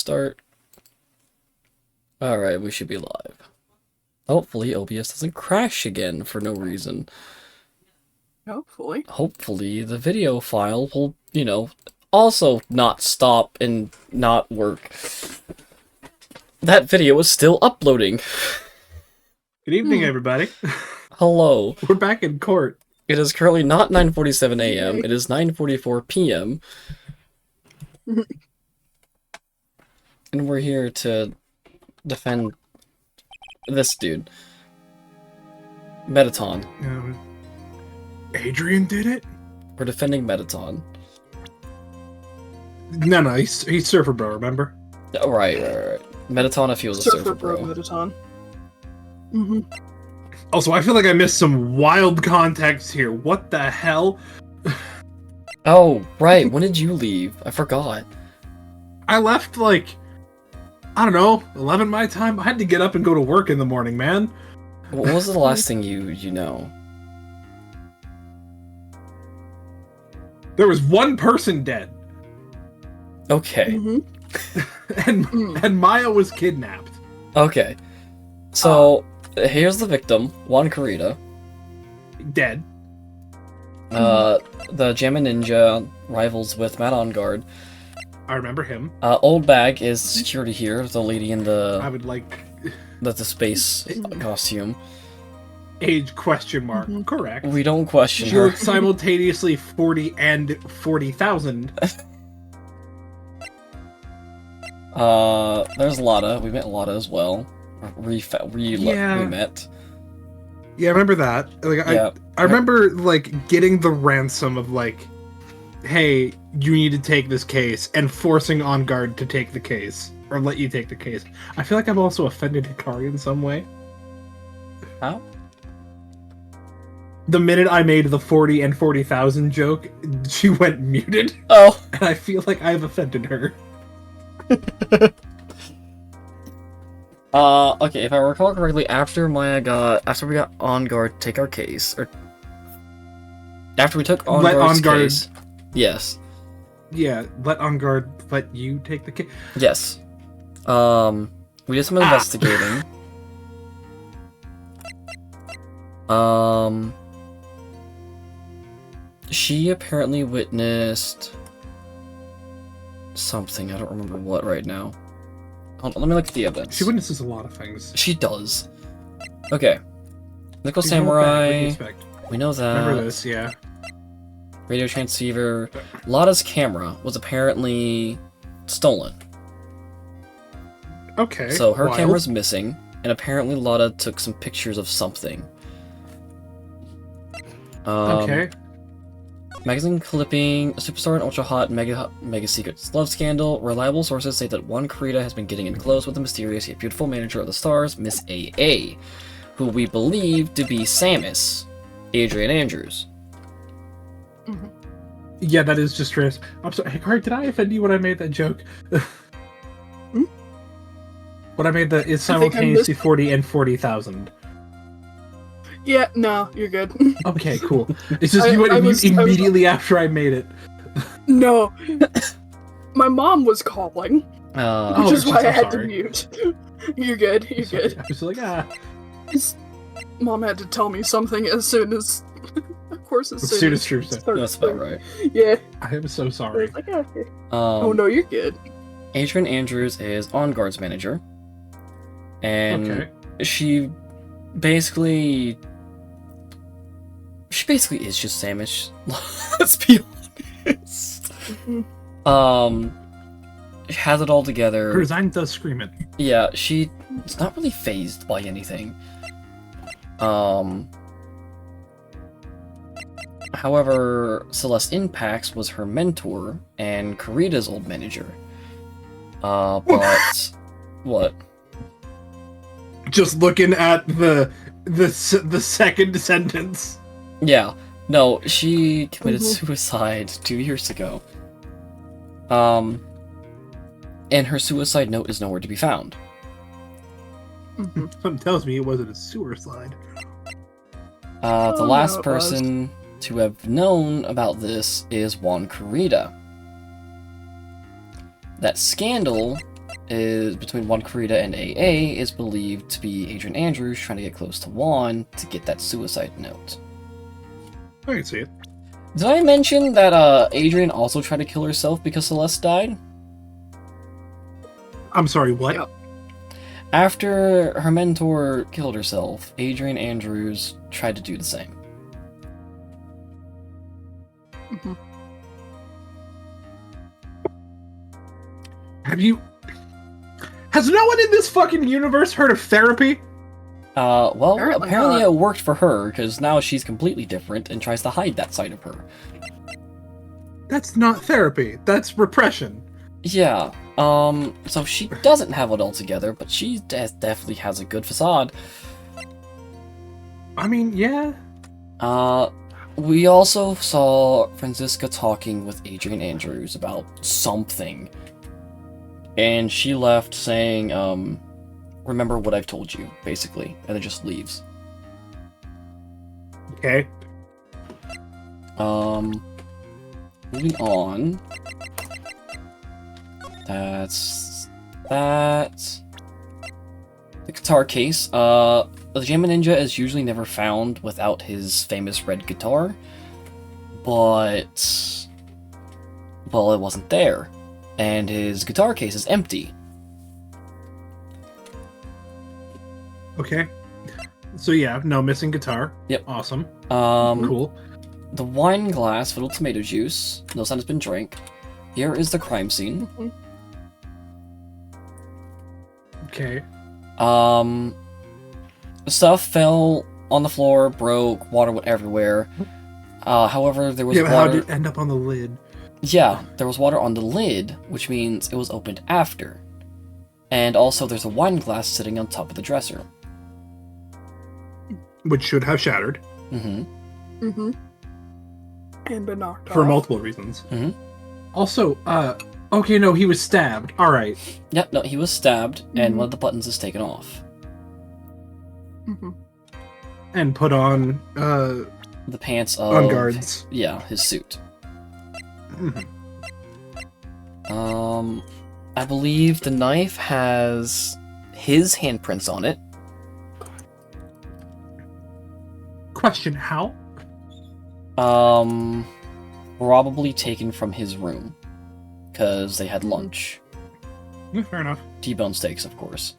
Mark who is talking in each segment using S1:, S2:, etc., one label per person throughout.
S1: Start. Alright, we should be live. Hopefully OBS doesn't crash again for no reason.
S2: Hopefully.
S1: Hopefully the video file will, also not stop and not work. That video is still uploading.
S3: Good evening, everybody.
S1: Hello.
S3: We're back in court.
S1: It is currently not 9:47 a.m. It is 9:44 p.m. And we're here to defend this dude. Mettaton.
S3: Adrian did it?
S1: We're defending Mettaton.
S3: No, he's Surfer Bro, remember?
S1: Oh, right. Mettaton, if he was a surfer bro.
S2: Mettaton.
S3: Also, I feel like I missed some wild context here. What the hell?
S1: Oh, right. When did you leave? I forgot.
S3: I left, I don't know, 11 my time? I had to get up and go to work in the morning, man.
S1: What was the last thing you know?
S3: There was one person dead.
S1: Okay.
S3: And Maya was kidnapped.
S1: Okay. So, here's the victim, Juan Kurita.
S3: Dead.
S1: The Jammin Ninja rivals with Matt On Guard.
S3: I remember him.
S1: Old Bag is security here, the lady in
S3: I
S1: the
S3: would like...
S1: space costume.
S3: Age question mark. Correct.
S1: We don't question
S3: She
S1: her.
S3: looks simultaneously 40 and 40,000.
S1: There's Lotta. We met Lotta as well. We met.
S3: Yeah, I remember that. I remember getting the ransom of hey, you need to take this case, and forcing On Guard to take the case or let you take the case. I feel like I've also offended Hikari in some way.
S1: How?
S3: The minute I made the 40 and 40,000 joke, she went muted,
S1: Oh.
S3: and I feel like I've offended her.
S1: Okay, if I recall correctly, after we got On Guard to take our case, or after we took On Guard's case, yes.
S3: Yeah, let On Guard let you take the case.
S1: Yes. We did some investigating. She apparently witnessed something. I don't remember what right now. Hold on, let me look at the evidence.
S3: She witnesses a lot of things.
S1: She does. Okay. Nickel
S3: She's not bad, what do you
S1: Samurai.
S3: expect?
S1: We know that.
S3: Remember this, yeah.
S1: Radio transceiver. Lotta's camera was apparently stolen.
S3: Okay.
S1: So her
S3: wild.
S1: camera's missing, and apparently Lotta took some pictures of something.
S3: Okay.
S1: Magazine clipping, Superstar and Ultra Hot Mega Secrets Love Scandal. Reliable sources say that Juan Kurita has been getting in close with the mysterious yet beautiful manager of the stars, Miss A.A., who we believe to be Samus, Adrian Andrews.
S3: Yeah, that is just Tris. I'm sorry, Hikari, did I offend you when I made that joke? When I made it's simultaneously 40 and 40,000.
S2: Yeah, no, you're good.
S3: Okay, cool. It's just you went immediately after I made it.
S2: No. My mom was calling,
S3: Oh,
S2: which is why I
S3: I'm
S2: had
S3: sorry.
S2: to mute. You're good, you're good.
S3: I was like,
S2: Mom had to tell me something as soon as... Of course, as soon as
S3: true.
S1: That's about right.
S2: Yeah.
S3: I am so
S2: I
S3: sorry.
S2: was like, okay. Oh no, you're good.
S1: Adrian Andrews is On Guard's manager. And
S3: Okay.
S1: she basically is just Samus. Let's be honest. She has it all together.
S3: Her design does scream it.
S1: Yeah, she's not really phased by anything. However, Celeste Impacts was her mentor and Kurita's old manager. But what?
S3: Just looking at the second sentence.
S1: Yeah, no, she committed suicide 2 years ago. And her suicide note is nowhere to be found.
S3: Something tells me it wasn't a suicide.
S1: The
S2: Oh,
S1: last
S2: no, it was.
S1: person to have known about this is Juan Kurita. That scandal is between Juan Corrida and AA is believed to be Adrian Andrews trying to get close to Juan to get that suicide note.
S3: I can see it.
S1: Did I mention that Adrian also tried to kill herself because Celeste died?
S3: I'm sorry, what?
S2: Yeah.
S1: After her mentor killed herself, Adrian Andrews tried to do the same.
S2: Mhm.
S3: Has no one in this fucking universe heard of therapy?
S1: Well,
S2: Apparently
S1: apparently
S2: not.
S1: it worked for her, because now she's completely different and tries to hide that side of her.
S3: That's not therapy. That's repression.
S1: Yeah, so she doesn't have it all together, but she definitely has a good facade.
S3: I mean, yeah.
S1: We also saw Franziska talking with Adrian Andrews about something. And she left saying, remember what I've told you, basically, and then just leaves.
S3: Okay.
S1: Moving on. That's that. The guitar case. The Jammin' Ninja is usually never found without his famous red guitar, but well, it wasn't there, and his guitar case is empty.
S3: Okay. So yeah, no missing guitar.
S1: Yep.
S3: Awesome.
S1: Cool.
S3: Cool.
S1: The wine glass filled with tomato juice. No sign has been drank. Here is the crime scene.
S2: Mhm.
S3: Okay.
S1: Stuff fell on the floor, broke, water went everywhere. However, there was
S3: Yeah, but how
S1: water.
S3: did it end up on the lid?
S1: Yeah, there was water on the lid, which means it was opened after. And also, there's a wine glass sitting on top of the dresser.
S3: Which should have shattered
S1: Mm-hmm.
S2: Mm-hmm. And been knocked
S3: for
S2: off.
S3: multiple reasons.
S1: Mhm.
S3: Also, okay, no, he was stabbed. All right.
S1: Yep, no, he was stabbed, and
S2: Mhm.
S1: one of the buttons is taken off.
S2: Mhm.
S3: And put on
S1: The pants of...
S3: on guards.
S1: Yeah, his suit.
S3: Mhm.
S1: I believe the knife has his handprints on it.
S3: Question: how?
S1: Probably taken from his room. Because they had lunch.
S3: Yeah, fair enough.
S1: T-bone steaks, of course.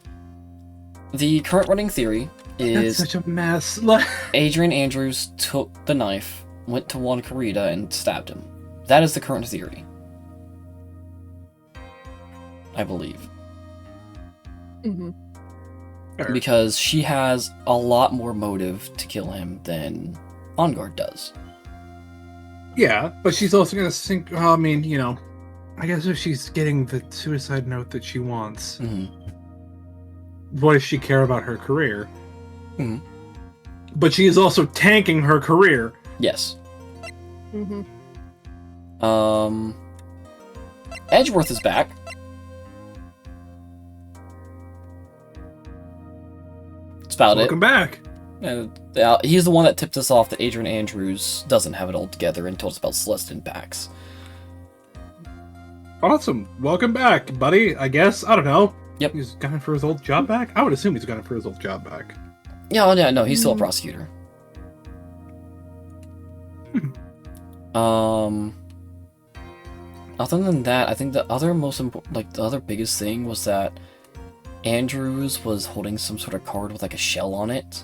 S1: The current running theory
S3: That's
S1: is
S3: such a mess.
S1: Adrian Andrews took the knife, went to Juan Corrida, and stabbed him. That is the current theory. I believe.
S2: Mm-hmm.
S3: Fair.
S1: Because she has a lot more motive to kill him than OnGuard does.
S3: Yeah, but she's also gonna sink. Well, I mean, you know, I guess if she's getting the suicide note that she wants,
S1: Hmm.
S3: what does she care about her career?
S1: Mhm.
S3: But she is also tanking her career.
S1: Yes.
S2: Mm-hmm.
S1: Edgeworth is back. That's about
S3: Welcome back.
S1: it. He's the one that tipped us off that Adrian Andrews doesn't have it all together and told us about Celeste and Pax.
S3: Awesome. Welcome back, buddy. I guess. I don't know.
S1: Yep.
S3: He's gunning for his old job back? I would assume he's gunning for his old job back.
S1: Yeah, no, he's still a prosecutor. Other than that, I think the other most important, the other biggest thing was that Andrews was holding some sort of card with like a shell on it,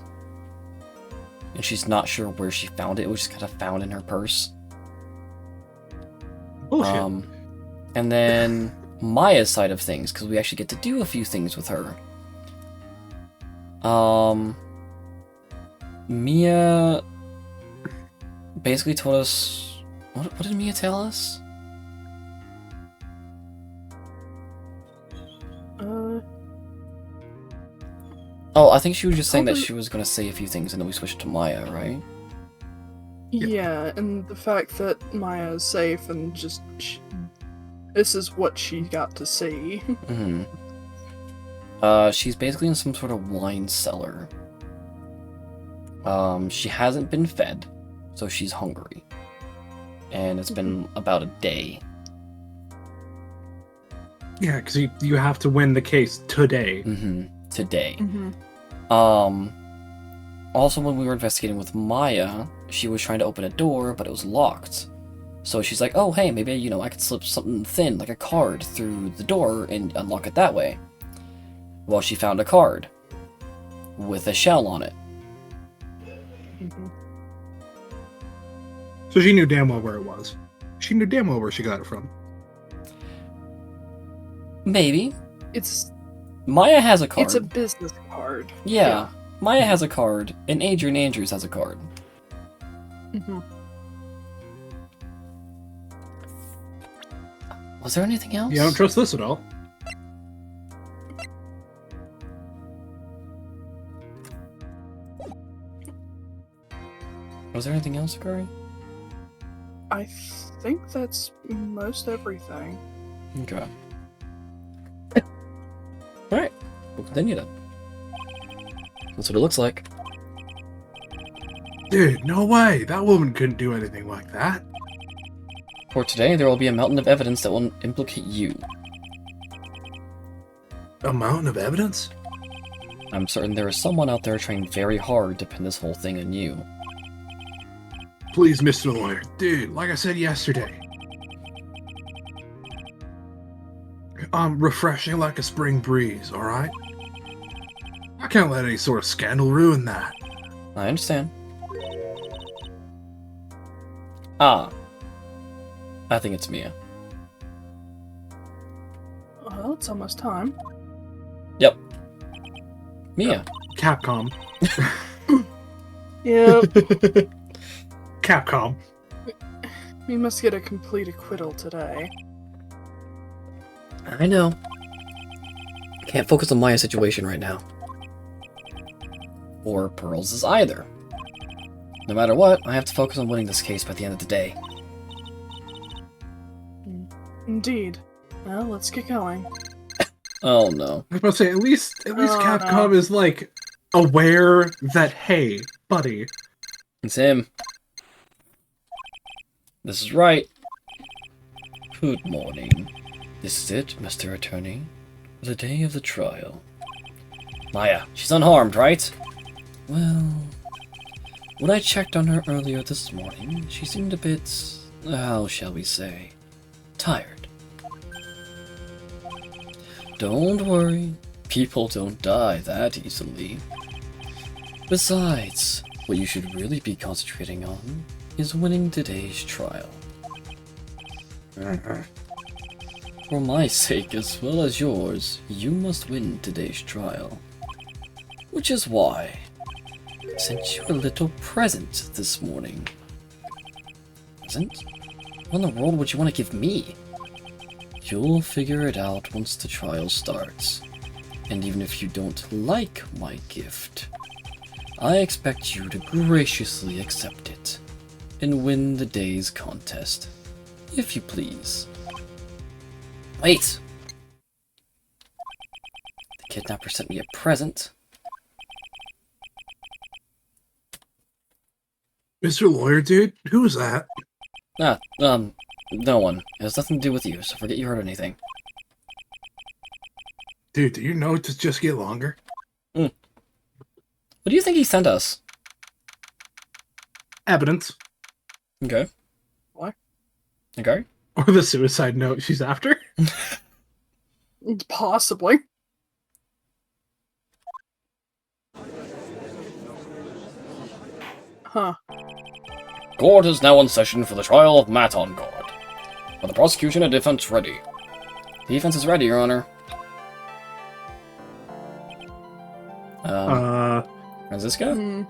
S1: and she's not sure where she found it. It was just kind of found in her purse.
S3: Bullshit.
S1: And then Maya's side of things, because we actually get to do a few things with her. Mia basically told us... What did Mia tell us? Oh, I think she was just saying that
S2: Probably-
S1: she was going to say a few things and then we switched to Maya, right?
S2: Yeah, and the fact that Maya is safe and just this is what she got to see.
S1: Mm-hmm. She's basically in some sort of wine cellar. She hasn't been fed, so she's hungry. And it's been about a day.
S3: Yeah, because you have to win the case today.
S1: Today.
S2: Mm-hmm.
S1: Also, when we were investigating with Maya, she was trying to open a door, but it was locked. So she's like, oh, hey, maybe, I could slip something thin, like a card, through the door and unlock it that way. Well, she found a card with a shell on it.
S2: Mm-hmm.
S3: So she knew damn well where it was. She knew damn well where she got it from.
S1: Maybe.
S2: It's
S1: Maya has a card.
S2: It's a business card.
S1: Yeah. Maya has a card, and Adrian Andrews has a card.
S2: Mm-hmm.
S1: Was there anything else?
S3: Yeah, I don't trust this at all.
S1: Was there anything else, Akari?
S2: I think that's most everything.
S1: Okay. Alright, we'll continue then. That's what it looks like.
S3: Dude, no way. That woman couldn't do anything like that.
S1: For today, there will be a mountain of evidence that will implicate you.
S3: A mountain of evidence?
S1: I'm certain there is someone out there trying very hard to pin this whole thing on you.
S3: Please, Mr. Lawyer. Dude, like I said yesterday. Refreshing like a spring breeze, alright? I can't let any sort of scandal ruin that.
S1: I understand. Ah. I think it's Mia.
S2: Well, it's almost time.
S1: Yep. Mia.
S3: Capcom.
S2: Yep.
S3: Capcom.
S2: We must get a complete acquittal today.
S1: I know. Can't focus on Maya's situation right now. Or Pearl's either. No matter what, I have to focus on winning this case by the end of the day.
S2: Indeed. Well, let's get going.
S1: Oh no.
S3: I was about to say, at least
S2: Oh,
S3: Capcom
S2: no.
S3: is, like, aware that, hey, buddy.
S1: It's him. This is right. Good morning. This is it, Mr. Attorney. The day of the trial. Maya, she's unharmed, right? Well, when I checked on her earlier this morning, she seemed a bit, how shall we say, tired. Don't worry, people don't die that easily. Besides, what you should really be concentrating on is winning today's trial. For my sake as well as yours, you must win today's trial. Which is why I sent you a little present this morning. Present? What in the world would you want to give me? You'll figure it out once the trial starts. And even if you don't like my gift, I expect you to graciously accept it and win the day's contest, if you please. Wait! The kidnapper sent me a present.
S3: Mr. Lawyer, dude? Who was that?
S1: No one. It has nothing to do with you, so forget you heard anything.
S3: Dude, do your notes just get longer?
S1: What do you think he sent us?
S3: Evidence.
S1: Okay.
S2: What?
S1: Okay.
S3: Or the suicide note she's after?
S2: Possibly. Huh.
S1: Court is now in session for the trial of Matt on guard. Are the prosecution and defense ready? The defense is ready, Your Honor. Franziska?
S2: Hmm.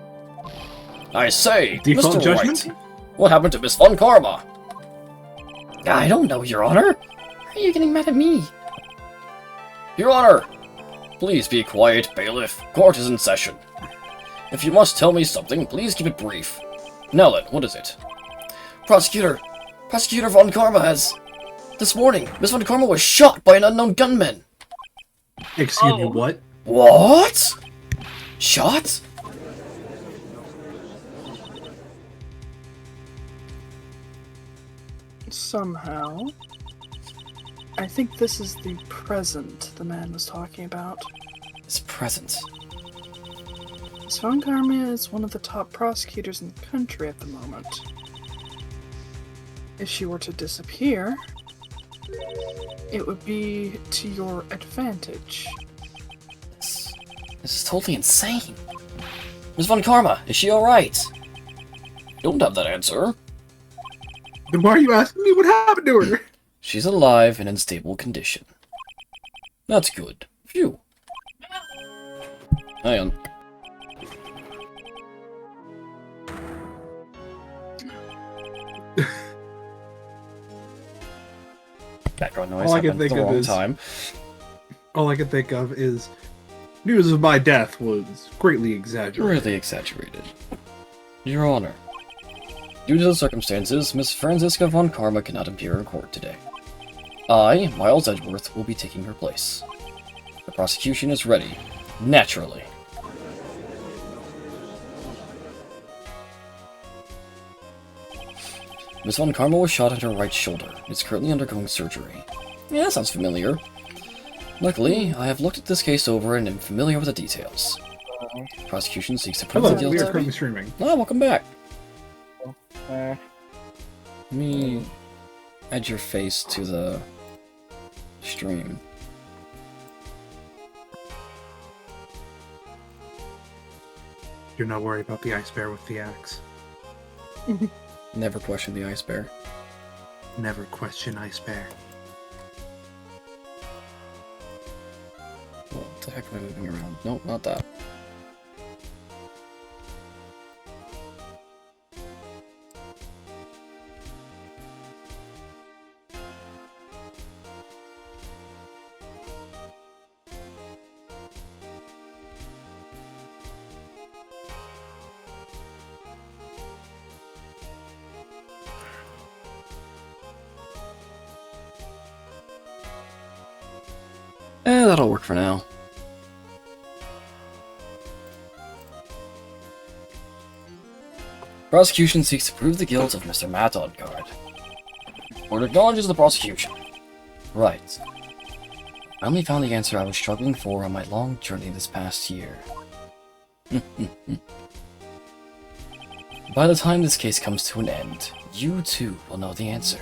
S1: I say,
S3: Default
S1: Mr.
S3: judgment?
S1: Wright, what happened to Miss Von Karma? I don't know, Your Honor. Why are you getting mad at me? Your Honor! Please be quiet, bailiff. Court is in session. If you must tell me something, please keep it brief. Now then, what is it? Prosecutor Von Karma has... This morning, Miss Von Karma was shot by an unknown gunman.
S3: Excuse me,
S2: Oh.
S3: what?
S1: What? Shot?
S2: Somehow. I think this is the present the man was talking about.
S1: His present.
S2: Miss Von Karma is one of the top prosecutors in the country at the moment. If she were to disappear, it would be to your advantage.
S1: This is totally insane. Miss Von Karma, is she alright? Don't have that answer.
S3: Then why are you asking me what happened to her?
S1: She's alive and in stable condition. That's good. Phew. Hang on. Background noise happened at the wrong time.
S3: All I can think of is news of my death was greatly exaggerated.
S1: Really exaggerated. Your Honor, due to the circumstances, Miss Franziska Von Karma cannot appear in court today. I, Miles Edgeworth, will be taking her place. The prosecution is ready. Naturally. Miss Von Karma was shot at her right shoulder and is currently undergoing surgery. Yeah, that sounds familiar. Luckily, I have looked at this case over and am familiar with the details. Prosecution seeks to prove the guilt
S3: we are
S1: of...
S3: currently streaming.
S1: Oh, welcome back. Let me add your face to the stream.
S3: You're not worried about the ice bear with the axe.
S1: Never question the ice bear.
S3: Never question ice bear.
S1: What the heck am I moving around? Nope, not that. That'll work for now. Prosecution seeks to prove the guilt of Mr. Matt Odgaard. Court acknowledges the prosecution. Right. I only found the answer I was struggling for on my long journey this past year. By the time this case comes to an end, you too will know the answer.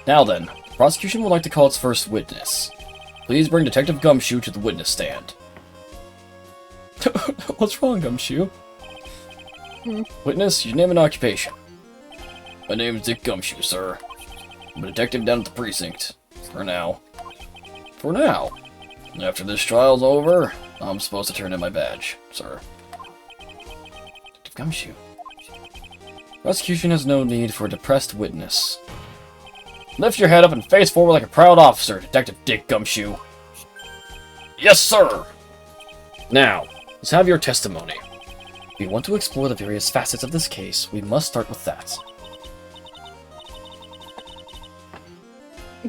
S1: Now then, the prosecution would like to call its first witness. Please bring Detective Gumshoe to the witness stand. What's wrong, Gumshoe? Witness, your name and occupation. My name is Dick Gumshoe, sir. I'm a detective down at the precinct. For now. For now? After this trial's over, I'm supposed to turn in my badge, sir. Detective Gumshoe. Prosecution has no need for a depressed witness. Lift your head up and face forward like a proud officer, Detective Dick Gumshoe. Yes, sir! Now, let's have your testimony. If we want to explore the various facets of this case, we must start with that.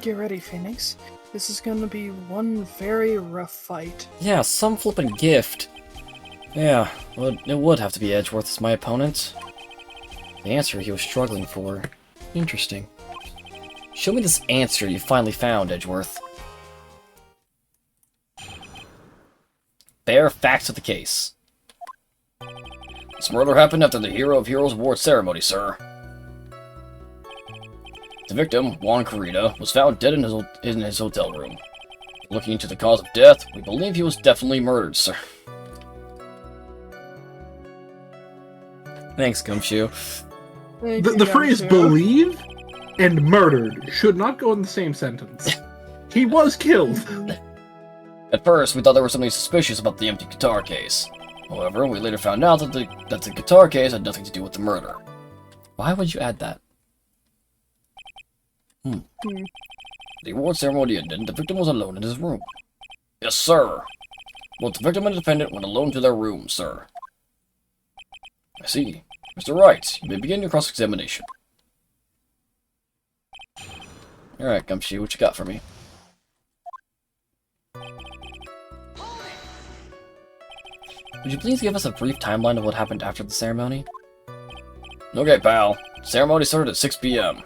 S2: Get ready, Phoenix. This is gonna be one very rough fight.
S1: Yeah, some flippin' gift. Yeah, well, it would have to be Edgeworth as my opponent. The answer he was struggling for. Interesting. Show me this answer you finally found, Edgeworth. Bare facts of the case. This murder happened after the Hero of Heroes Award ceremony, sir. The victim, Juan Corrida, was found dead in his hotel room. Looking into the cause of death, we believe he was definitely murdered, sir. Thanks, Gumshoe.
S3: The phrase believe and murdered should not go in the same sentence. He was killed.
S1: At first, we thought there was something suspicious about the empty guitar case. However, we later found out that the guitar case had nothing to do with the murder. Why would you add that? The award ceremony ended, the victim was alone in his room. Yes, sir. Both the victim and the defendant went alone to their room, sir. I see. Mr. Wright, you may begin your cross-examination. Alright, Gumshoe, what you got for me? Would you please give us a brief timeline of what happened after the ceremony? Okay, pal. The ceremony started at 6 p.m.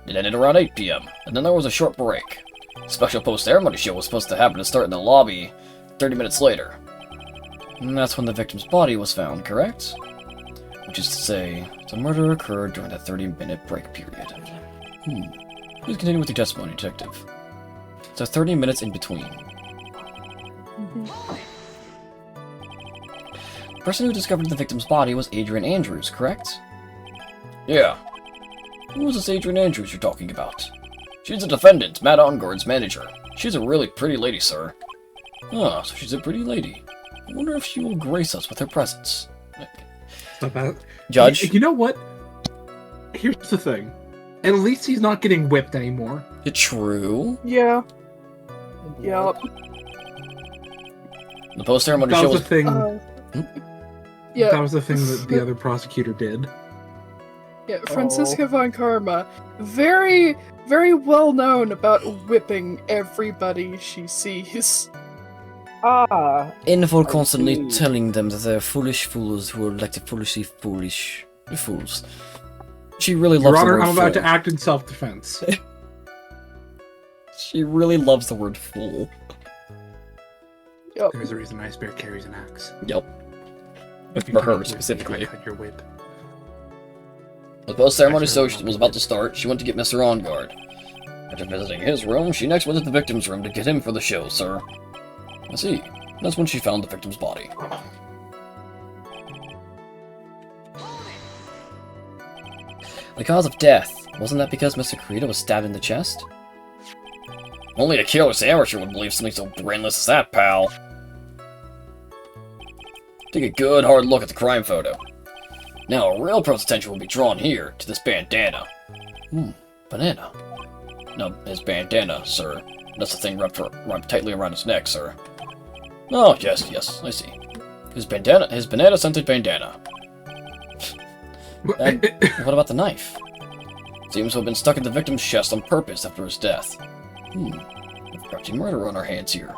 S1: It ended around 8 p.m., and then there was a short break. The special post-ceremony show was supposed to happen to start in the lobby 30 minutes later. And that's when the victim's body was found, correct? Which is to say, the murder occurred during the 30-minute break period. Please continue with your testimony, Detective. So 30 minutes in between. The person who discovered the victim's body was Adrian Andrews, correct? Yeah. Who was this Adrian Andrews you're talking about? She's the defendant, Matt Ongard's manager. She's a really pretty lady, sir. Ah, so she's a pretty lady. I wonder if she will grace us with her presence.
S3: Not bad.
S1: Judge?
S3: You know what? Here's the thing. At least he's not getting whipped anymore.
S1: True.
S2: Yeah. Yep.
S1: The post-ceremony
S3: That
S1: show
S3: was
S1: was...
S3: the thing.
S2: Yeah.
S3: That was the thing that the other prosecutor did.
S2: Yeah, Franziska von Karma, very, very well known about whipping everybody she sees.
S1: Info
S4: I
S1: constantly
S4: see.
S1: telling them that they're foolish fools who are like the foolishly foolish fools. She really
S3: Your
S1: loves the
S3: Honor,
S1: word
S3: I'm about
S1: fool.
S3: to act in self-defense.
S1: She really loves the word fool.
S2: Yep.
S3: There's a reason Ice Bear carries an axe.
S1: Yep.
S3: If you
S1: For
S3: can't
S1: her,
S3: whip, you
S1: specifically.
S3: can't cut your whip.
S1: The post-ceremony
S3: Actually,
S1: show was about to start. She went to get Mr. Ongard. After visiting his room, she next went to the victim's room to get him for the show, sir. I see. That's when she found the victim's body. The cause of death, wasn't that because Mr. Kurita was stabbed in the chest? Only a careless amateur would believe something so brainless as that, pal. Take a good hard look at the crime photo. Now, a real person's attention will be drawn here, to this bandana. Banana. No, his bandana, sir. That's the thing wrapped tightly around his neck, sir. Oh, yes, I see. His banana-scented bandana. And what about the knife? Seems to have been stuck in the victim's chest on purpose after his death. We've got a murder on our hands here.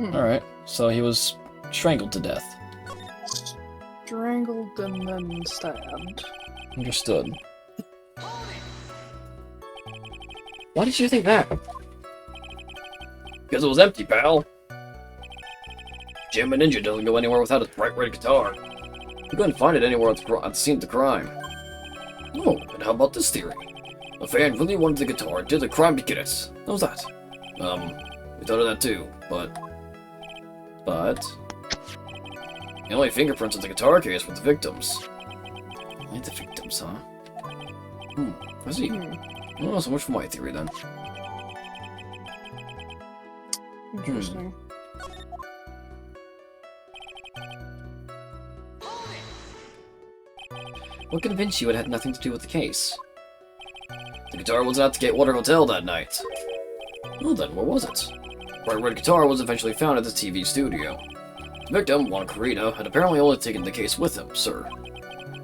S1: Alright, so he was strangled to death.
S2: Strangled and then stabbed.
S1: Understood. Why did you think that? Because it was empty, pal. Jim and Ninja doesn't go anywhere without his bright red guitar. You couldn't find it anywhere at the scene of the crime. Oh, and how about this theory? A fan really wanted the guitar and did the crime to get it. How's that? We thought of that too, but... The only fingerprints on the guitar case were the victims. Only the victims, huh? I see. Oh, so much for my theory then.
S2: Interesting.
S1: What convinced you it had nothing to do with the case? The guitar wasn't at the Gatewater Hotel that night. Well then, where was it? Bright red guitar was eventually found at the TV studio. The victim, Juan Corrida, had apparently only taken the case with him, sir.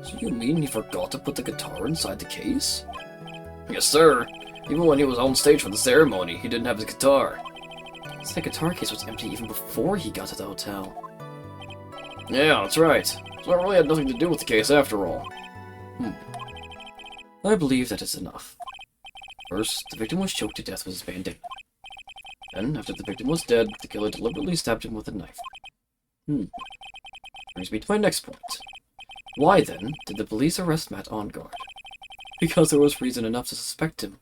S1: So you mean he forgot to put the guitar inside the case? Yes, sir. Even when he was on stage for the ceremony, he didn't have his guitar. So the guitar case was empty even before he got to the hotel. Yeah, that's right. So it really had nothing to do with the case after all. I believe that is enough. First, the victim was choked to death with his bandana. Then, after the victim was dead, the killer deliberately stabbed him with a knife. Brings me to my next point. Why, then, did the police arrest Matt Ongard? Because there was reason enough to suspect him.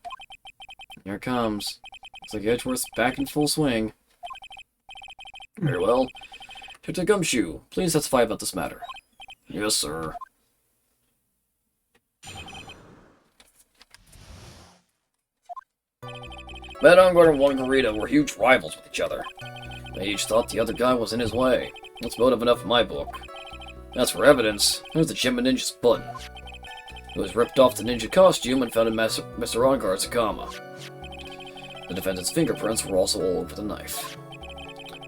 S1: Here it comes. Looks like Edgeworth's back in full swing. Very well. Detective Gumshoe, please testify about this matter. Yes, sir. Matt Ongard and Juan Corrida were huge rivals with each other. They each thought the other guy was in his way. That's motive enough in my book. As for evidence, there's the Gem and Ninja's button. It was ripped off the ninja costume and found in Mr. Ongard's Akama. The defendant's fingerprints were also all over the knife.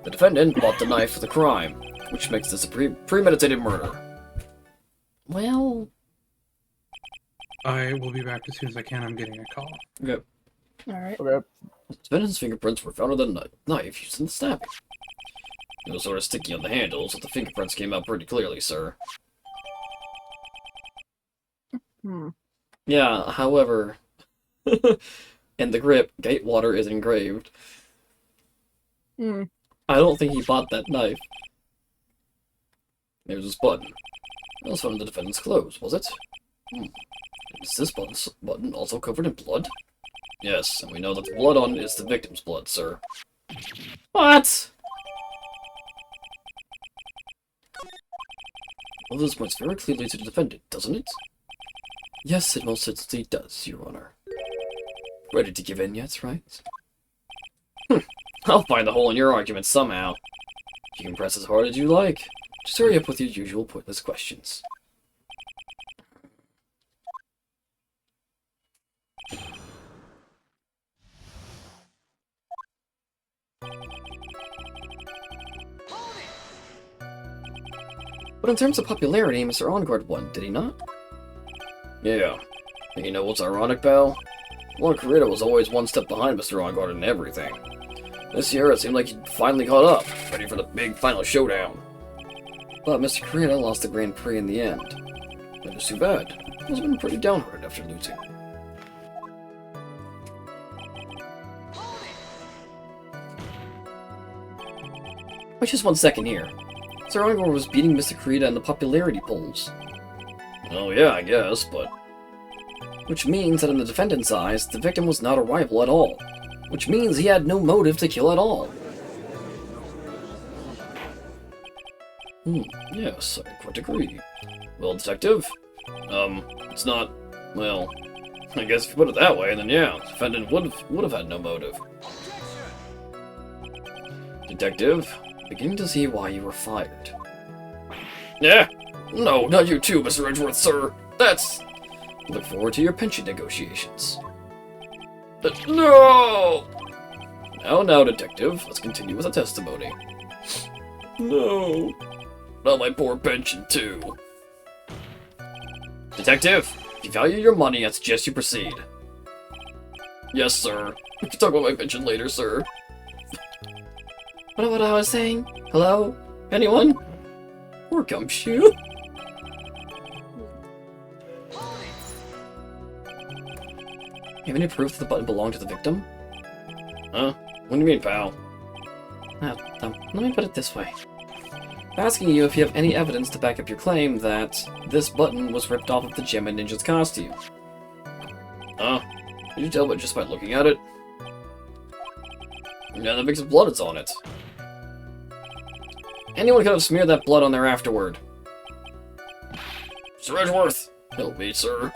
S1: The defendant bought the knife for the crime, which makes this a premeditated murder. Well...
S3: I will be back as soon as I can. I'm getting a call.
S1: Okay.
S2: Alright.
S4: Okay.
S1: The defendant's fingerprints were found on the knife used in the stabbing. It was sort of sticky on the handle, so the fingerprints came out pretty clearly, sir. Yeah, however, in the grip, Gatewater is engraved.
S2: Hmm.
S1: I don't think he bought that knife. There's this button. It was found in the defendant's clothes, was it? Is this button also covered in blood? Yes, and we know that the blood on it is the victim's blood, sir. What? Well, this points very clearly to the defendant, doesn't it? Yes, it most certainly does, Your Honor. Ready to give in yet, right? I'll find the hole in your argument somehow. You can press as hard as you like. Just hurry up with your usual pointless questions. But in terms of popularity, Mr. Enguarde won, did he not? Yeah. And you know what's ironic, pal? Lord Kurita was always one step behind Mr. Enguarde in everything. This year, it seemed like he'd finally caught up, ready for the big final showdown. But Mr. Kurita lost the Grand Prix in the end. It was too bad. He was been pretty downhearted after losing. Wait just 1 second here. Sir Enguarde was beating Mr. Kurita in the popularity polls. Oh yeah, I guess, but... Which means that in the defendant's eyes, the victim was not a rival at all. Which means he had no motive to kill at all. Yes, I quite agree. Well, detective? It's not... well... I guess if you put it that way, then yeah, the defendant would have had no motive. Detective, beginning to see why you were fired. Yeah? No, not you too, Mr. Edgeworth, sir. That's... Look forward to your pension negotiations. No! Now, detective, let's continue with the testimony. No. Not my poor pension, too. Detective, if you value your money, I suggest you proceed. Yes, sir. We can talk about my pension later, sir. What I was saying? Hello? Anyone? Or Gumshoe? Have any proof that the button belonged to the victim? Huh? What do you mean, pal? Let me put it this way. I'm asking you if you have any evidence to back up your claim that this button was ripped off of the Gemma Ninja's costume. Huh? Can you tell by just by looking at it? Yeah, that victim's blood is on it. Anyone could have smeared that blood on there afterward. Sir Edgeworth! Help me, sir.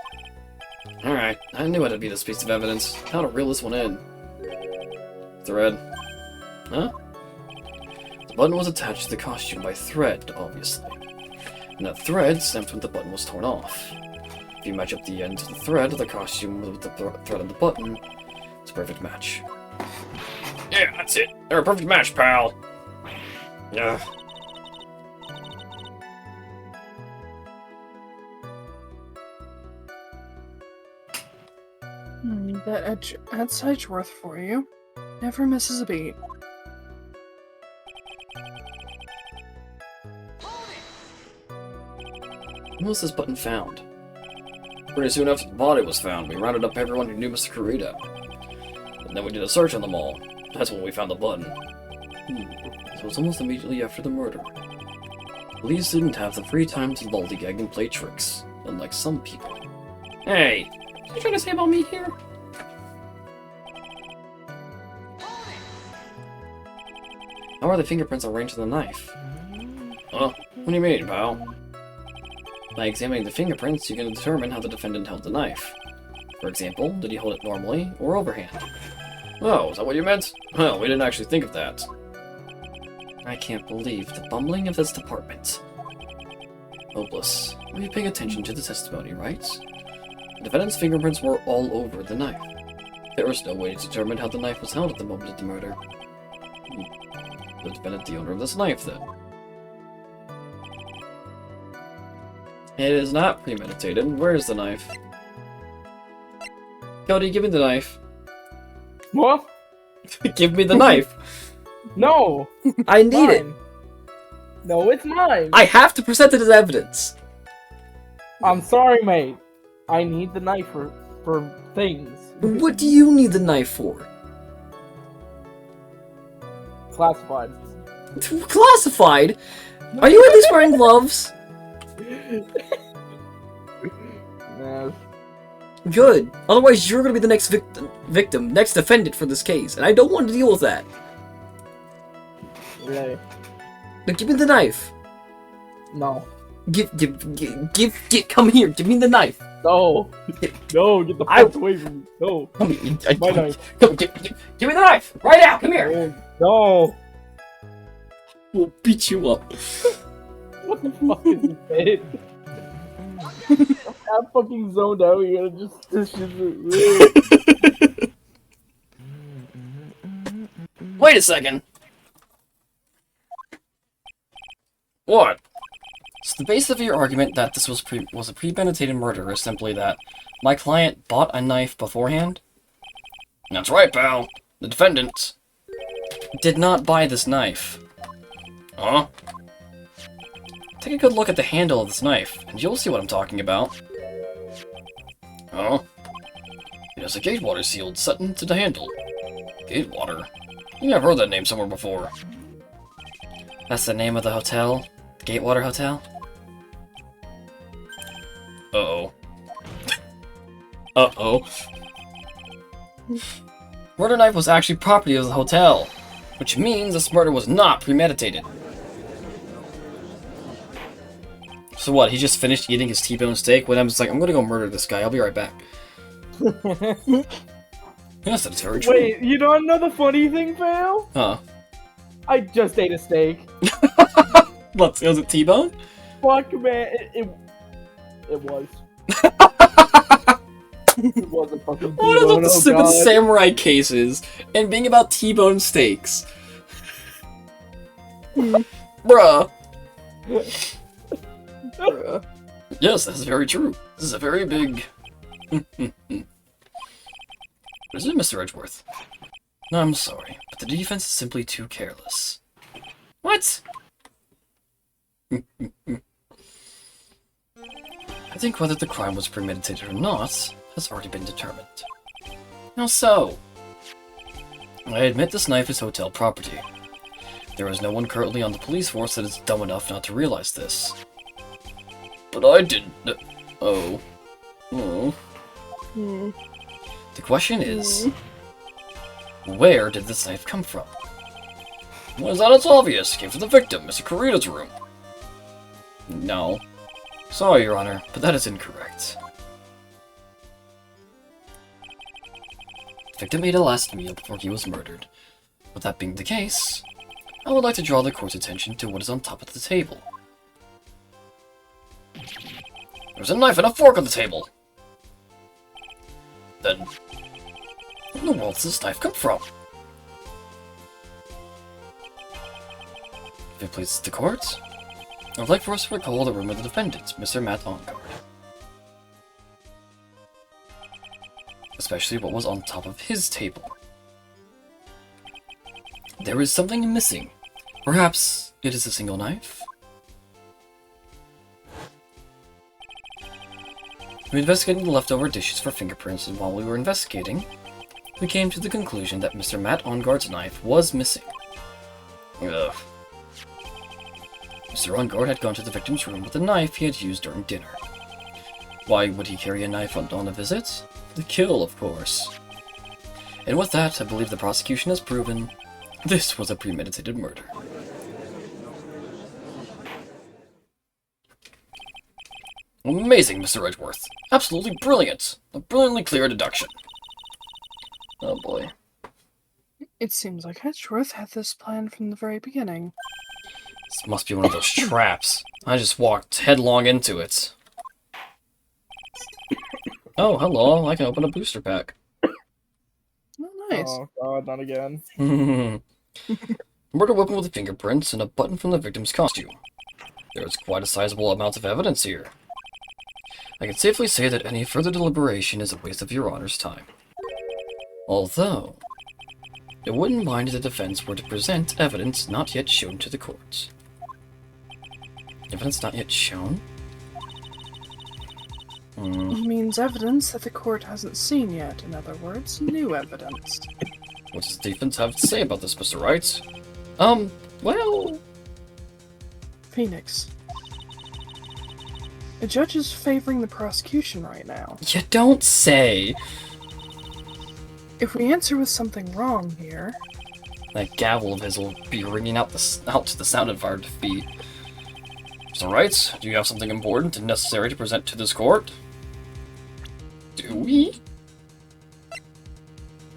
S1: Alright, I knew it'd be this piece of evidence. How to reel this one in. Thread. Huh? The button was attached to the costume by thread, obviously. And that thread snapped when the button was torn off. If you match up the end of the thread of the costume with the thread on the button, it's a perfect match. Yeah, that's it! They're a perfect match, pal! Yeah.
S2: That's Edgeworth for you. Never misses a beat.
S1: When was this button found? Pretty soon after the body was found, we rounded up everyone who knew Mr. Kurita. And then we did a search on them all. That's when we found the button. So it was almost immediately after the murder. Police didn't have the free time to lollygag and play tricks, unlike some people. Hey! What are you trying to say about me here? How are the fingerprints arranged on the knife? Huh? What do you mean, pal? By examining the fingerprints, you can determine how the defendant held the knife. For example, did he hold it normally or overhand? Oh, is that what you meant? Well, we didn't actually think of that. I can't believe the bumbling of this department. Hopeless. Were you paying attention to the testimony, right? The defendant's fingerprints were all over the knife. There was no way to determine how the knife was held at the moment of the murder. The defendant the owner of this knife, then. It is not premeditated. Where is the knife? Cody, give me the knife.
S4: What?
S1: Give me the knife!
S4: No!
S1: I need it!
S4: Mine. No, it's mine!
S1: I have to present it as evidence!
S4: I'm sorry, mate. I need the knife for things.
S1: What do you need the knife for?
S4: Classified.
S1: Classified? Are you at least wearing gloves?
S4: Nah.
S1: Good. Otherwise, you're gonna be the next victim, next defendant for this case, and I don't want to deal with that.
S4: Really?
S1: Now give me the knife.
S4: No.
S1: Come here. Give me the knife.
S4: No. No, get the fuck away from me. No.
S1: Come here.
S4: My knife.
S1: Give me the knife right now. Come here.
S4: No.
S1: We'll beat you up.
S4: What the fuck is this? I'm fucking zoned out here. This shit's
S1: Wait a second. What? So the base of your argument that this was a premeditated murder is simply that my client bought a knife beforehand? That's right, pal. The defendant did not buy this knife. Huh? Take a good look at the handle of this knife, and you'll see what I'm talking about. Huh? It has a Gatewater seal set into the handle. Gatewater? I think I've heard that name somewhere before. That's the name of the hotel? The Gatewater Hotel? Uh-oh. Uh-oh. Murder knife was actually property of the hotel, which means this murder was not premeditated. So what, he just finished eating his T-bone steak when I was like, I'm gonna go murder this guy, I'll be right back. Yes, that's very true.
S4: Wait, you don't know the funny thing, Fail?
S1: Huh.
S4: I just ate a steak.
S1: What, was it T-bone?
S4: Fuck, man. It was. It was a fucking T-bone.
S1: What about the
S4: oh,
S1: stupid
S4: God.
S1: samurai cases and being about T-bone steaks? Bruh. Yes, that's very true. This is a very big... What is it, Mr. Edgeworth? No, I'm sorry, but the defense is simply too careless. What? I think whether the crime was premeditated or not has already been determined. How so? I admit this knife is hotel property. There is no one currently on the police force that is dumb enough not to realize this. But I didn't... Oh. Oh. The question is... Where did this knife come from? Well, is that it's obvious? It came from the victim, Mr. Kurita's room. No. Sorry, Your Honor, but that is incorrect. The victim ate a last meal before he was murdered. With that being the case, I would like to draw the court's attention to what is on top of the table. There's a knife and a fork on the table! Then, where in the world does this knife come from? If it pleases the court, I would like for us to recall the room of the defendant, Mr. Matt Ongard. Especially what was on top of his table. There is something missing. Perhaps it is a single knife? We investigated the leftover dishes for fingerprints, and while we were investigating, we came to the conclusion that Mr. Matt Ongard's knife was missing. Ugh. Mr. Ongard had gone to the victim's room with a knife he had used during dinner. Why would he carry a knife on a visit? The kill, of course. And with that, I believe the prosecution has proven this was a premeditated murder. Amazing, Mr. Edgeworth. Absolutely brilliant. A brilliantly clear deduction. Oh boy.
S2: It seems like Edgeworth had this plan from the very beginning.
S1: This must be one of those traps. I just walked headlong into it. Oh, hello. I can open a booster pack.
S2: Oh, nice.
S4: Oh God, not again.
S1: Murder weapon with fingerprints and a button from the victim's costume. There is quite a sizable amount of evidence here. I can safely say that any further deliberation is a waste of Your Honor's time. Although, I wouldn't mind if the defense were to present evidence not yet shown to the court. Evidence not yet shown?
S2: He means evidence that the court hasn't seen yet. In other words, new evidence.
S1: What does the defense have to say about this, Mr. Wright? Well...
S2: Phoenix. The judge is favoring the prosecution right now.
S1: You don't say!
S2: If we answer with something wrong here...
S1: That gavel of his will be ringing out to the sound of our defeat. Mr. Wright, do you have something important and necessary to present to this court? Do we?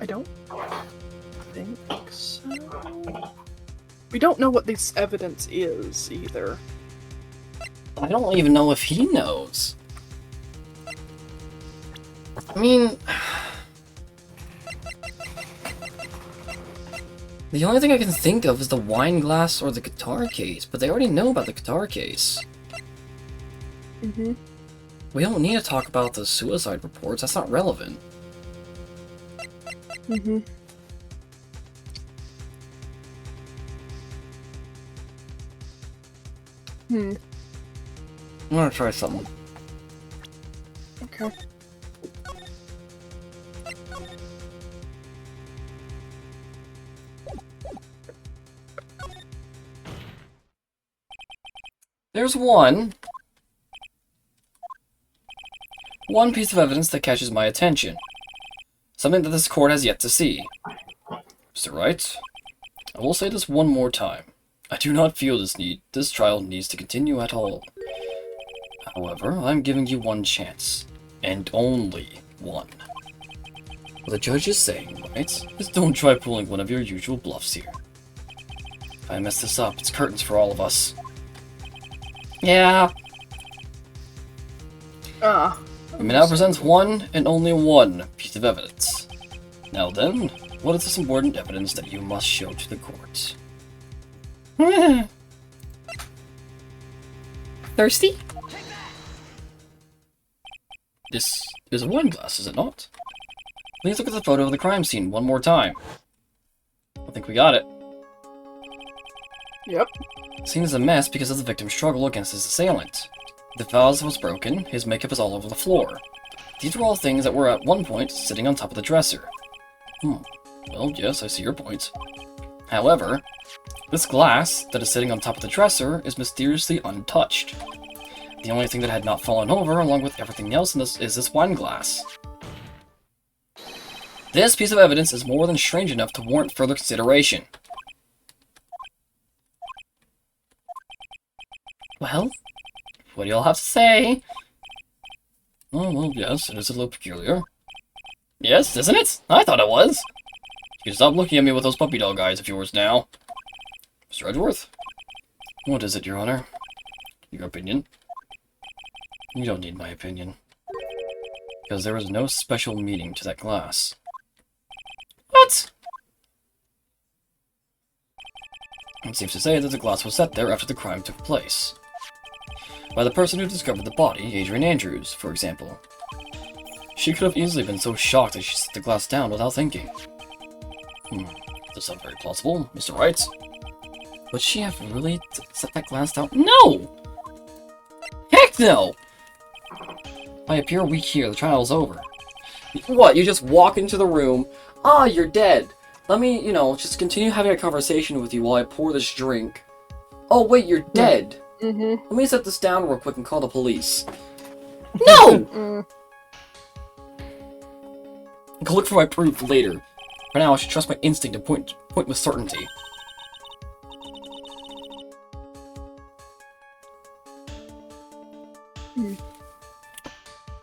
S2: I don't think so. We don't know what this evidence is, either.
S1: I don't even know if he knows. I mean... The only thing I can think of is the wine glass or the guitar case, but they already know about the guitar case.
S2: Mm-hmm.
S1: We don't need to talk about the suicide reports, that's not relevant.
S2: Mm-hmm.
S1: I'm gonna try something.
S2: Okay.
S1: There's one piece of evidence that catches my attention. Something that this court has yet to see. Mr. Wright, I will say this one more time. I do not feel this trial needs to continue at all. However, I'm giving you one chance. And only one. What the judge is saying, right, is don't try pulling one of your usual bluffs here. If I mess this up, it's curtains for all of us. Yeah. We may now present one and only one piece of evidence. Now then, what is this important evidence that you must show to the court? Thirsty? This is a wine glass, is it not? Please look at the photo of the crime scene one more time. I think we got it.
S2: Yep.
S1: The scene is a mess because of the victim's struggle against his assailant. The vase was broken, his makeup is all over the floor. These were all things that were at one point sitting on top of the dresser. Well, yes, I see your point. However, this glass that is sitting on top of the dresser is mysteriously untouched. The only thing that had not fallen over, along with everything else in this, is this wine glass. This piece of evidence is more than strange enough to warrant further consideration. Well, what do y'all have to say? Oh, well, yes, it is a little peculiar. Yes, isn't it? I thought it was. You can stop looking at me with those puppy dog eyes of yours now. Mr. Edgeworth? What is it, Your Honor? Your opinion? You don't need my opinion. Because there was no special meaning to that glass. What? It seems to say that the glass was set there after the crime took place. By the person who discovered the body, Adrian Andrews, for example. She could have easily been so shocked that she set the glass down without thinking. Does sound very plausible, Mr. Wright. Would she have really set that glass down? No! Heck no! If I appear weak here, the trial's over. What, you just walk into the room, you're dead. Let me, just continue having a conversation with you while I pour this drink. Oh, wait, you're dead.
S2: Mm-hmm.
S1: Let me set this down real quick and call the police. No! I can look for my proof later. For now, I should trust my instinct and point with certainty.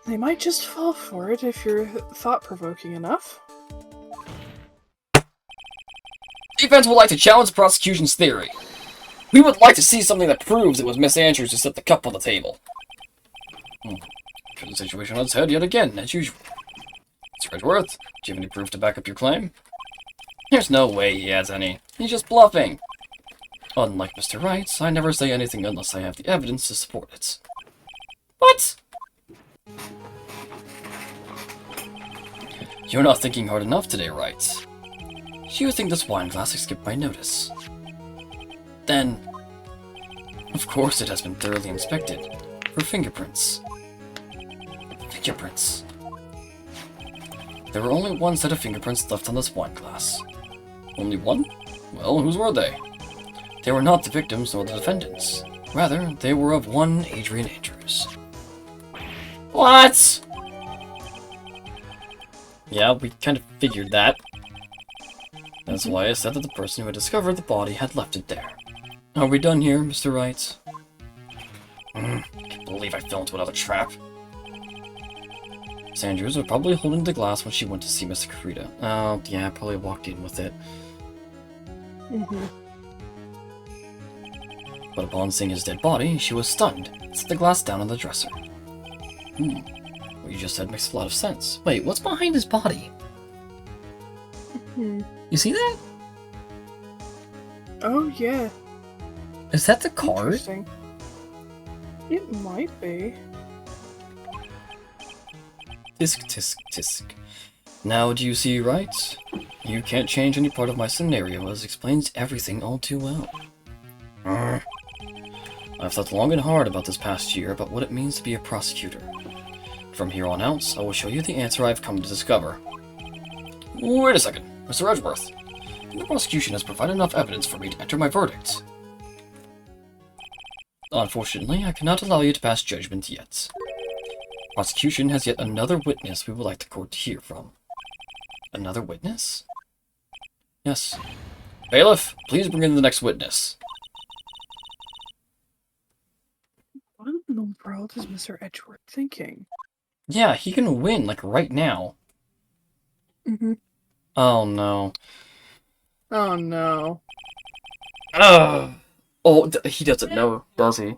S2: They might just fall for it if you're thought-provoking enough.
S1: Defense would like to challenge the prosecution's theory. We would like to see something that proves it was Miss Andrews who set the cup on the table. Turn the situation on its head yet again, as usual. Mr. Edgeworth, do you have any proof to back up your claim? There's no way he has any. He's just bluffing. Unlike Mr. Wright, I never say anything unless I have the evidence to support it. What? You're not thinking hard enough today, Wright. You think this wine glass escaped my notice. Then, of course it has been thoroughly inspected for fingerprints. Fingerprints. There were only one set of fingerprints left on this wine glass. Only one? Well, whose were they? They were not the victims nor the defendants. Rather, they were of one Adrian Andrews. What? Yeah, we kind of figured that. That's why I said that the person who had discovered the body had left it there. Are we done here, Mr. Wright? I can't believe I fell into another trap. Miss Andrews was probably holding the glass when she went to see Mr. Kurita. Oh, yeah, probably walked in with it. But upon seeing his dead body, she was stunned and set the glass down on the dresser. What you just said makes a lot of sense. Wait, what's behind his body? You see that?
S2: Oh, yeah.
S1: Is that the card?
S2: Interesting. It might be.
S1: Tisk, tisk, tisk. Now do you see, right? You can't change any part of my scenario, as it explains everything all too well. I've thought long and hard about this past year about what it means to be a prosecutor. From here on out, I will show you the answer I've come to discover. Wait a second, Mr. Edgeworth. The prosecution has provided enough evidence for me to enter my verdict. Unfortunately, I cannot allow you to pass judgment yet. Prosecution has yet another witness we would like the court to hear from. Another witness? Yes. Bailiff, please bring in the next witness.
S2: What in the world is Mr. Edgeworth thinking?
S1: Yeah, he can win, like, right now. Oh, no.
S2: Oh, no.
S1: Ugh. Oh, he doesn't know, does he?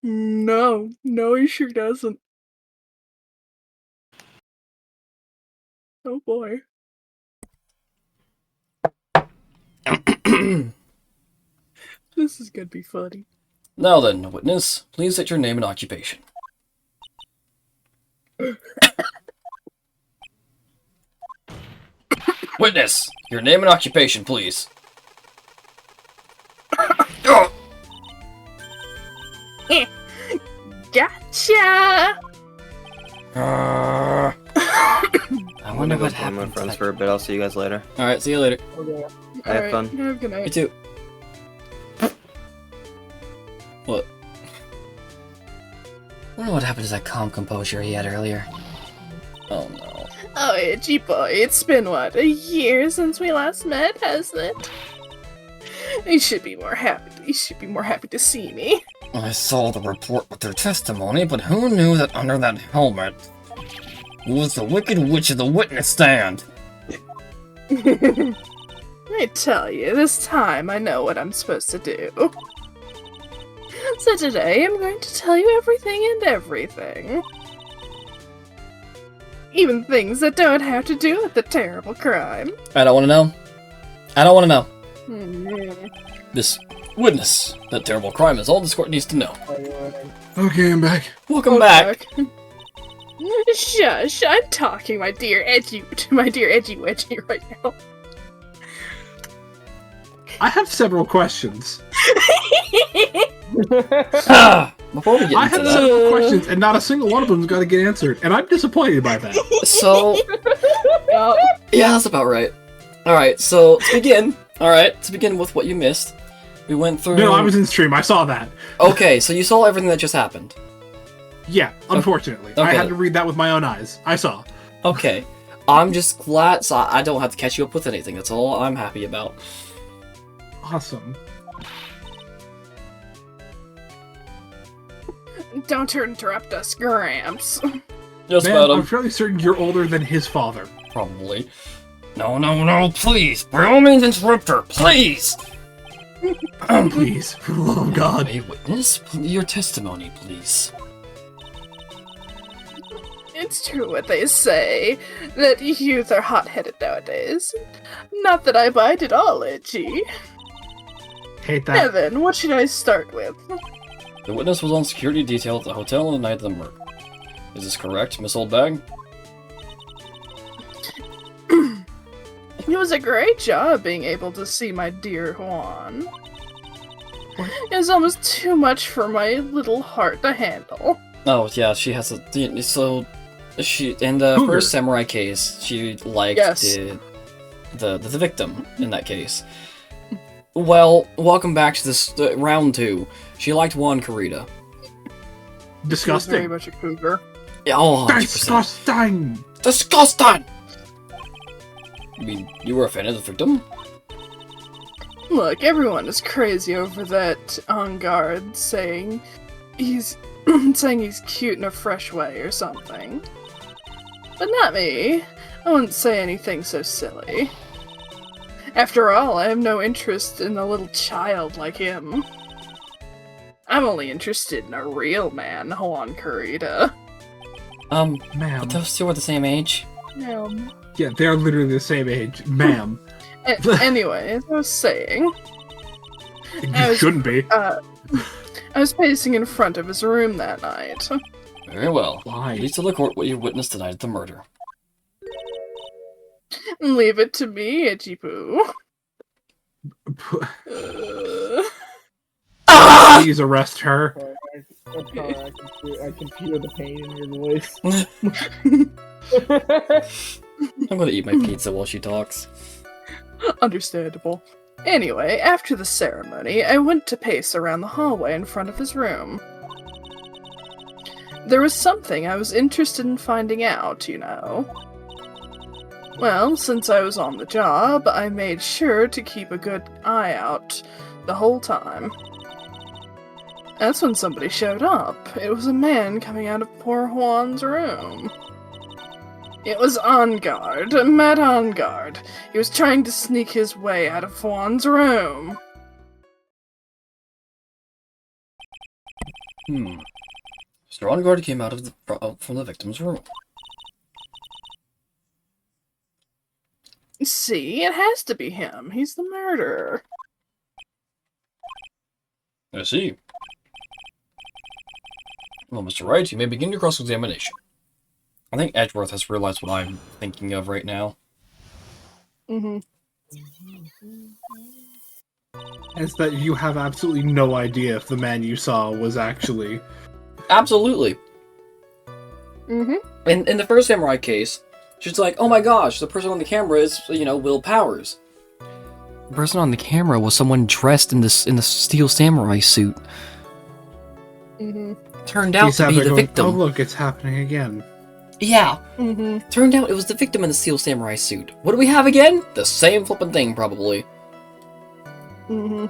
S2: No. No, he sure doesn't. Oh, boy. This is gonna be funny.
S1: Now then, witness, please state your name and occupation. Witness, your name and occupation, please.
S2: Gotcha!
S1: I
S5: I'm
S1: wonder
S5: gonna go
S1: what
S5: join my
S1: happened.
S5: friends for a bit. I'll see you guys later.
S1: Alright, see you later.
S4: Okay.
S5: Have
S2: Alright,
S5: fun.
S2: have a good
S1: Me
S2: night.
S1: too. What? I wonder what happened to that calm composure he had earlier. Oh no.
S2: Oh, Itchy boy, it's been what, a year since we last met, hasn't it? You should be more happy. You should be more happy to see me.
S1: I saw the report with their testimony, but who knew that under that helmet was the Wicked Witch of the witness stand?
S2: I tell you, this time I know what I'm supposed to do. So today I'm going to tell you everything and everything. Even things that don't have to do with the terrible crime.
S1: I don't want to know. I don't want to know.
S2: Hmm.
S1: This witness, that terrible crime is all this court needs to know.
S3: Okay, I'm back.
S1: Welcome back.
S2: Shush, I'm talking my dear edgy wedgie right now.
S3: I have several questions.
S1: Before we get
S3: I
S1: into
S3: have
S1: that,
S3: several questions, and not a single one of them's got to get answered, and I'm disappointed by that.
S1: so
S2: Well,
S1: yeah, that's about right. All right, so to begin with what you missed, we went through.
S3: No, I was in stream. I saw that.
S1: Okay, so you saw everything that just happened.
S3: Yeah, unfortunately, I
S1: Okay.
S3: had to read that with my own eyes. I saw.
S1: Okay, I'm just glad so I don't have to catch you up with anything. That's all I'm happy about.
S3: Awesome.
S2: don't interrupt us, Gramps.
S1: Yes,
S3: Man,
S1: madam.
S3: I'm fairly certain you're older than his father.
S1: Probably. No, please. By all means, interrupt her, please.
S3: Please, for the love of God.
S1: A witness, your testimony, please.
S2: It's true what they say, that youth are hot-headed nowadays. Not that I bite at all, Itchy.
S3: Hate that.
S2: Evan, what should I start with?
S1: The witness was on security detail at the hotel on the night of the murder. Is this correct, Miss Oldbag?
S2: It was a great job being able to see my dear Juan. It was almost too much for my little heart to handle.
S1: Oh yeah, she has a so she in the
S3: Cougar.
S1: first samurai case she liked
S2: Yes.
S1: the victim in that case. Well, welcome back to this round 2. She liked Juan Kurita.
S2: She was very
S3: Disgusting.
S2: much a cougar.
S1: Yeah, oh, 100%.
S3: Disgusting.
S1: Disgusting! I mean, you were a fan of the victim?
S2: Look, everyone is crazy over that on guard saying he's saying he's cute in a fresh way or something. But not me. I wouldn't say anything so silly. After all, I have no interest in a little child like him. I'm only interested in a real man, Juan Kurita.
S3: Ma'am.
S1: But those two are the same age.
S3: Yeah, they are literally the same age. Ma'am.
S2: Anyway, as I was saying,
S3: You shouldn't be.
S2: I was pacing in front of his room that night.
S1: Very well.
S3: Why?
S1: Please tell the court what you witnessed tonight at the murder.
S2: Leave it to me, Ichibu.
S3: Please arrest her.
S4: I'm sorry, I can feel the pain in your voice.
S1: I'm gonna eat my pizza while she talks.
S2: Understandable. Anyway, after the ceremony, I went to pace around the hallway in front of his room. There was something I was interested in finding out, you know. Well, since I was on the job, I made sure to keep a good eye out the whole time. That's when somebody showed up. It was a man coming out of poor Juan's room. It was Enguarde, Matt Enguarde. He was trying to sneak his way out of Juan's room.
S1: Mr. Enguarde came out of from the victim's room.
S2: See, it has to be him. He's the murderer.
S1: I see. Well, Mr. Wright, you may begin your cross-examination. I think Edgeworth has realized what I'm thinking of right now.
S2: Mm-hmm.
S3: It's that you have absolutely no idea if the man you saw was actually...
S1: Absolutely.
S2: Mm-hmm.
S1: In the first Samurai case, she's like, oh my gosh, the person on the camera is, Will Powers. The person on the camera was someone dressed in the Steel Samurai suit.
S2: Mm-hmm.
S1: Turned out to be the victim.
S3: Oh look, it's happening again.
S1: Yeah.
S2: Mm-hmm.
S1: Turned out it was the victim in the Steel Samurai suit. What do we have again? The same flippin' thing, probably.
S2: Mm-hmm.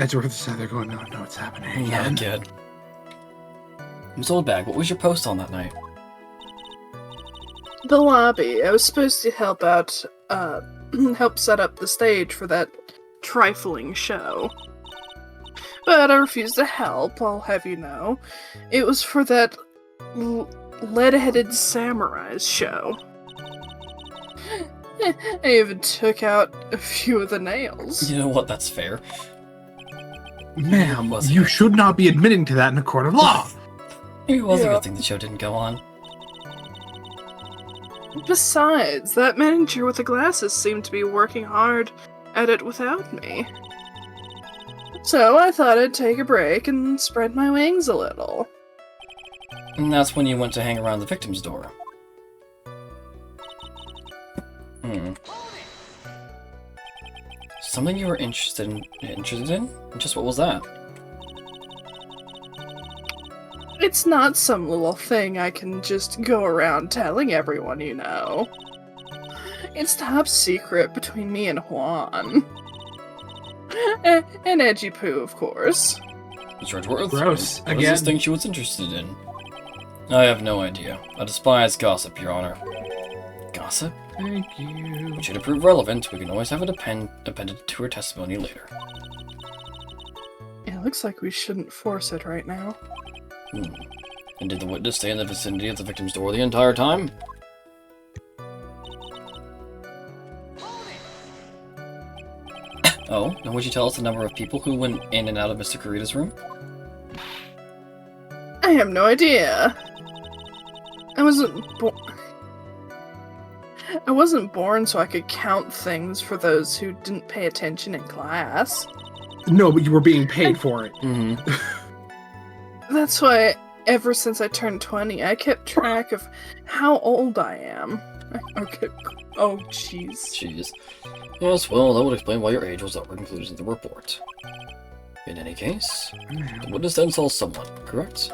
S3: Edgeworth is out there going, no, it's happening
S1: Not
S3: again.
S1: again. Ms. Oldbag, what was your post on that night?
S2: The lobby. I was supposed to help out, help set up the stage for that trifling show. But I refused to help, I'll have you know. It was for that lead-headed samurais show. I even took out a few of the nails.
S1: You know what, that's fair.
S3: Ma'am,
S1: Was
S3: you
S1: it?
S3: should not be admitting to that in a court of law.
S1: It was a
S2: Yeah.
S1: good thing the show didn't go on.
S2: Besides, that manager with the glasses seemed to be working hard at it without me. So I thought I'd take a break and spread my wings a little.
S1: And that's when you went to hang around the victim's door. Something you were interested in? Just what was that?
S2: It's not some little thing I can just go around telling everyone, you know. It's top secret between me and Juan. And Edgy-Poo, of course.
S1: Mr. Edgeworth?
S3: Gross.
S1: What is this
S3: Again.
S1: thing she was interested in? I have no idea. I despise gossip, Your Honor. Gossip?
S3: Thank you.
S1: Should it prove relevant, we can always have it appended to her testimony later.
S2: It looks like we shouldn't force it right now.
S1: And did the witness stay in the vicinity of the victim's door the entire time? Oh, and would you tell us the number of people who went in and out of Mr. Kurita's room?
S2: I have no idea. I wasn't born so I could count things for those who didn't pay attention in class.
S3: No, but you were being paid for it.
S1: Mm-hmm.
S2: That's why ever since I turned 20, I kept track of how old I am. Okay. Oh, jeez.
S1: Jeez. Yes, well, that would explain why your age was not included in the report. In any case, the witness then saw someone, correct?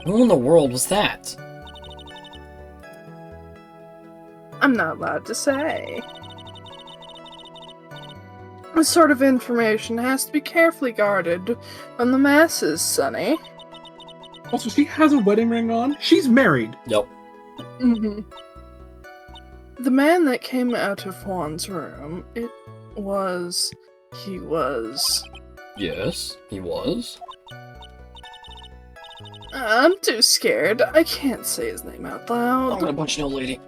S1: Who in the world was that?
S2: I'm not allowed to say. This sort of information has to be carefully guarded from the masses, Sonny.
S3: Also, she has a wedding ring on. She's married.
S1: Yep.
S2: Mm-hmm. The man that came out of Juan's room, he was...
S1: Yes, he was.
S2: I'm too scared. I can't say his name out
S1: I'm
S2: loud.
S1: gonna punch an old lady.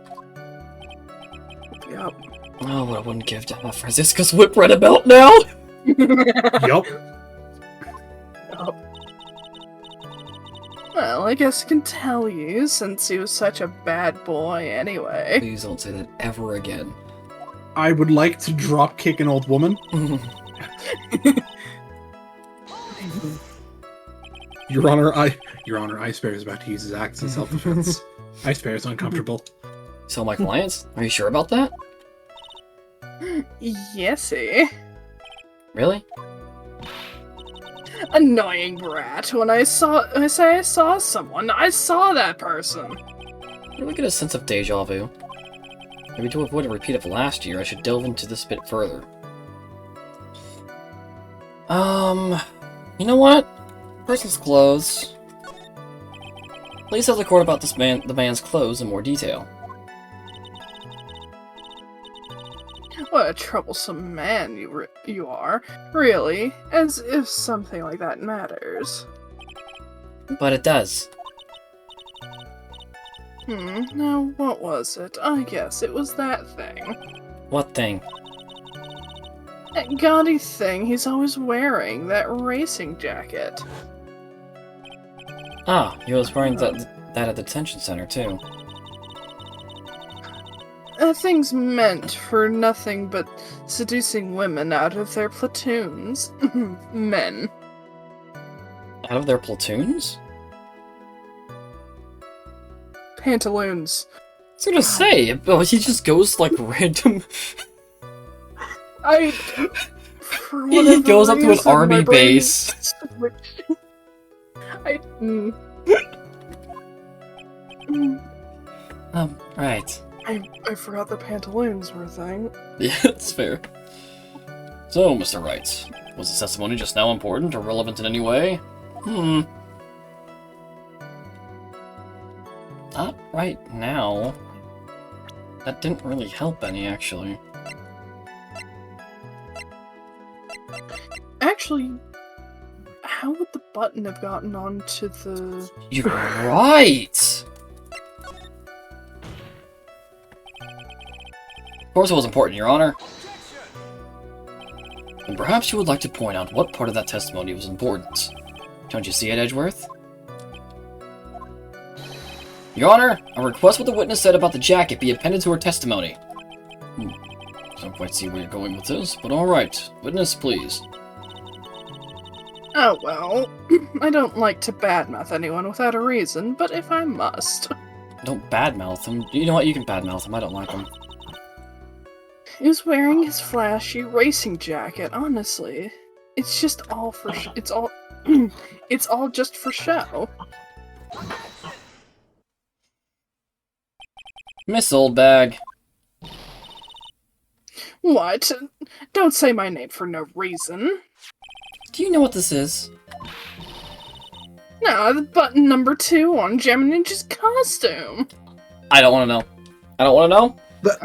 S2: Yup.
S1: Oh, what I wouldn't give to have Francisca's whip right about now!
S3: Yup.
S2: Well, I guess I can tell you, since he was such a bad boy anyway.
S1: Please don't say that ever again.
S3: I would like to drop kick an old woman. Your Honor, Ice Bear is about to use his axe in self-defense. Ice Bear is uncomfortable.
S1: So my clients? Are you sure about that?
S2: Yesy.
S1: Really?
S2: Annoying brat. When I say I saw someone, I saw that person.
S1: I really get a sense of deja vu. Maybe to avoid a repeat of last year, I should delve into this a bit further. You know what? Person's clothes. Please tell the court about the man's clothes in more detail.
S2: What a troublesome man you are. Really, as if something like that matters.
S1: But it does.
S2: Now what was it? I guess it was that thing.
S1: What thing?
S2: That gaudy thing he's always wearing, that racing jacket.
S1: Ah, he was wearing that at the detention center, too.
S2: That thing's meant for nothing but seducing women out of their platoons. Men.
S1: Out of their platoons?
S2: Pantaloons.
S1: I was gonna say, but he just goes like random.
S2: For
S1: He
S2: whatever
S1: goes up to an
S2: reason,
S1: army
S2: my brain
S1: base.
S2: switched. Mm.
S1: Right.
S2: I forgot the pantaloons were a thing.
S1: Yeah, that's fair. So, Mr. Wright, was the testimony just now important or relevant in any way? Not right now. That didn't really help any, actually.
S2: Actually, how would the button have gotten onto the...
S1: You're right! Of course it was important, Your Honor. And perhaps you would like to point out what part of that testimony was important. Don't you see it, Edgeworth? Your Honor, I request what the witness said about the jacket be appended to her testimony. Don't quite see where you're going with this, but alright. Witness, please.
S2: Oh well, I don't like to badmouth anyone without a reason, but if I must...
S1: Don't badmouth him. You know what, you can badmouth him, I don't like him.
S2: He was wearing his flashy racing jacket, honestly. It's just all for it's all... it's all just for show.
S1: Miss Oldbag.
S2: What? Don't say my name for no reason.
S1: Do you know what this is?
S2: No, the button number 2 on Gem Ninja's costume.
S1: I don't want to know. I don't want to know.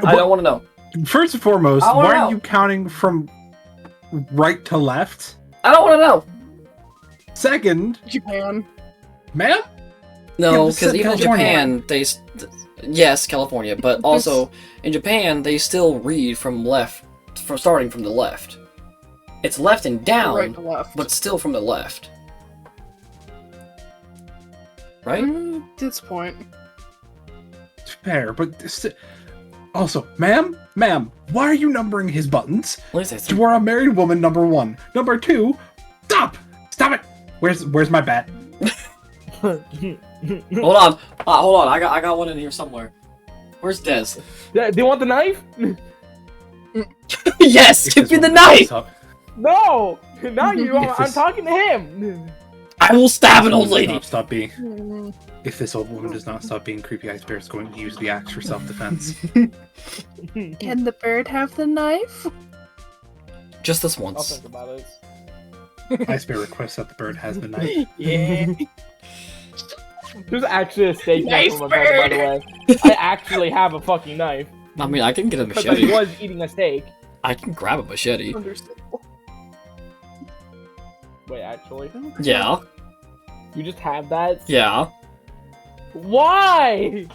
S1: I don't want to know.
S3: First and foremost,
S1: I wanna
S3: why
S1: know.
S3: are you counting from right to left?
S1: I don't want to know.
S3: Second,
S2: Japan.
S3: ma'am?
S1: No,
S3: Yeah,
S1: because
S3: but
S1: even in
S3: California.
S1: Japan, yes, California, but also in Japan they still read from starting from the left. It's left and down,
S2: Right to left.
S1: but still from the left. Right?
S2: At this point.
S3: Fair, but Also, ma'am, why are you numbering his buttons?
S1: Let me say something.
S3: You are a married woman, number 1. Number 2, stop it. Where's my bat?
S1: Hold on. Hold on. I got one in here somewhere. Where's Dez?
S4: Do you want the knife?
S1: Yes! Give me the knife!
S4: No! Not you.
S3: If
S4: I'm
S3: this-
S4: talking to him.
S1: I will stab an old lady!
S3: Stop being. If this old woman does not stop being creepy, Ice Bear is going to use the axe for self-defense.
S2: Can the bird have the knife?
S1: Just this
S4: I'll
S1: once.
S4: think about it.
S3: Ice Bear requests that the bird has the knife.
S4: Yeah. There's actually a steak knife
S2: Nice
S4: on my bed, by the way. I actually have a fucking knife.
S1: I mean, I can get a
S4: Because
S1: machete.
S4: I was eating a steak.
S1: I can grab a machete.
S2: Understandable.
S4: Wait, actually?
S1: Yeah.
S4: You just have that?
S1: Yeah.
S4: Why?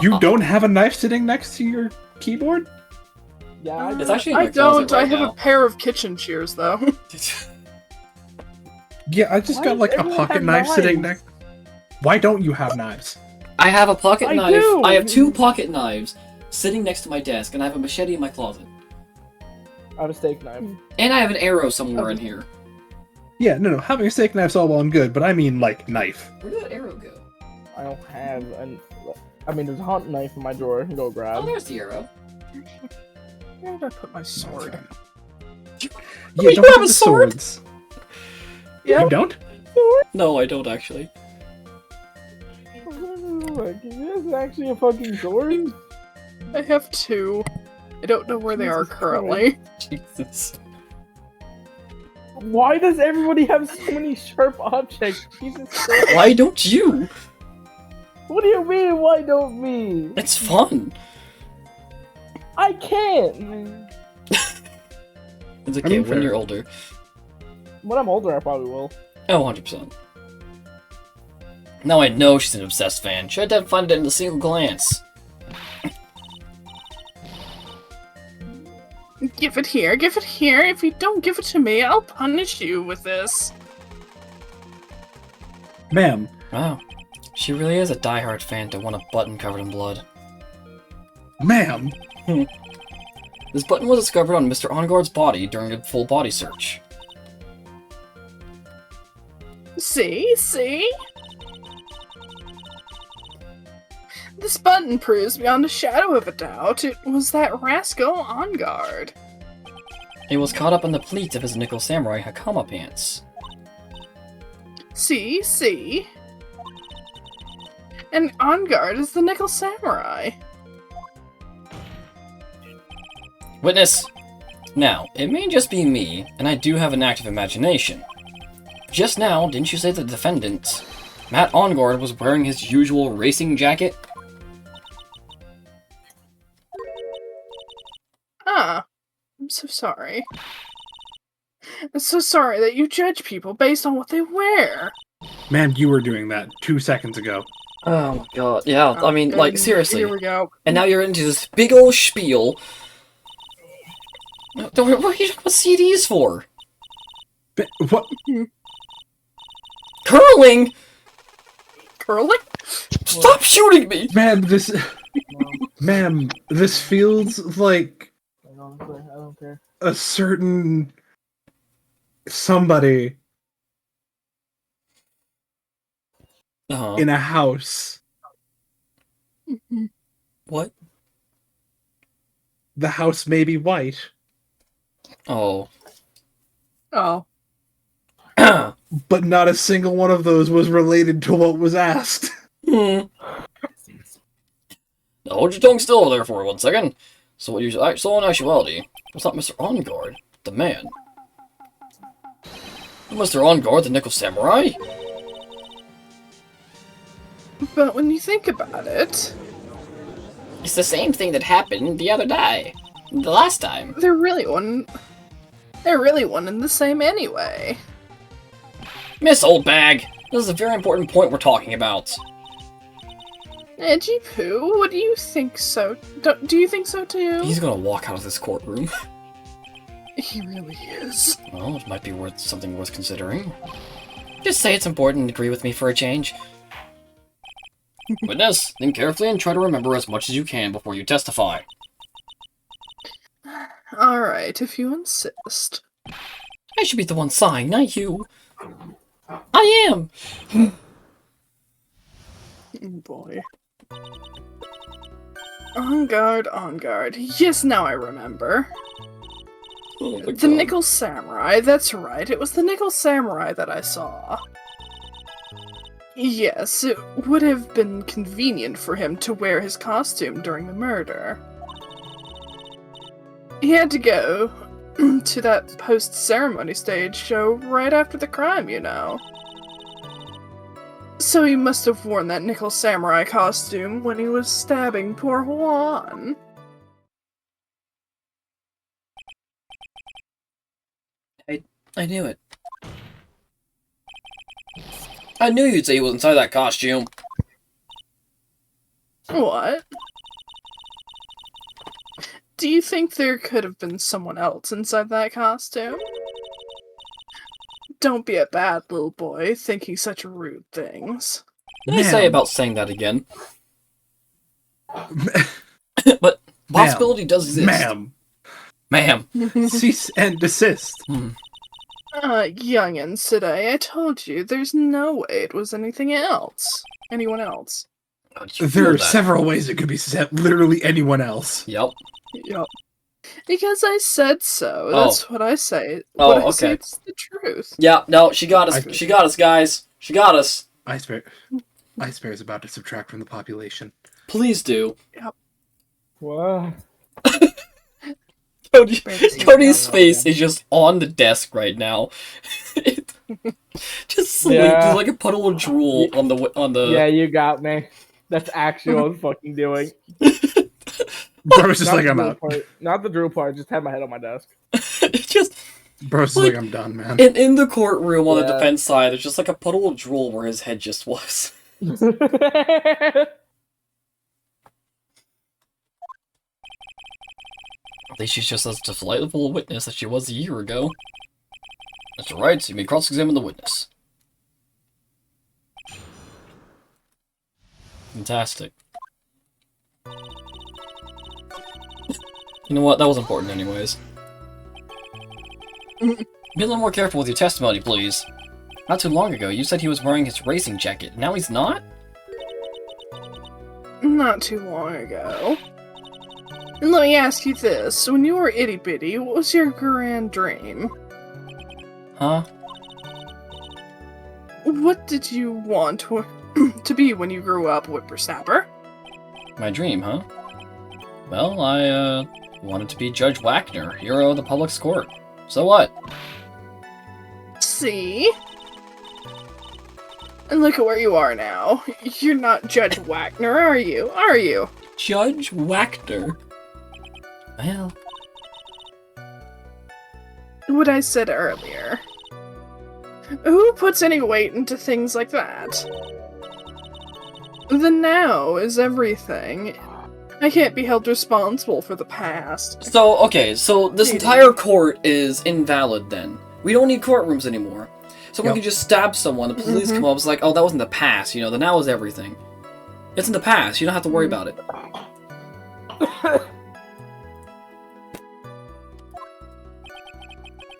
S3: You don't have a knife sitting next to your keyboard?
S4: Yeah,
S1: It's actually in
S2: I
S1: my closet
S2: don't. I
S1: right
S2: have
S1: now.
S2: a pair of kitchen shears though.
S3: Yeah, I just
S4: Why
S3: got
S4: does
S3: like a
S4: everyone
S3: pocket
S4: have
S3: knife sitting
S4: knives?
S3: next. Why don't you have knives?
S1: I have a pocket
S4: I
S1: knife.
S4: do!
S1: I have 2 pocket knives sitting next to my desk, and I have a machete in my closet.
S4: I have a steak knife.
S1: And I have an arrow somewhere in here.
S3: Yeah, no, having a steak knife's all well and good, but I mean like knife.
S1: Where did that arrow go?
S4: I don't have an. I mean, there's a hunting knife in my drawer. Go
S1: Oh,
S4: grab.
S1: there's the arrow.
S2: Where did I put my sword?
S3: Yeah,
S1: you
S3: don't
S1: have
S3: have
S1: a
S3: the
S1: sword?
S3: swords.
S2: Yeah.
S3: You don't?
S1: No, I don't actually.
S4: Is this actually a fucking sword?
S2: I have 2. I don't know where they are
S4: Jesus
S2: currently.
S1: Jesus.
S4: Why does everybody have so many sharp objects? Jesus Christ.
S1: Why don't you?
S4: What do you mean, why don't me?
S1: It's fun.
S4: I can't!
S1: It's okay,
S3: mean,
S1: when
S3: fair.
S1: you're older.
S4: When I'm older, I probably will.
S1: Oh, 100%. Now I know she's an obsessed fan. Should have found it in a single glance.
S2: Give it here, give it here. If you don't give it to me, I'll punish you with this.
S3: Ma'am,
S1: Wow. She really is a diehard fan to want a button covered in blood.
S3: ma'am.
S1: This button was discovered on Mr. Onguard's body during a full body search.
S2: See? This button proves beyond a shadow of a doubt it was that rascal on guard.
S1: He was caught up in the pleats of his Nickel Samurai Hakama pants.
S2: See? And on guard is the Nickel Samurai.
S1: Witness! Now, it may just be me, and I do have an active imagination. Just now, didn't you say the defendant, Matt Onguard, was wearing his usual racing jacket?
S2: Ah, I'm so sorry. I'm so sorry that you judge people based on what they wear.
S3: Ma'am, you were doing that 2 seconds ago.
S1: Oh my god, yeah, I mean, like,
S2: And
S1: seriously.
S2: Here we go.
S1: And now you're into this big ol' spiel. What are you talking about CDs for?
S3: What?
S1: Curling?
S2: Curling?
S1: Stop shooting me!
S3: Ma'am, Ma'am, this feels like
S4: I don't care.
S3: a certain somebody
S1: Uh-huh.
S3: in a house.
S1: What?
S3: The house may be white,
S1: Oh.
S2: Oh.
S3: but not a single one of those was related to what was asked.
S1: Now hold your tongue still there for 1 second. So in actuality, it's not Mr. Onguard, the man. Mr. Onguard, the Nickel Samurai?
S2: But when you think about it,
S1: It's the same thing that happened the other day. The last time.
S2: they're really one and the same anyway.
S1: Miss Oldbag! This is a very important point we're talking about.
S2: Edgy Poo, what do you think so? Do you think so too?
S1: He's gonna walk out of this courtroom.
S2: He really is.
S1: Well, it might be something worth considering. Just say it's important and agree with me for a change. Witness, think carefully and try to remember as much as you can before you testify.
S2: Alright, if you insist.
S1: I should be the one sighing, not you. I am!
S2: Boy. On guard, on guard. Yes, now I remember.
S1: Oh my
S2: The
S1: God.
S2: Nickel Samurai, that's right. It was the Nickel Samurai that I saw. Yes, it would have been convenient for him to wear his costume during the murder. He had to go to that post-ceremony stage show right after the crime, you know. So he must have worn that Nickel Samurai costume when he was stabbing poor Juan.
S1: I knew it. I knew you'd say he was inside that costume.
S2: What? Do you think there could have been someone else inside that costume? Don't be a bad little boy, thinking such rude things.
S1: What did I say
S3: Ma'am.
S1: about saying that again? But possibility does exist.
S3: Ma'am,
S1: Ma'am.
S3: cease and desist.
S2: Youngins, today I told you there's no way it was anything else. Anyone else.
S1: How'd you
S3: There
S1: know
S3: are
S1: that?
S3: several ways it could be said. Literally anyone else.
S1: Yep.
S2: Yup. Because I said so.
S1: Oh.
S2: That's what I say.
S1: Oh,
S2: What I say,
S1: okay.
S2: it's the truth.
S1: Yeah, no, she got us.
S3: I-
S1: She got us, guys. She got us.
S3: Ice Bear is about to subtract from the population.
S1: Please do.
S4: What?
S1: Cody's
S2: Cody's
S1: face is just on the desk right now. Just sleep,
S4: Yeah.
S1: just like a puddle of drool on the.
S4: Yeah, you got me. That's actually what I'm fucking doing.
S3: Bro's just
S4: Not
S3: like,
S4: the
S3: I'm
S4: drool
S3: out.
S4: part- Not the drill part. Just had my head on my desk.
S1: just
S3: Bro's just
S1: like-
S3: like, I'm done, man.
S1: in the courtroom on the
S4: Yeah.
S1: defense side, there's just like a puddle of drool where his head just was. At least she's just as delightful a witness as she was a year ago. That's right, so you may cross-examine the witness. Fantastic. You know what? That was important anyways. Be a little more careful with your testimony, please. Not too long ago, you said he was wearing his racing jacket. Now he's not?
S2: Not too long ago. And let me ask you this. When you were itty bitty, what was your grand dream?
S1: Huh?
S2: What did you want to be when you grew up, whippersnapper?
S1: My dream, huh? Well, I, wanted to be Judge Wagner, hero of the public's court. So what?
S2: See? And look at where you are now. You're not Judge Wagner, are you? Are you?
S1: Judge Wagner? Well,
S2: What I said earlier. Who puts any weight into things like that? The now is everything. I can't be held responsible for the past.
S1: so, okay, so this entire court is invalid then. We don't need courtrooms anymore. Someone
S3: Yep.
S1: can just stab someone, the police come up, it's like, oh, that was in the past, you know, the now is everything. It's in the past, you don't have to worry about it.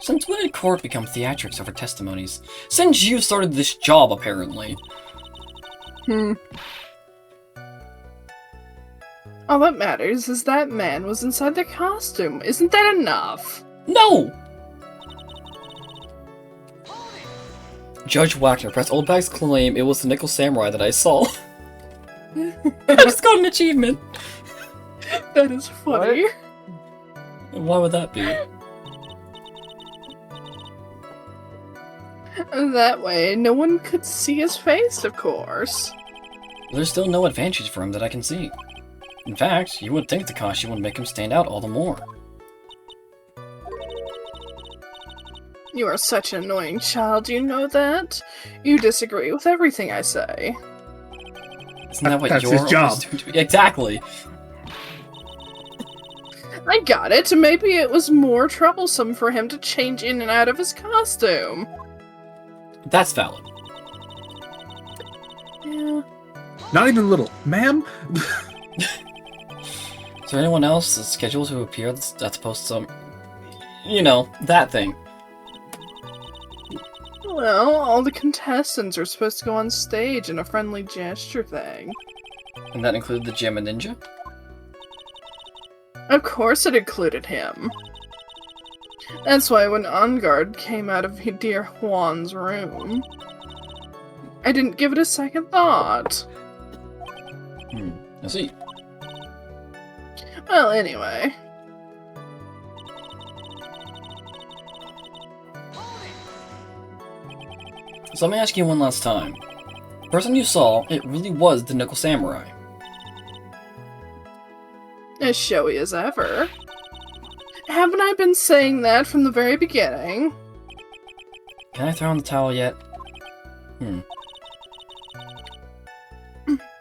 S1: Since when did court become theatrics over testimonies? Since you started this job, apparently.
S2: All that matters is that man was inside the costume. Isn't that enough?
S1: No! Judge Wagner pressed Oldback's claim it was the Nickel Samurai that I saw. I just got an achievement.
S2: That is funny.
S1: Why would that be?
S2: That way, no one could see his face, of course.
S1: There's still no advantage for him that I can see. In fact, you would think the costume would make him stand out all the more.
S2: You are such an annoying child, you know that? You disagree with everything I say.
S1: Isn't that what
S3: That's
S1: you're
S3: his job.
S1: always doing to me? Exactly.
S2: I got it. Maybe it was more troublesome for him to change in and out of his costume.
S1: That's valid.
S2: Yeah.
S3: Not even little. Ma'am?
S1: Is there anyone else that's scheduled to appear at the You know, that thing.
S2: Well, all the contestants are supposed to go on stage in a friendly gesture thing.
S1: And that included the Gemma Ninja?
S2: Of course it included him. That's why when On Guard came out of dear Juan's room, I didn't give it a second thought.
S1: I see.
S2: Well, anyway.
S1: So let me ask you one last time. The person you saw, it really was the Nickel Samurai.
S2: As showy as ever. Haven't I been saying that from the very beginning?
S1: Can I throw in the towel yet?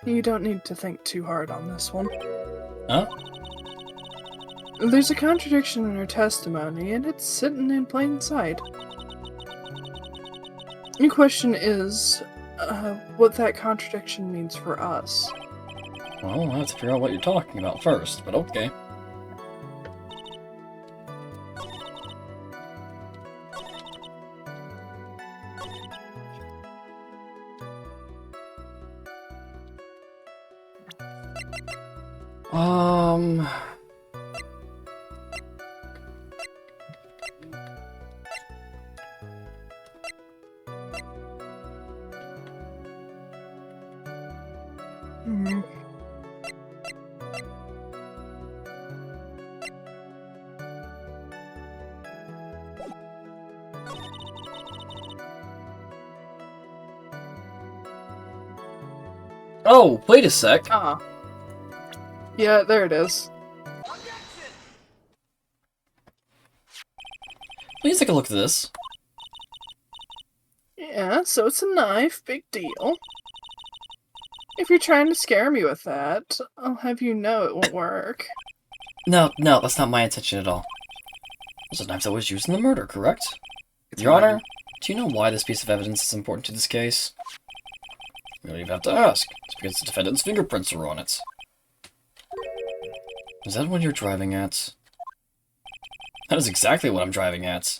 S2: You don't need to think too hard on this one.
S1: Huh?
S2: There's a contradiction in her testimony, and it's sitting in plain sight. The question is, what that contradiction means for us.
S1: Well, I'll have to figure out what you're talking about first, but okay.
S2: Hmm.
S1: Oh, wait a sec.
S2: Ah. Yeah, there it is.
S1: Please take a look at this.
S2: Yeah, so it's a knife, big deal. If you're trying to scare me with that, I'll have you know it won't work.
S1: No, that's not my intention at all. This is a knife that was used in the murder, correct?
S3: It's
S1: Your
S3: mine.
S1: Honor, do you know why this piece of evidence is important to this case? You don't even have to ask. It's because the defendant's fingerprints are on it. Is that what you're driving at? That is exactly what I'm driving at.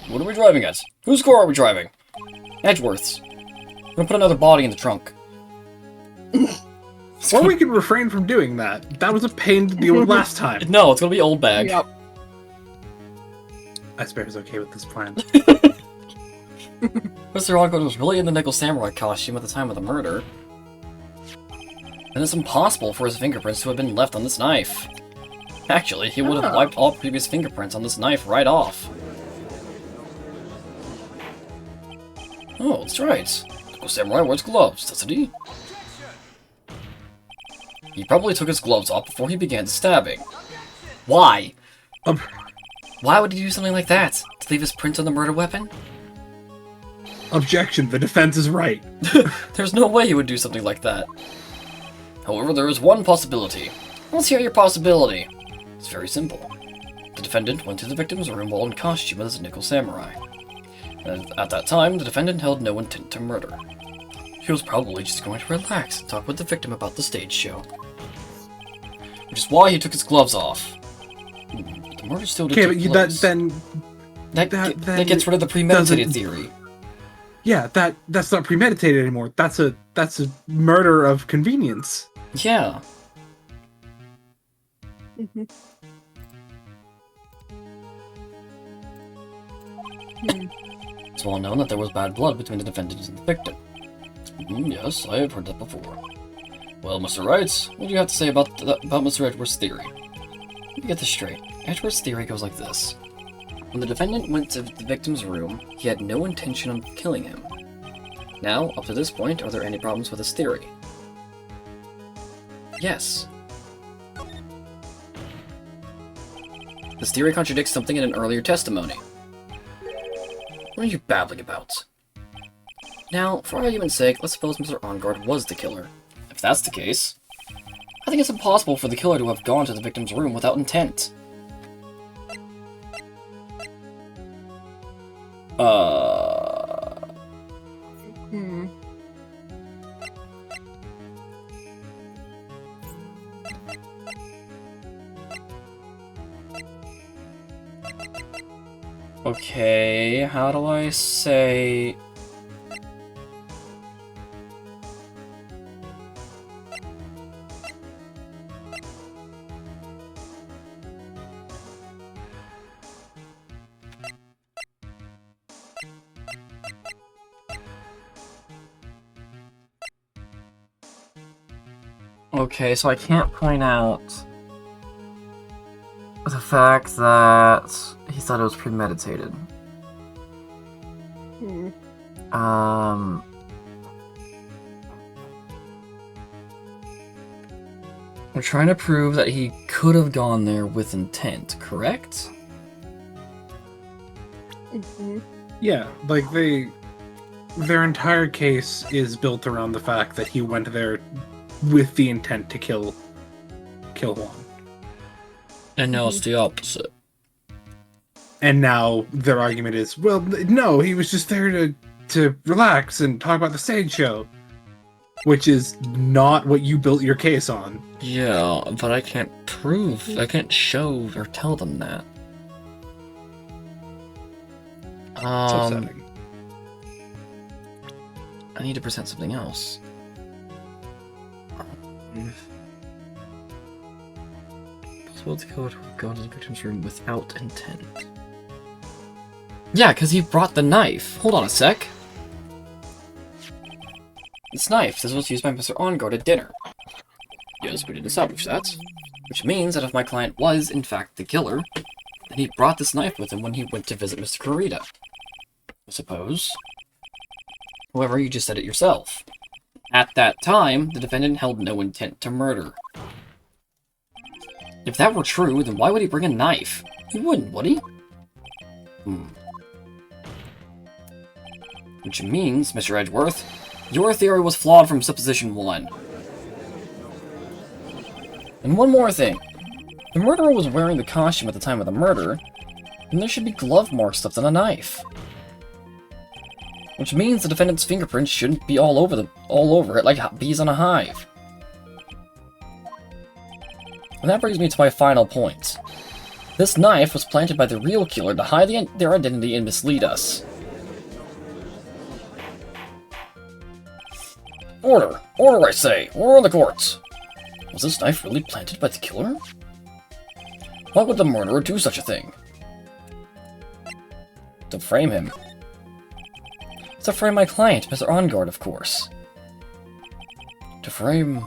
S1: What are we driving at? Whose car are we driving? Edgeworth's. We're gonna put another body in the trunk.
S3: Or we can refrain from doing that. That was a pain to deal with last time.
S1: No, it's gonna be old bag.
S2: Yep.
S3: I suppose okay with this plan.
S1: Mr. Ongood was really in the Nickel Samurai costume at the time of the murder. Then it's impossible for his fingerprints to have been left on this knife. Actually, he would have
S2: Oh.
S1: wiped all previous fingerprints on this knife right off. Oh, that's right. Nickel Samurai wears gloves, doesn't he? He probably took his gloves off before he began stabbing. Why?
S3: Um,
S1: Why would he do something like that? To leave his print on the murder weapon?
S3: Objection, the defense is right.
S1: There's no way he would do something like that. However, there is one possibility. Let's hear your possibility. It's very simple. The defendant went to the victim's room while in costume as a Nickel Samurai. And at that time, the defendant held no intent to murder. He was probably just going to relax and talk with the victim about the stage show. Which is why he took his gloves off. But the murder still did
S3: Okay,
S1: take
S3: but
S1: place.
S3: that
S1: That gets rid of the premeditated
S3: doesn't-
S1: theory.
S3: yeah, that's not premeditated anymore. That's a murder of convenience.
S1: Yeah.
S2: Hmm.
S1: It's well known that there was bad blood between the defendant and the victim. Yes, I have heard that before. Well, Mr. Wright, what do you have to say about Mr. Edwards' theory? Let me get this straight. Edwards' theory goes like this. When the defendant went to the victim's room, he had no intention of killing him. Now, up to this point, are there any problems with his theory? Yes. This theory contradicts something in an earlier testimony. What are you babbling about? Now, for argument's sake, let's suppose Mr. Onguard was the killer. If that's the case, I think it's impossible for the killer to have gone to the victim's room without intent.
S2: Hmm.
S1: Okay, how do I say... Okay, so I can't point out the fact that he thought it was premeditated.
S2: Hmm.
S1: We're trying to prove that he could have gone there with intent, correct?
S2: Mm-hmm.
S3: Yeah, like their entire case is built around the fact that he went there with the intent to kill Juan.
S1: And now it's the opposite.
S3: And now their argument is, well, no, he was just there to relax and talk about the stage show, which is not what you built your case on.
S1: Yeah, but I can't I can't show or tell them that.
S3: It's upsetting.
S1: I need to present something else. Possible to go into the victim's room without intent. Yeah, because he brought the knife. Hold on a sec. This knife, this was used by Mr. OnGuard at dinner. Yes, we did establish that. Which means that if my client was, in fact, the killer, then he brought this knife with him when he went to visit Mr. Kurita. I suppose. However, you just said it yourself. At that time, the defendant held no intent to murder. If that were true, then why would he bring a knife? He wouldn't, would he? Which means, Mr. Edgeworth, your theory was flawed from supposition 1. And one more thing. The murderer was wearing the costume at the time of the murder, and there should be glove marks left on a knife. Which means the defendant's fingerprints shouldn't be all over it like bees on a hive. And that brings me to my final point. This knife was planted by the real killer to hide their identity and mislead us. Order! Order, I say! Order in the courts! Was this knife really planted by the killer? Why would the murderer do such a thing? To frame him. To frame my client, Mr. OnGuard, of course. To frame...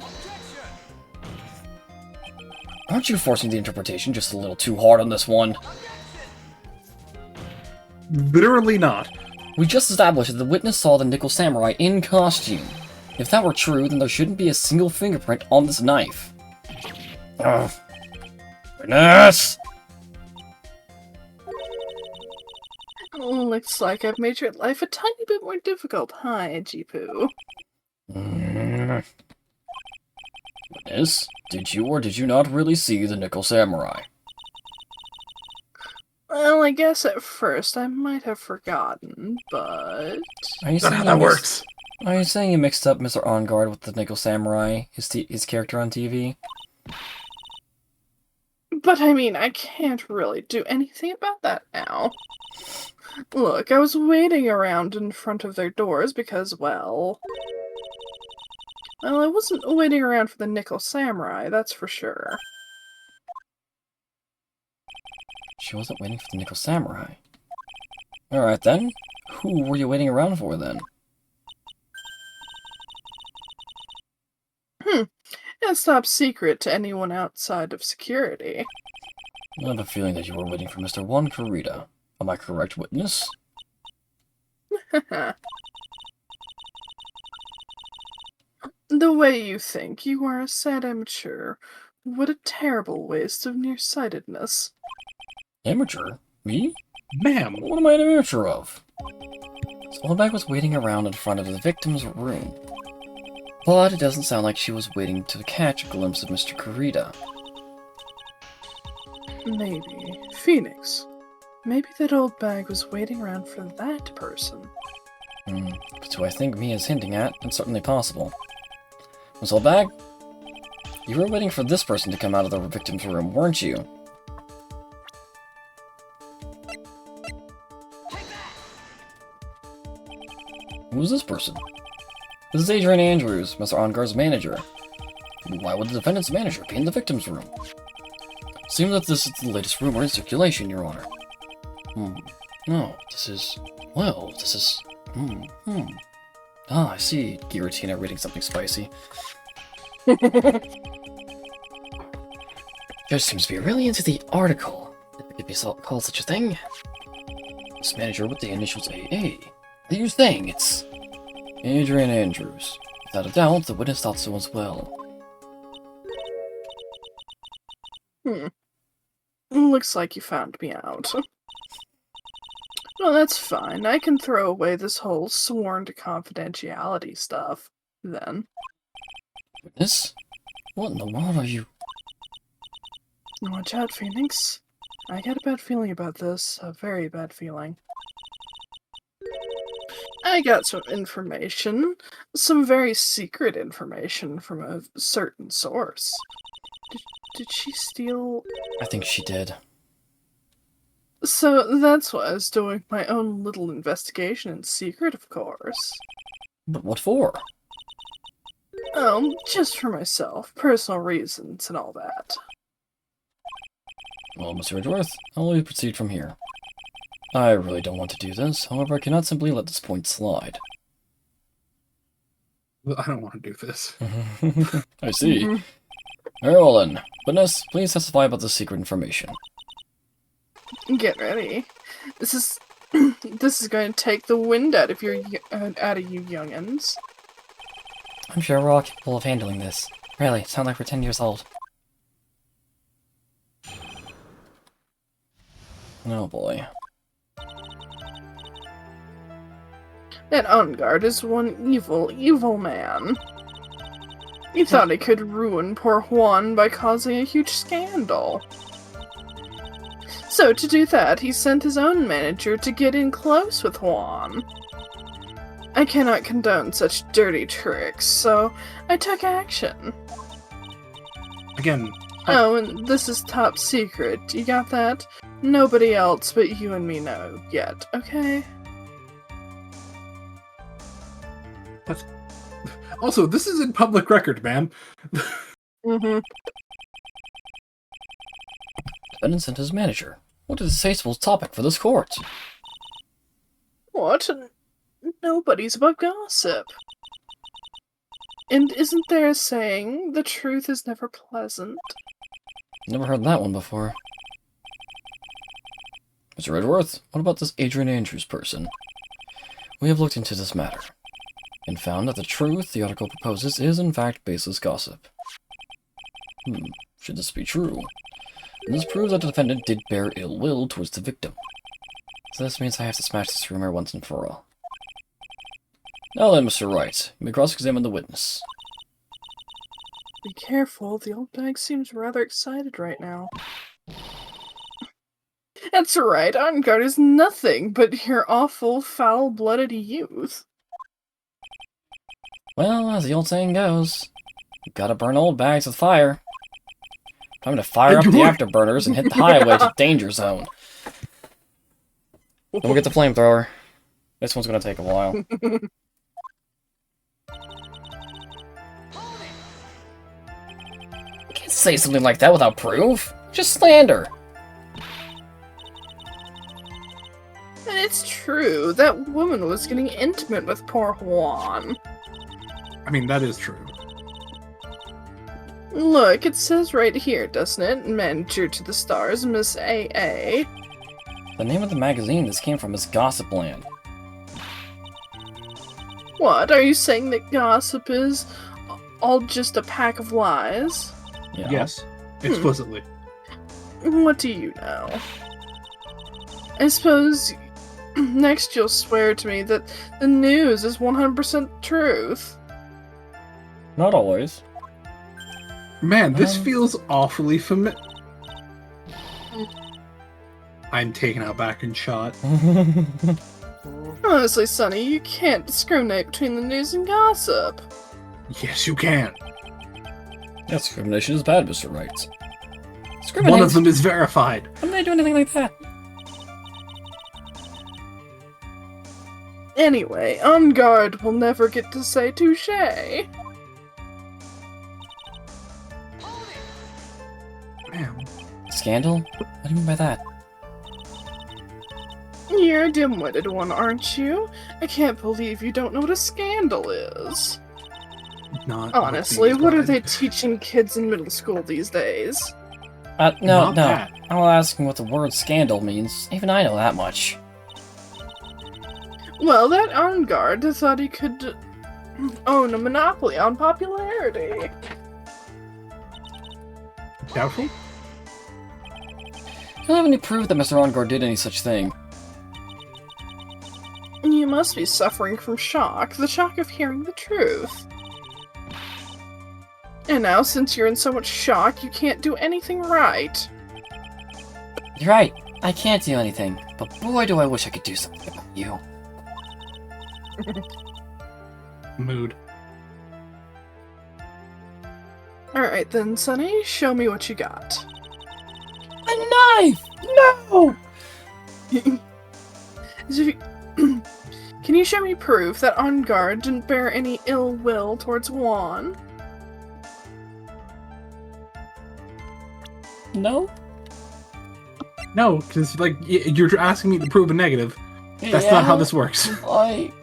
S1: Aren't you forcing the interpretation just a little too hard on this one?
S3: Literally not.
S1: We just established that the witness saw the Nickel Samurai in costume. If that were true, then there shouldn't be a single fingerprint on this knife. Ugh. Witness!
S2: Looks like I've made your life a tiny bit more difficult, huh, Jipu?
S1: Witness, did you or did you not really see the Nickel Samurai?
S2: Well, I guess at first I might have forgotten, but...
S1: Are you
S3: That's not how that works.
S1: Are you saying you mixed up Mr. OnGuard with the Nickel Samurai, his character on TV?
S2: But I mean, I can't really do anything about that now. Look, I was waiting around in front of their doors because, well, I wasn't waiting around for the Nickel Samurai, that's for sure.
S1: She wasn't waiting for the Nickel Samurai. Alright then. Who were you waiting around for then?
S2: It's top secret to anyone outside of security.
S1: I have a feeling that you were waiting for Mr. Juan Kurita. Am I correct, witness?
S2: The way you think, you are a sad amateur. What a terrible waste of nearsightedness.
S1: Amateur? Me?
S3: Ma'am.
S1: What am I an amateur of? Swallowbag was waiting around in front of the victim's room. But it doesn't sound like she was waiting to catch a glimpse of Mr. Kurita.
S2: Maybe. Phoenix. Maybe that old bag was waiting around for that person.
S1: But do I think Mia is hinting at? It's certainly possible. Swallowbag? You were waiting for this person to come out of the victim's room, weren't you? Who's this person? This is Adrian Andrews, Mr. Ongar's manager. Why would the defendant's manager be in the victim's room? Seems that this is the latest rumor in circulation, Your Honor. No, this is... Well, this is... Ah, I see. Giratina reading something spicy. Judge seems to be really into the article, if it could be called such a thing. This manager with the initials AA. Are you saying it's... Adrian Andrews? Without a doubt, the witness thought so as well.
S2: Looks like you found me out. Well, that's fine. I can throw away this whole sworn to confidentiality stuff, then.
S1: Witness? What in the world are you...
S2: Watch out, Phoenix. I got a bad feeling about this. A very bad feeling. I got some information. Some very secret information from a certain source. Did she steal...
S1: I think she did.
S2: So that's why I was doing my own little investigation in secret, of course.
S1: But what for?
S2: Oh, just for myself. Personal reasons and all that.
S1: Well, Mr. Edgeworth, how will we proceed from here? I really don't want to do this, however I cannot simply let this point slide.
S3: Well, I don't want to do this.
S1: I see. Very well then. Witness, please testify about the secret information.
S2: Get ready. This is going to take the wind out of you youngins.
S1: I'm sure we're all capable of handling this. Really, sound like we're 10 years old. Oh boy.
S2: That Ungard is one evil man. He thought he could ruin poor Juan by causing a huge scandal. So to do that, he sent his own manager to get in close with Juan. I cannot condone such dirty tricks, so I took action.
S3: Again.
S2: Oh, and this is top secret. You got that? Nobody else but you and me know yet, okay?
S3: Also, this is in public record, man.
S1: Defendant sent his manager. What is the distasteful topic for this court?
S2: What? Nobody's above gossip. And isn't there a saying, the truth is never pleasant?
S1: Never heard that one before. Mr. Edgeworth, what about this Adrian Andrews person? We have looked into this matter, and found that the truth the article proposes is in fact baseless gossip. Should this be true? And this proves that the defendant did bear ill will towards the victim. So this means I have to smash this rumor once and for all. Now then, Mr. Wright, you may cross-examine the witness.
S2: Be careful, the old bag seems rather excited right now. That's right, Ungard is nothing but your awful, foul-blooded youth.
S1: Well, as the old saying goes, you gotta burn old bags with fire. Time to fire up the afterburners and hit the highway to danger zone. Then we'll get the flamethrower. This one's gonna take a while. You can't say something like that without proof. Just slander.
S2: And it's true, that woman was getting intimate with poor Juan.
S3: I mean, that is true.
S2: Look, it says right here, doesn't it? Manager to the stars, Miss AA.
S1: The name of the magazine this came from is Gossipland.
S2: What, are you saying that gossip is all just a pack of lies?
S1: Yeah.
S3: Yes, explicitly.
S2: What do you know? I suppose next you'll swear to me that the news is 100% truth.
S1: Not always.
S3: Man, this feels awfully familiar. I'm taken out back and shot.
S2: Honestly, Sonny, you can't discriminate between the news and gossip.
S3: Yes, you can.
S1: Yeah, discrimination is bad, Mr. Wright.
S3: One of them is verified.
S1: When did I do anything like that?
S2: Anyway, On Guard will never get to say touche.
S3: Damn.
S1: Scandal? What do you mean by that?
S2: You're a dim-witted one, aren't you? I can't believe you don't know what a scandal is.
S3: Not
S2: Honestly,
S3: these
S2: what are
S3: guys.
S2: they teaching kids in middle school these days?
S1: No.
S3: Not that.
S1: I'm not asking what the word scandal means. Even I know that much.
S2: Well, that On Guard thought he could own a monopoly on popularity.
S3: Doubtful?
S1: I don't have any proof that Mr. Ongard did any such thing.
S2: You must be suffering from shock, the shock of hearing the truth. And now, since you're in so much shock, you can't do anything right.
S1: You're right. I can't do anything. But boy, do I wish I could do something about you.
S3: Mood.
S2: Alright then, Sonny, show me what you got.
S1: A knife! No!
S2: As if you- Can you show me proof that On Guard didn't bear any ill will towards Juan?
S1: No?
S3: No, because like you're asking me to prove a negative. That's not how this works.
S1: Like...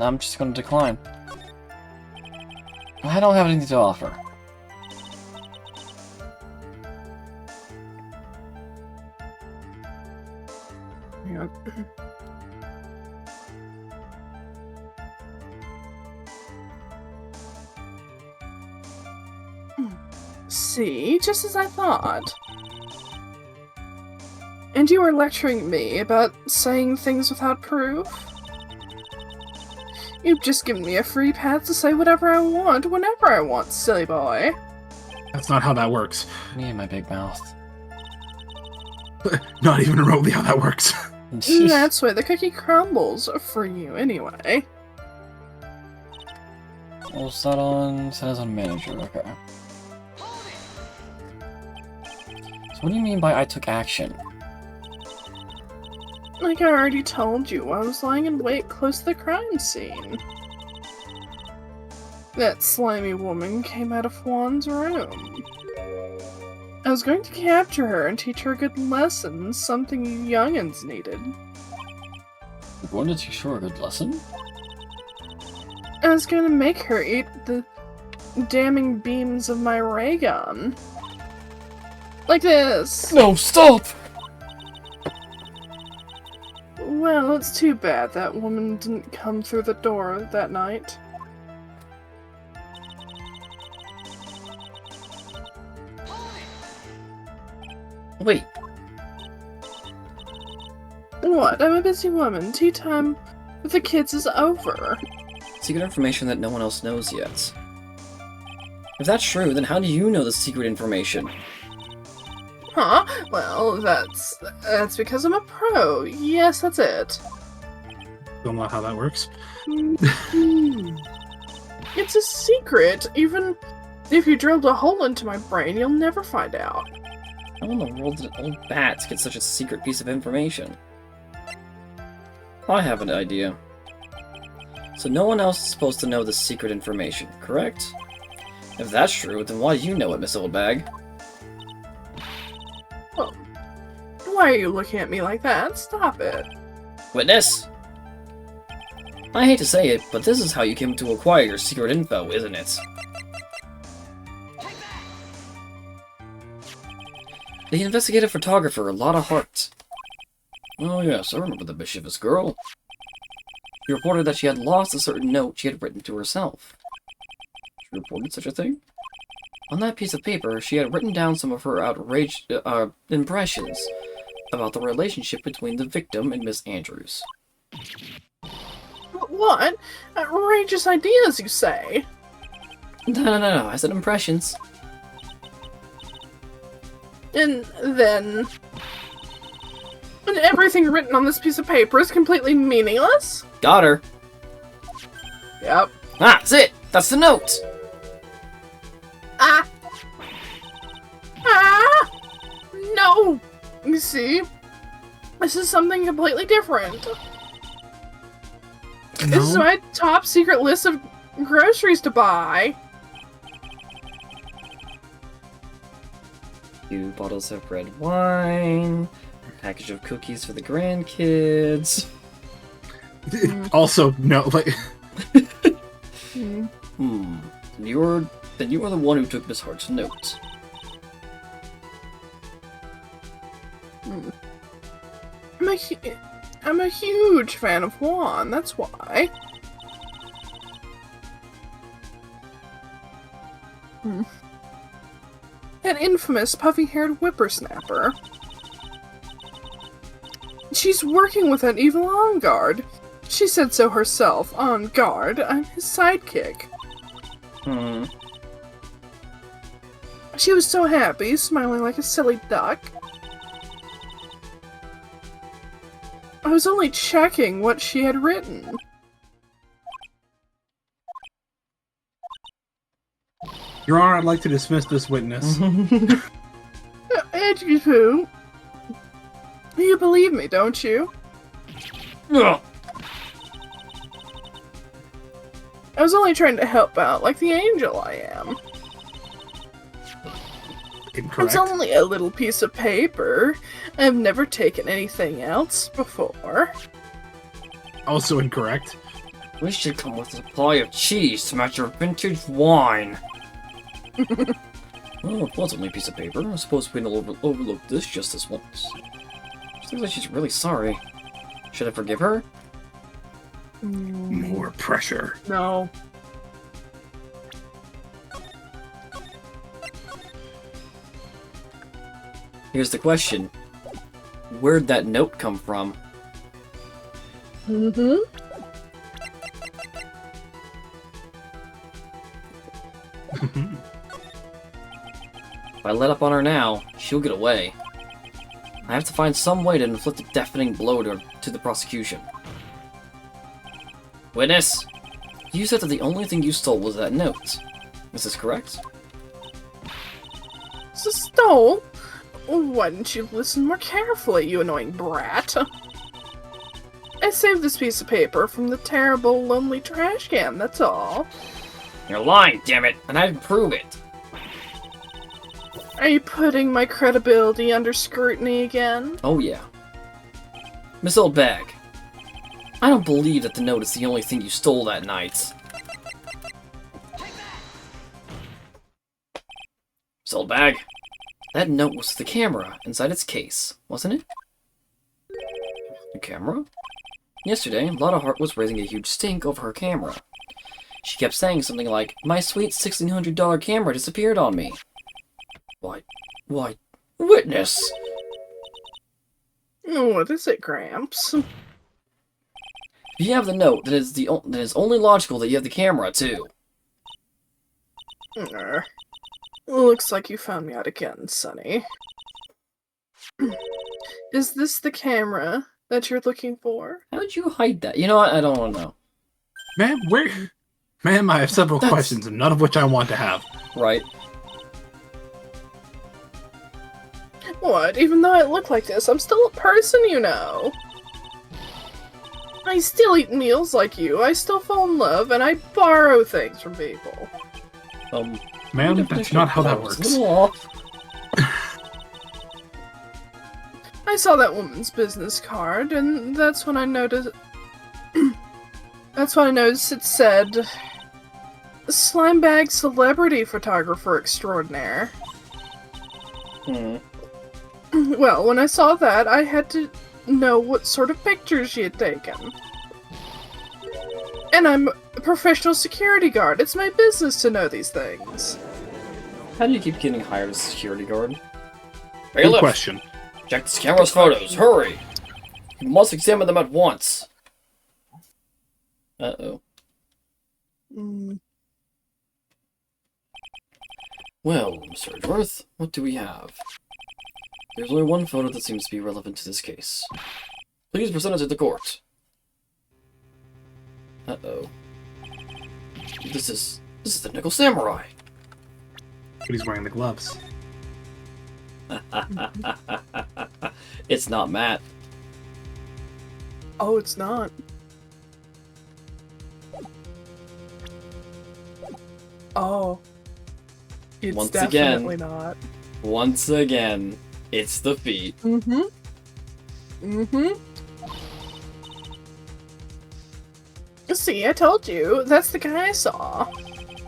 S1: I'm just gonna decline. I don't have anything to offer.
S2: Yeah. See, just as I thought. And you were lecturing me about saying things without proof? You've just given me a free pass to say whatever I want, whenever I want, silly boy.
S3: That's not how that works.
S1: Me and my big mouth.
S3: Not even remotely how that works.
S2: That's why the cookie crumbles for you, anyway.
S1: We'll set us on manager, okay. So what do you mean by I took action?
S2: Like I already told you, I was lying in wait close to the crime scene. That slimy woman came out of Juan's room. I was going to capture her and teach her a good lesson, something you youngins needed.
S1: You're going to teach her a good lesson?
S2: I was going to make her eat the damning beams of my ray gun. Like this!
S1: No, stop!
S2: Well, it's too bad that woman didn't come through the door that night.
S1: Wait,
S2: What? I'm a busy woman. Tea time with the kids is over.
S1: secret information that no one else knows yet. If that's true, then how do you know the secret information?
S2: Huh? Well, that's because I'm a pro. Yes, that's it.
S3: Don't know how that works.
S2: It's a secret. Even if you drilled a hole into my brain, you'll never find out.
S1: How in the world did old bats get such a secret piece of information? I have an idea. So no one else is supposed to know the secret information, correct? If that's true, then why do you know it, Miss Oldbag?
S2: Well, why are you looking at me like that? Stop it.
S1: Witness! I hate to say it, but this is how you came to acquire your secret info, isn't it? The investigative photographer, Lotta Hart. Oh yes, I remember the mischievous girl. She reported that she had lost a certain note she had written to herself. She reported such a thing? On that piece of paper, she had written down some of her outraged impressions about the relationship between the victim and Miss Andrews.
S2: What? Outrageous ideas, you say?
S1: No, I said impressions.
S2: And then... And everything written on this piece of paper is completely meaningless?
S1: Got her.
S2: Yep.
S1: Ah, that's it. That's the note.
S2: Ah! Ah! No! You see? This is something completely different. This is
S3: No?
S2: my top secret list of groceries to buy.
S1: 2 bottles of red wine. A package of cookies for the grandkids.
S3: Also, no, like,
S2: Hmm.
S1: Then you are the one who took Miss Hart's note.
S2: I'm a huge fan of Juan, that's why. That infamous puffy-haired whippersnapper. She's working with that evil On Guard. She said so herself. On Guard, I'm his sidekick. She was so happy, smiling like a silly duck. I was only checking what she had written.
S3: Your Honor, I'd like to dismiss this witness.
S2: Edgy-poo. You believe me, don't you?
S1: Ugh.
S2: I was only trying to help out, like the angel I am.
S3: Incorrect.
S2: It's only a little piece of paper. I've never taken anything else before.
S3: Also incorrect.
S1: We should come with a supply of cheese to match your vintage wine. Oh, it was only a piece of paper. I suppose we can overlook this just this once. Seems like she's really sorry. Should I forgive her?
S3: More pressure.
S2: No.
S1: Here's the question. Where'd that note come from?
S2: Mm-hmm.
S1: If I let up on her now, she'll get away. I have to find some way to inflict a deafening blow to the prosecution. Witness! You said that the only thing you stole was that note. Is this correct?
S2: So stole? Why didn't you listen more carefully, you annoying brat? I saved this piece of paper from the terrible, lonely trash can, that's all.
S1: You're lying, damn it, and I can prove it.
S2: Are you putting my credibility under scrutiny again?
S1: Oh yeah. Miss Oldbag, I don't believe that the note is the only thing you stole that night. Miss Oldbag, that note was the camera inside its case, wasn't it? The camera? Yesterday, Lotta Hart was raising a huge stink over her camera. She kept saying something like, "My sweet $1,600 camera disappeared on me." Why, witness!
S2: What is it, Gramps?
S1: If you have the note, then it's only logical that you have the camera, too.
S2: Looks like you found me out again, Sonny. Is this the camera that you're looking for?
S1: How'd you hide that? You know what? I don't want to know.
S3: Ma'am, where? Ma'am, I have several questions, and none of which I want to have.
S1: Right.
S2: What? Even though I look like this, I'm still a person, you know. I still eat meals like you, I still fall in love, and I borrow things from people.
S3: Ma'am, that's not how that works.
S1: It's a little off.
S2: I saw that woman's business card, and that's when I noticed... that's when I noticed it said... Slimebag Celebrity Photographer Extraordinaire. Well, when I saw that, I had to know what sort of pictures she had taken. And I'm a professional security guard. It's my business to know these things.
S1: How do you keep getting hired as a security guard?
S3: Good
S1: Bailiff,
S3: question.
S1: check this camera's photos. Hurry! You must examine them at once. Uh-oh. Well, Mr. Edgeworth, what do we have? There's only one photo that seems to be relevant to this case. Please present it to the court. Uh-oh. This is the Nickel Samurai!
S3: But he's wearing the gloves.
S1: It's not Matt.
S2: Oh, it's not. Oh. It's
S1: Once
S2: definitely
S1: again.
S2: not.
S1: Once again, it's the feet.
S2: Mm-hmm. Mm-hmm. See, I told you. That's the guy I saw.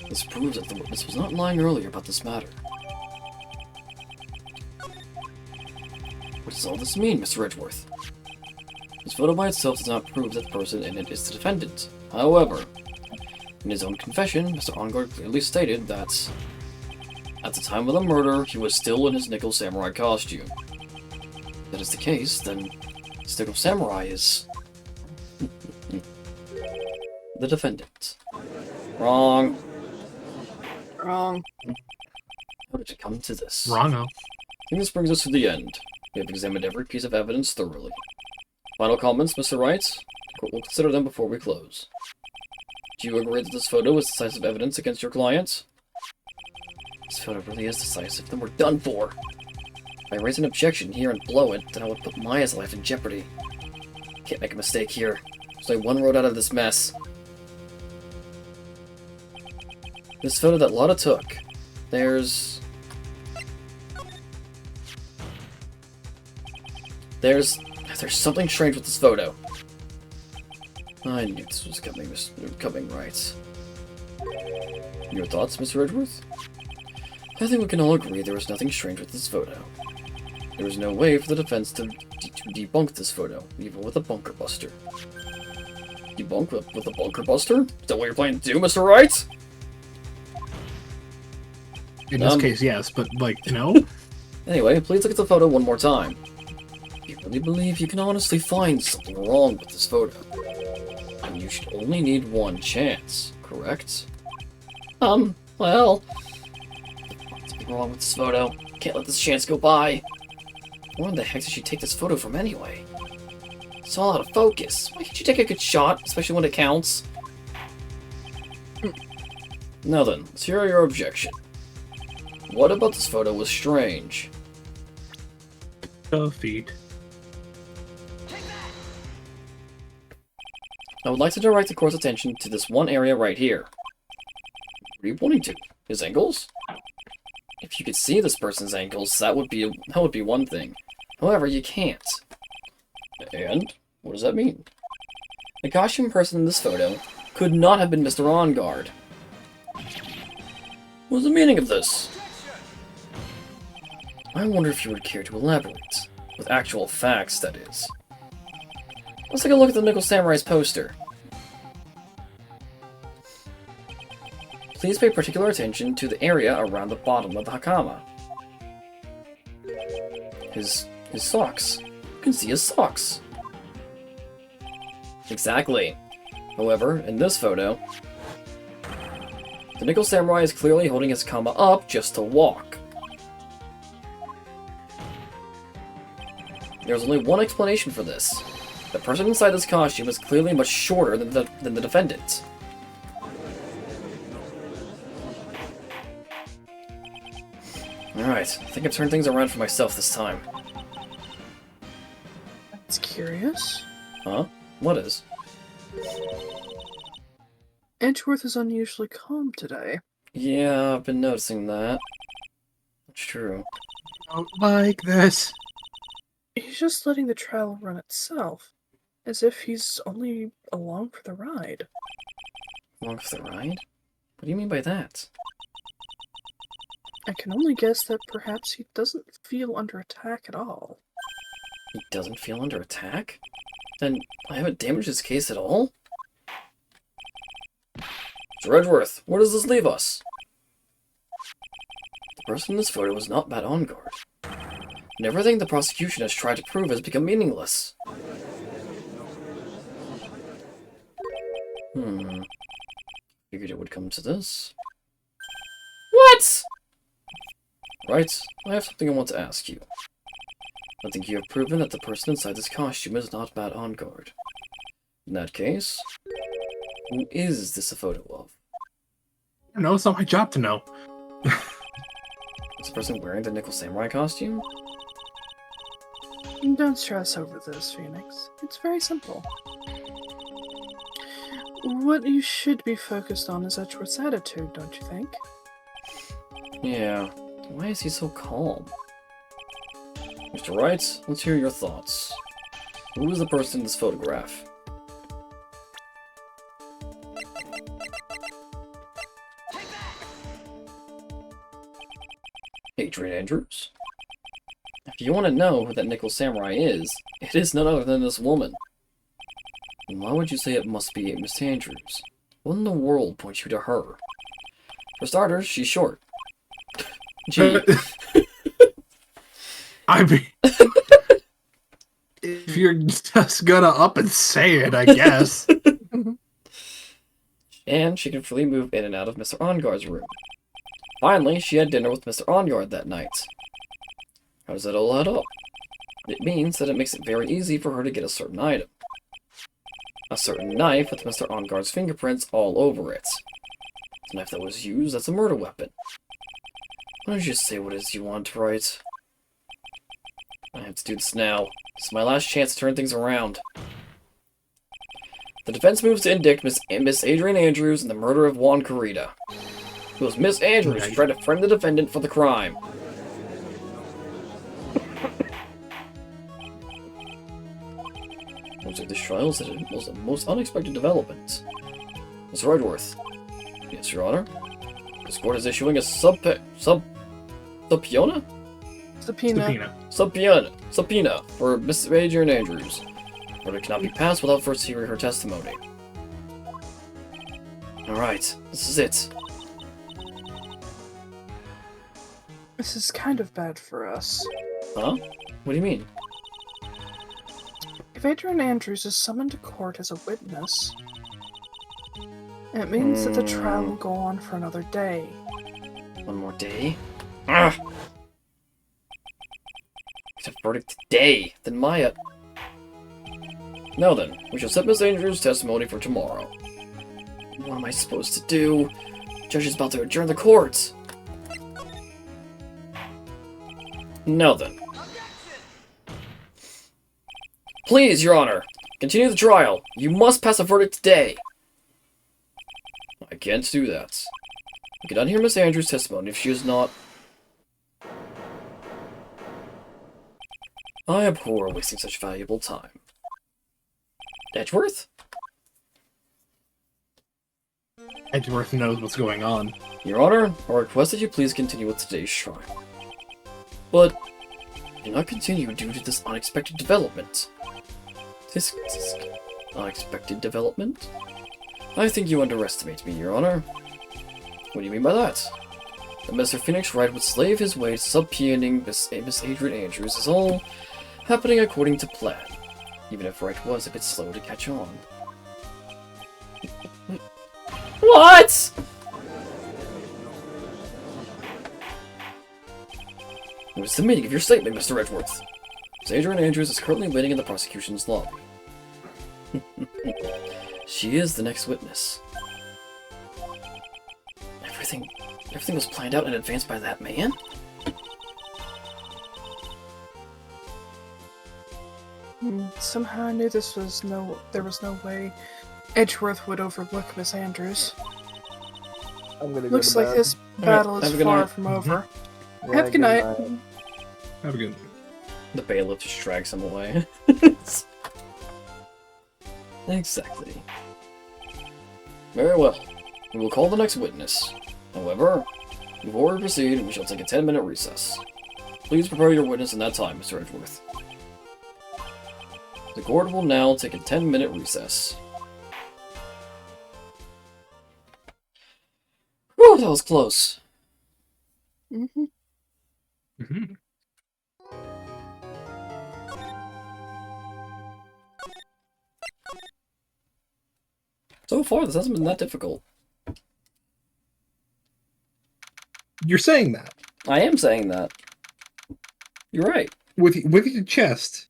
S1: This proves that the witness was not lying earlier about this matter. What does all this mean, Mr. Edgeworth? This photo by itself does not prove that the person in it is the defendant. However, in his own confession, Mr. Ongard clearly stated that at the time of the murder, he was still in his Nickel Samurai costume. If that is the case, then this Nickel Samurai is the defendant. Wrong.
S2: Wrong.
S1: How did it come to this?
S3: Wrongo.
S1: I think this brings us to the end. We have examined every piece of evidence thoroughly. Final comments, Mr. Wright? The court will consider them before we close. Do you agree that this photo is decisive evidence against your client? This photo really is decisive, then we're done for! If I raise an objection here and blow it, then I would put Maya's life in jeopardy. Can't make a mistake here. There's only one road out of this mess. This photo that Lotta took, there's something strange with this photo. I knew this was coming right. Your thoughts, Mr. Edgeworth? I think we can all agree there was nothing strange with this photo. There was no way for the defense to debunk this photo, even with a bunker buster. Debunk with a bunker buster? Is that what you're planning to do, Mr. Wright?
S3: In this case, yes, but, like, no?
S1: Anyway, please look at the photo one more time. You really believe you can honestly find something wrong with this photo? And you should only need one chance, correct? Well... What's wrong with this photo? Can't let this chance go by. Where the heck did she take this photo from anyway? It's all out of focus. Why can't you take a good shot, especially when it counts? Now then, let's hear your objection. What about this photo was strange?
S3: The feet.
S1: I would like to direct the court's attention to this one area right here. What are you pointing to? His ankles? If you could see this person's ankles, that would be one thing. However, you can't. And what does that mean? The costume person in this photo could not have been Mr. Ongard. What's the meaning of this? I wonder if you would care to elaborate. With actual facts, that is. Let's take a look at the Nickel Samurai's poster. Please pay particular attention to the area around the bottom of the Hakama. His socks. You can see his socks. Exactly. However, in this photo, the Nickel Samurai is clearly holding his Kama up just to walk. There's only one explanation for this. The person inside this costume is clearly much shorter than the defendant. Alright, I think I've turned things around for myself this time.
S2: That's curious.
S1: Huh? What is?
S2: Edgeworth is unusually calm today.
S1: Yeah, I've been noticing that. It's true.
S3: I don't like this.
S2: He's just letting the trial run itself, as if he's only along for the ride.
S1: Along for the ride? What do you mean by that?
S2: I can only guess that perhaps he doesn't feel under attack at all.
S1: He doesn't feel under attack? Then I haven't damaged his case at all? Mr. Edgeworth, where does this leave us? The person in this photo is not Matt Ongard. And everything the prosecution has tried to prove has become meaningless. Figured it would come to this. What? Right, I have something I want to ask you. I think you have proven that the person inside this costume is not Matt Enguarde. In that case, who is this a photo of?
S3: I don't know, it's not my job to know.
S1: Is the person wearing the Nickel Samurai costume?
S2: Don't stress over this, Phoenix. It's very simple. What you should be focused on is Edgeworth's attitude, don't you think?
S1: Yeah. Why is he so calm? Mr. Wright, let's hear your thoughts. Who is the person in this photograph? Adrian Andrews? If you want to know who that Nickel Samurai is, it is none other than this woman. And why would you say it must be Miss Andrews? What in the world points you to her? For starters, she's short. Gee.
S3: I mean, if you're just gonna up and say it, I guess.
S1: And she can freely move in and out of Mr. Enguarde's room. Finally, she had dinner with Mr. Enguarde that night. How does that all add up? It means that it makes it very easy for her to get a certain item. A certain knife with Mr. Enguarde's fingerprints all over it. The knife that was used as a murder weapon. Why don't you just say what it is you want to write? I have to do this now. This is my last chance to turn things around. The defense moves to indict Miss Adrian Andrews in the murder of Juan Corrida. It was Miss Andrews who tried to frame the defendant for the crime. Looks like this trial was the most unexpected development. Mr. Edgeworth. Yes, Your Honor. This court is issuing a subpoena for Miss Adrian Andrews. But it cannot be passed without first hearing her testimony. Alright, this is it.
S2: This is kind of bad for us.
S1: Huh? What do you mean?
S2: If Adrian Andrews is summoned to court as a witness, it means that the trial will go on for another day.
S1: One more day? Ugh! It's a verdict today, then Maya. Now then, we shall set Miss Andrews' testimony for tomorrow. What am I supposed to do? The judge is about to adjourn the court. Now then. Please, Your Honor, continue the trial. You must pass a verdict today. I can't do that. I cannot hear Miss Andrews' testimony if she is not... I abhor wasting such valuable time. Edgeworth?
S3: Edgeworth knows what's going on.
S1: Your Honor, I request that you please continue with today's trial. But, do not continue due to this unexpected development. This unexpected development? I think you underestimate me, Your Honor. What do you mean by that? That Mr. Phoenix Wright would slave his way to subpoenaing Miss Adrian Andrews is all happening according to plan, even if Wright was a bit slow to catch on. What?! What is the meaning of your statement, Mr. Edgeworth? Miss Adrian Andrews is currently waiting in the prosecution's lobby. She is the next witness. Everything was planned out in advance by that man?
S2: Somehow I knew there was no way Edgeworth would overlook Miss Andrews.
S4: I'm gonna
S2: Looks
S4: go to
S2: like
S4: bed.
S2: this battle
S1: have
S2: is
S1: a good
S2: far
S1: night.
S2: from over.
S4: Yeah,
S2: Have a good night.
S3: Have a good.
S1: The bailiff just drags him away. Exactly. Very well. We will call the next witness. However, before we proceed, we shall take a 10-minute recess. Please prepare your witness in that time, Mr. Edgeworth. The court will now take a 10-minute recess. Whew, that was close.
S2: Mm-hmm.
S3: Mhm.
S1: So far, this hasn't been that difficult.
S3: You're saying that.
S1: I am saying that. You're right.
S3: With your chest.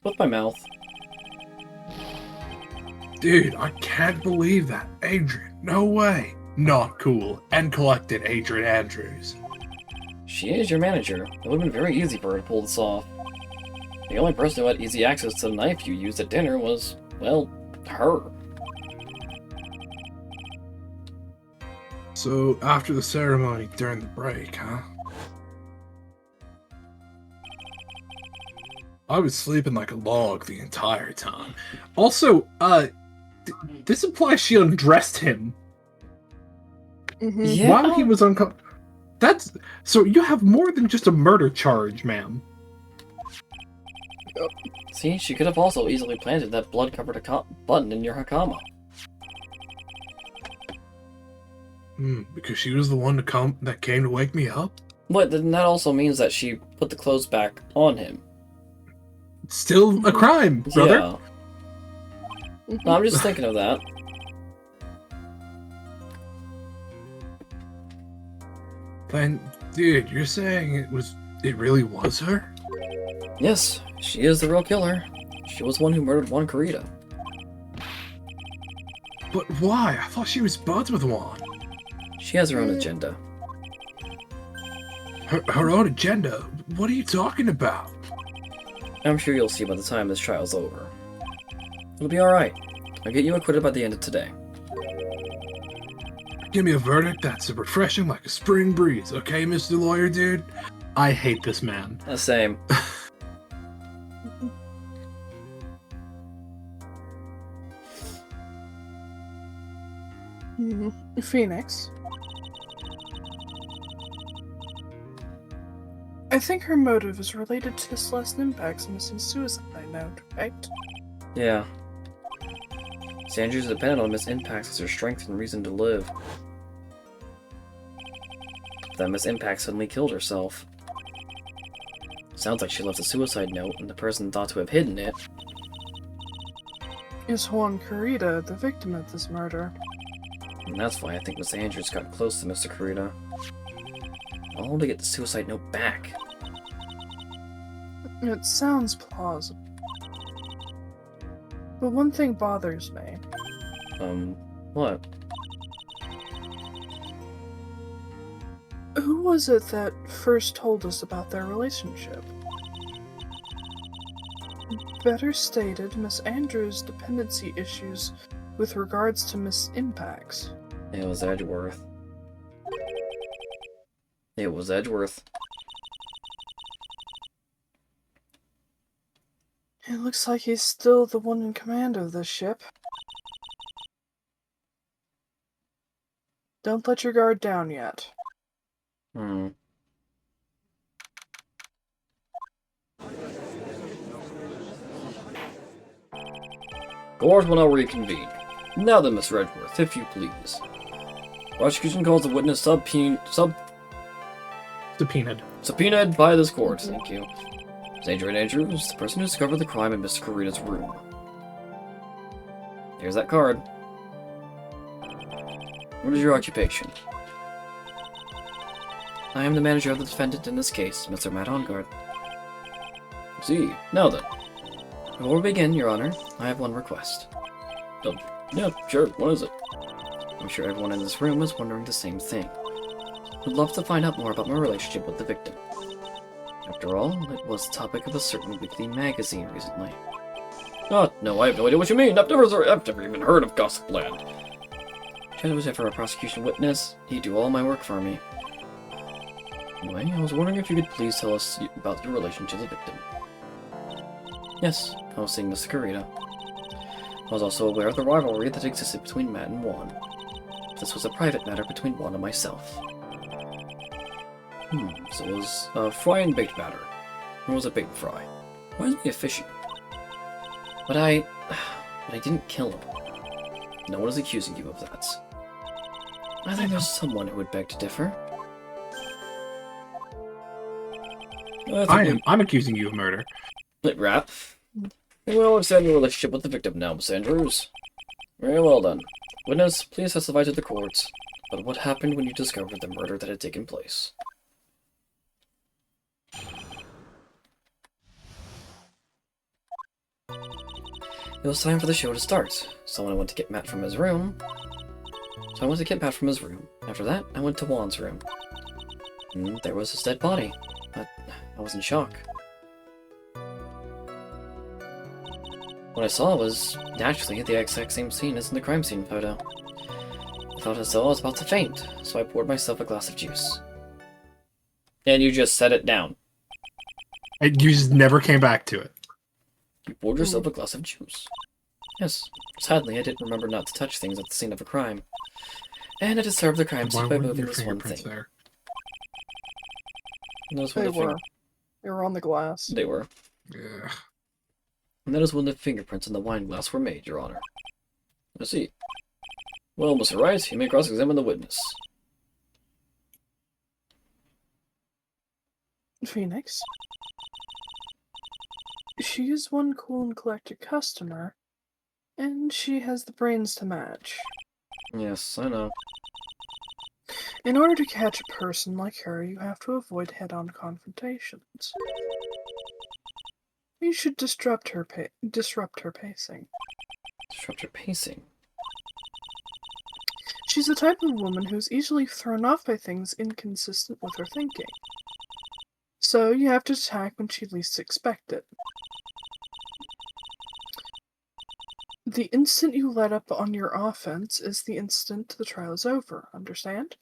S1: With my mouth.
S3: Dude, I can't believe that. Adrian, no way. Not cool. And collected Adrian Andrews.
S1: She is your manager. It would have been very easy for her to pull this off. The only person who had easy access to the knife you used at dinner was, well, her.
S3: So, after the ceremony during the break, huh? I was sleeping like a log the entire time. Also, this implies she undressed him
S2: Mhm.
S3: while he was unconscious. That's so you have more than just a murder charge, ma'am.
S1: See, she could have also easily planted that blood-covered button in your hakama.
S3: Because she was the one that came to wake me up.
S1: But then that also means that she put the clothes back on him.
S3: It's still a crime, brother.
S1: Yeah. No, I'm just thinking of that.
S3: Then, dude, you're saying it really was her?
S1: Yes, she is the real killer. She was the one who murdered Juan Kurita.
S3: But why? I thought she was buds with Juan.
S1: She has her own agenda.
S3: Her own agenda? What are you talking about?
S1: I'm sure you'll see by the time this trial's over. It'll be alright. I'll get you acquitted by the end of today.
S3: Give me a verdict that's refreshing like a spring breeze, okay, Mr. Lawyer Dude? I hate this man.
S1: The same.
S2: Phoenix. I think her motive is related to Celeste Impact's missing suicide note, right?
S1: Yeah. Sanders depended on Miss Impacts as her strength and reason to live. That Miss Impact suddenly killed herself. Sounds like she left a suicide note, and the person thought to have hidden it.
S2: Is Juan Kurita the victim of this murder?
S1: And that's why I think Miss Andrews got close to Mr. Kurita. All to get the suicide note back.
S2: It sounds plausible. But one thing bothers me.
S1: What?
S2: Who was it that first told us about their relationship? Better stated, Miss Andrews' dependency issues with regards to Miss Impacts.
S1: It was Edgeworth. It was Edgeworth.
S2: It looks like he's still the one in command of this ship. Don't let your guard down yet.
S1: Court will now reconvene. Now then, Miss Edgeworth, if you please. Prosecution calls the witness subpoenaed by this court. Thank you. Adrian Andrews, the person who discovered the crime in Mr. Kurita's room. Here's that card. What is your occupation? I am the manager of the defendant in this case, Mr. Matt Ongard. See. Now then. Before we begin, Your Honor, I have one request. Oh, yeah, sure. What is it? I'm sure everyone in this room is wondering the same thing. Would love to find out more about my relationship with the victim. After all, it was the topic of a certain weekly magazine recently. Oh, no, I have no idea what you mean. I've never even heard of Gossipland. Chad was ever a prosecution witness. He'd do all my work for me. Anyway, I was wondering if you could please tell us about your relation to the victim. Yes, I was seeing Mr. Kurita. I was also aware of the rivalry that existed between Matt and Juan. This was a private matter between Juan and myself. So it was a fry and baked matter. Or was it baked fry? Why is me a fishy? But I didn't kill him. No one is accusing you of that. I think there's someone who would beg to differ.
S3: I'm accusing you of murder.
S1: Rat. We will understand your relationship with the victim now, Miss Andrews. Very well done. Witness, please testify to the court. But what happened when you discovered the murder that had taken place? It was time for the show to start. Someone went to get Matt from his room. So I went to get Matt from his room. After that, I went to Juan's room. And there was his dead body. But I was in shock. What I saw was, naturally, the exact same scene as in the crime scene photo. I felt as though I was about to faint, so I poured myself a glass of juice. And you just set it down.
S3: And you just never came back to it.
S1: You poured yourself a glass of juice. Yes. Sadly, I didn't remember not to touch things at the scene of a crime. And I disturbed the crime scene by moving this one thing.
S3: There?
S2: They were. They were on the glass.
S1: They were.
S3: Yeah.
S1: And that is when the fingerprints in the wine glass were made, Your Honor. I see. Well, Mr. Wright, you may cross-examine the witness.
S2: Phoenix? She is one cool and collected customer, and she has the brains to match.
S1: Yes, I know.
S2: In order to catch a person like her, you have to avoid head-on confrontations. You should disrupt her pacing.
S1: Disrupt her pacing.
S2: She's the type of woman who's easily thrown off by things inconsistent with her thinking. So you have to attack when she least expects it. The instant you let up on your offense is the instant the trial is over, understand?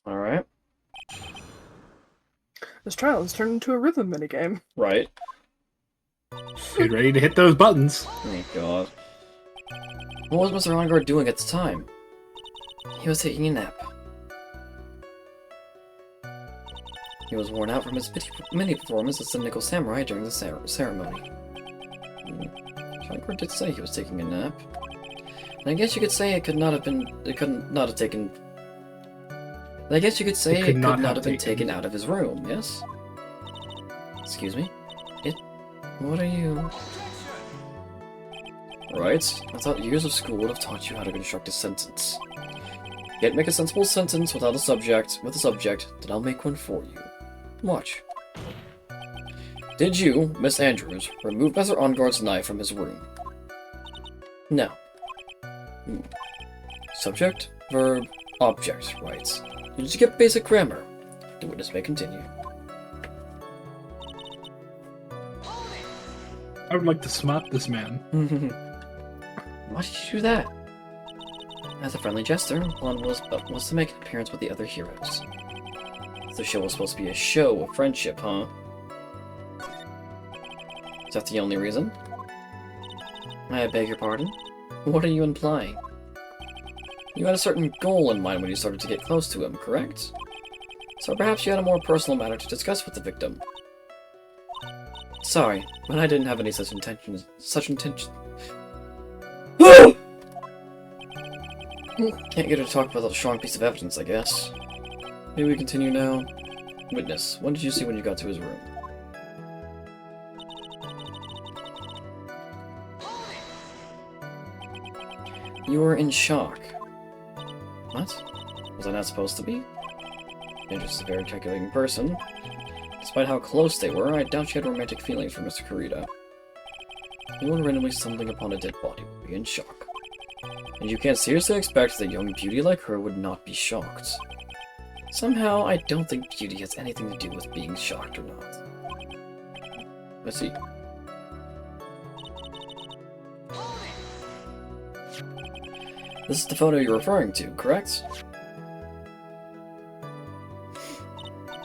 S1: Alright.
S2: This trial has turned into a rhythm minigame.
S1: Right.
S3: Get ready to hit those buttons.
S1: Oh god. What was Mr. Ongard doing at the time? He was taking a nap. He was worn out from his mini performance as the Nickel Samurai during the ceremony. Ongard did say he was taking a nap. And I guess you could say it could not have been taken out of his room, yes? Excuse me? What are you... Right, I thought years of school would have taught you how to construct a sentence. Can't make a sensible sentence with a subject, then I'll make one for you. Watch. Did you, Miss Andrews, remove Mr. Ongard's knife from his room? No. Subject, verb, object, right. You just get basic grammar. The witness may continue.
S3: I would like to smart this man.
S1: Why did you do that? As a friendly jester, Juan was to make an appearance with the other heroes. The show was supposed to be a show of friendship, huh? Is that the only reason? I beg your pardon? What are you implying? You had a certain goal in mind when you started to get close to him, correct? So perhaps you had a more personal matter to discuss with the victim. Sorry, but I didn't have any such intentions. Can't get her to talk about a strong piece of evidence, I guess. Maybe we continue now. Witness, what did you see when you got to his room? You were in shock. What? Was I not supposed to be? You're just a very calculating person. Despite how close they were, I doubt she had romantic feelings for Mr. Kurita. Anyone randomly stumbling upon a dead body would be in shock. And you can't seriously expect that a young beauty like her would not be shocked. Somehow, I don't think beauty has anything to do with being shocked or not. Let's see. This is the photo you're referring to, correct?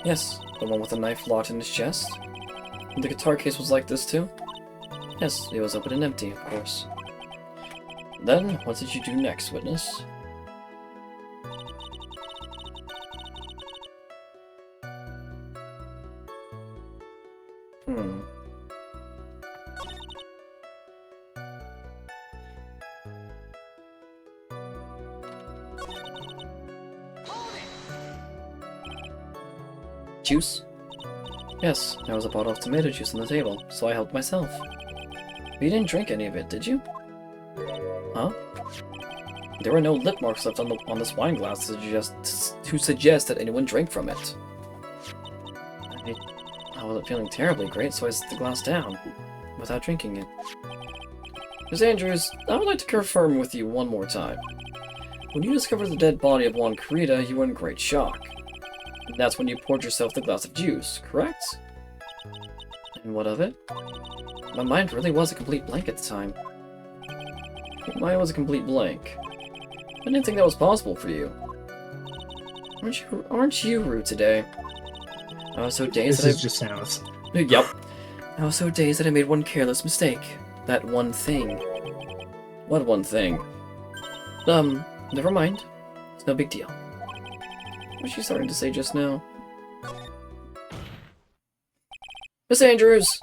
S1: Yes, the one with the knife locked in his chest. And the guitar case was like this too? Yes, it was open and empty, of course. Then, what did you do next, witness? Juice? Yes, there was a bottle of tomato juice on the table, so I helped myself. But you didn't drink any of it, did you? Huh? There were no lip marks left on this wine glass to suggest that anyone drank from it. I wasn't feeling terribly great, so I set the glass down, without drinking it. Miss Andrews, I would like to confirm with you one more time. When you discovered the dead body of Juan Kurita, you were in great shock. And that's when you poured yourself the glass of juice, correct? And what of it? My mind really was a complete blank at the time. Mine was a complete blank. I didn't think that was possible for you. Aren't you rude today? I was so dazed
S3: This
S1: that
S3: is just Samus.
S1: Yep. I was so dazed that I made one careless mistake. That one thing. What one thing? Never mind. It's no big deal. What was she starting to say just now? Miss Andrews!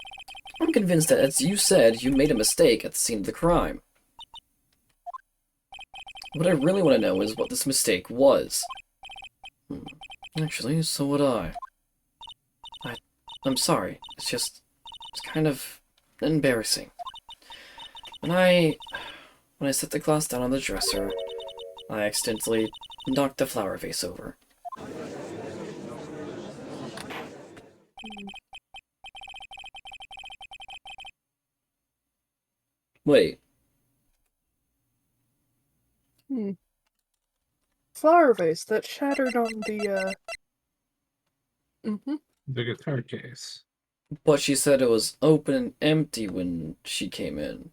S1: I'm convinced that, as you said, you made a mistake at the scene of the crime. What I really want to know is what this mistake was. Actually, so would I. I'm sorry. It's kind of embarrassing. When I set the glass down on the dresser, I accidentally knocked the flower vase over. Wait.
S2: Flower vase that shattered on the,
S3: The guitar case.
S1: But she said it was open and empty when she came in.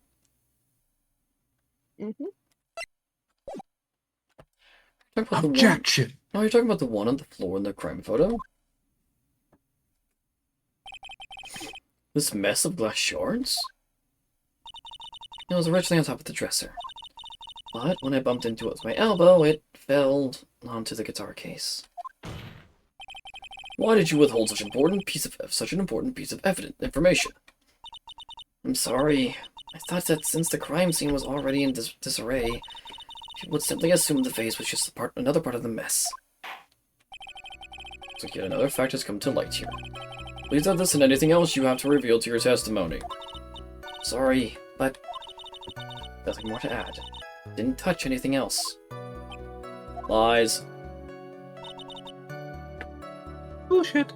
S3: Objection!
S1: Oh, you're talking about the one on the floor in the crime photo? This mess of glass shards? It was originally on top of the dresser. But when I bumped into it with my elbow, it fell onto the guitar case. Why did you withhold such an important piece of information? I'm sorry. I thought that since the crime scene was already in disarray, you would simply assume the vase was just another part of the mess. So yet another fact has come to light here. Please add this and anything else you have to reveal to your testimony. Sorry, but nothing more to add. Didn't touch anything else. Lies.
S3: Bullshit.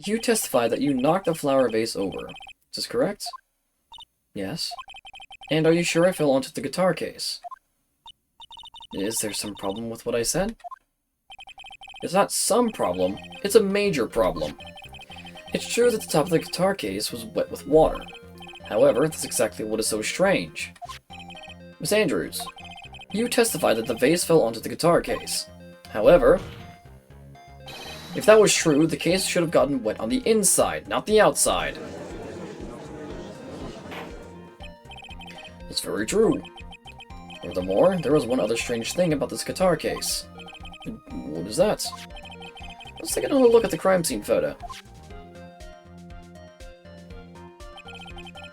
S1: You testified that you knocked the flower vase over. Is this correct? Yes. And are you sure I fell onto the guitar case? Is there some problem with what I said? It's not some problem, it's a major problem. It's true that the top of the guitar case was wet with water. However, that's exactly what is so strange. Miss Andrews, you testified that the vase fell onto the guitar case. However, if that was true, the case should have gotten wet on the inside, not the outside. It's very true. Furthermore, there was one other strange thing about this guitar case. What is that? Let's take another look at the crime scene photo.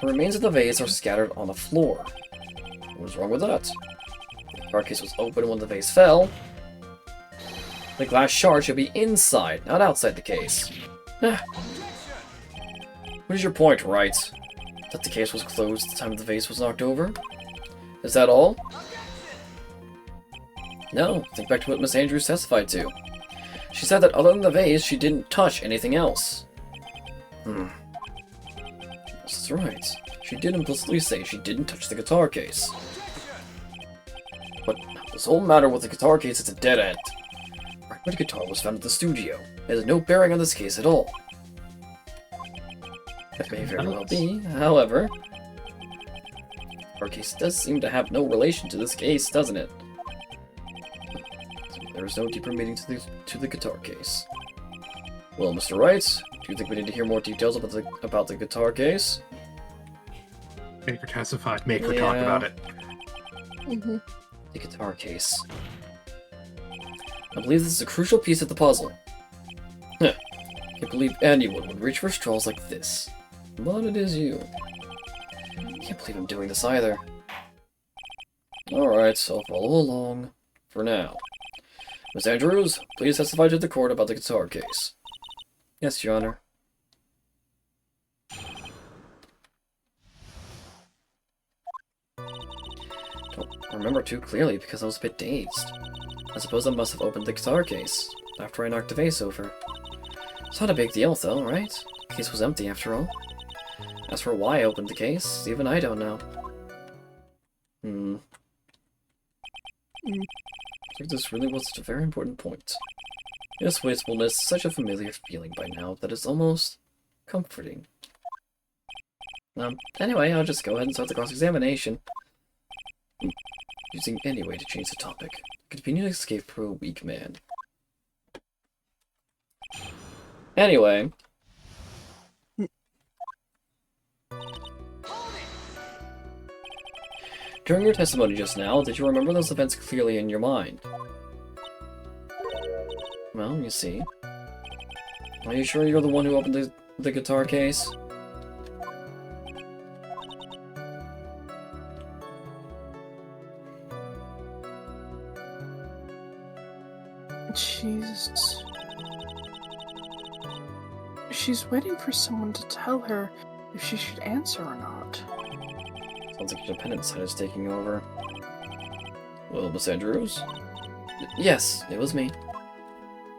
S1: The remains of the vase are scattered on the floor. What is wrong with that? The guitar case was open when the vase fell. The glass shard should be inside, not outside the case. What is your point, right? That the case was closed at the time the vase was knocked over? Is that all? No, think back to what Miss Andrews testified to. She said that other than the vase, she didn't touch anything else. That's right. She did implicitly say she didn't touch the guitar case. But this whole matter with the guitar case is a dead end. The guitar was found at the studio. It has no bearing on this case at all. That may very well be, however. Our case does seem to have no relation to this case, doesn't it? There is no deeper meaning to the guitar case. Well, Mr. Wright, do you think we need to hear more details about the guitar case?
S3: Make her testify. Make her talk about it.
S1: The guitar case. I believe this is a crucial piece of the puzzle. I can't believe anyone would reach for straws like this. But it is you. I can't believe I'm doing this either. Alright, so I'll follow along. For now. Miss Andrews, please testify to the court about the guitar case. Yes, Your Honor. Don't remember too clearly because I was a bit dazed. I suppose I must have opened the guitar case after I knocked the vase over. It's not a big deal, though, right? The case was empty, after all. As for why I opened the case, even I don't know. If this really was such a very important point. Yes, wastefulness is such a familiar feeling by now that it's almost comforting. Anyway, I'll just go ahead and start the cross-examination. Using any way to change the topic. A convenient escape for a weak man. Anyway. During your testimony just now, did you remember those events clearly in your mind? Well, you see. Are you sure you're the one who opened the guitar case?
S2: Jesus. She's waiting for someone to tell her if she should answer or not.
S1: Sounds like your dependent side is taking over. Well, Miss Andrews? Yes, it was me.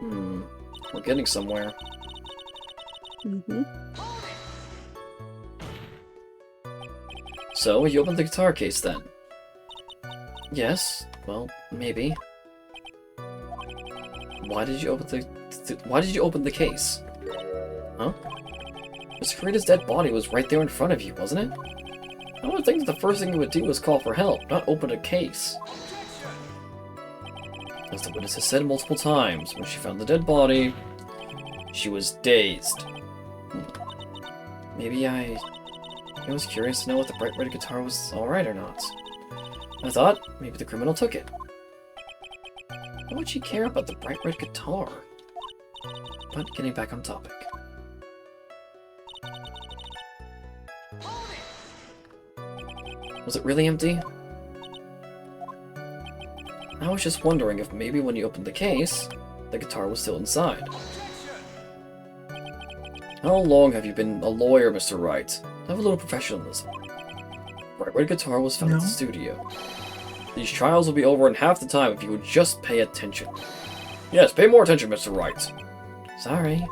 S1: We're getting somewhere. So, you opened the guitar case then? Yes, well, maybe. Why did you open the case? Huh? Miss Kurita's dead body was right there in front of you, wasn't it? I would think that the first thing you would do was call for help, not open a case. As the witness has said multiple times, when she found the dead body, she was dazed. Maybe I was curious to know if the bright red guitar was alright or not. I thought maybe the criminal took it. Why would she care about the bright red guitar? But getting back on topic. Was it really empty? I was just wondering if maybe when you opened the case, the guitar was still inside. How long have you been a lawyer, Mr. Wright? Have a little professionalism. Bright red guitar was found at the studio. These trials will be over in half the time if you would just pay attention. Yes, pay more attention, Mr. Wright. Sorry.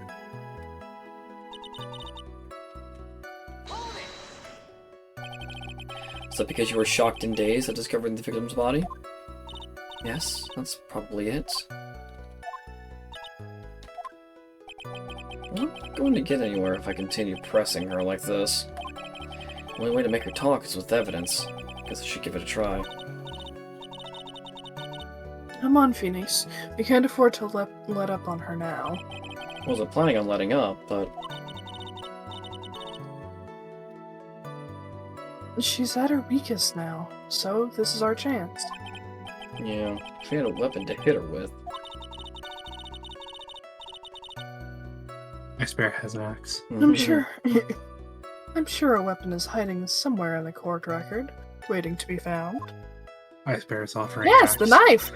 S1: Is that because you were shocked and dazed at discovering the victim's body? Yes, that's probably it. I'm not going to get anywhere if I continue pressing her like this. The only way to make her talk is with evidence. Guess I should give it a try.
S2: Come on, Phoenix. We can't afford to let up on her now.
S1: I wasn't planning on letting up, but...
S2: She's at her weakest now, so this is our chance.
S1: yeah, she had a weapon to hit her with.
S3: Ice Bear has an axe.
S2: I'm sure a weapon is hiding somewhere in the court record, waiting to be found.
S3: Ice Bear is offering
S2: Yes,
S3: axe.
S2: the knife!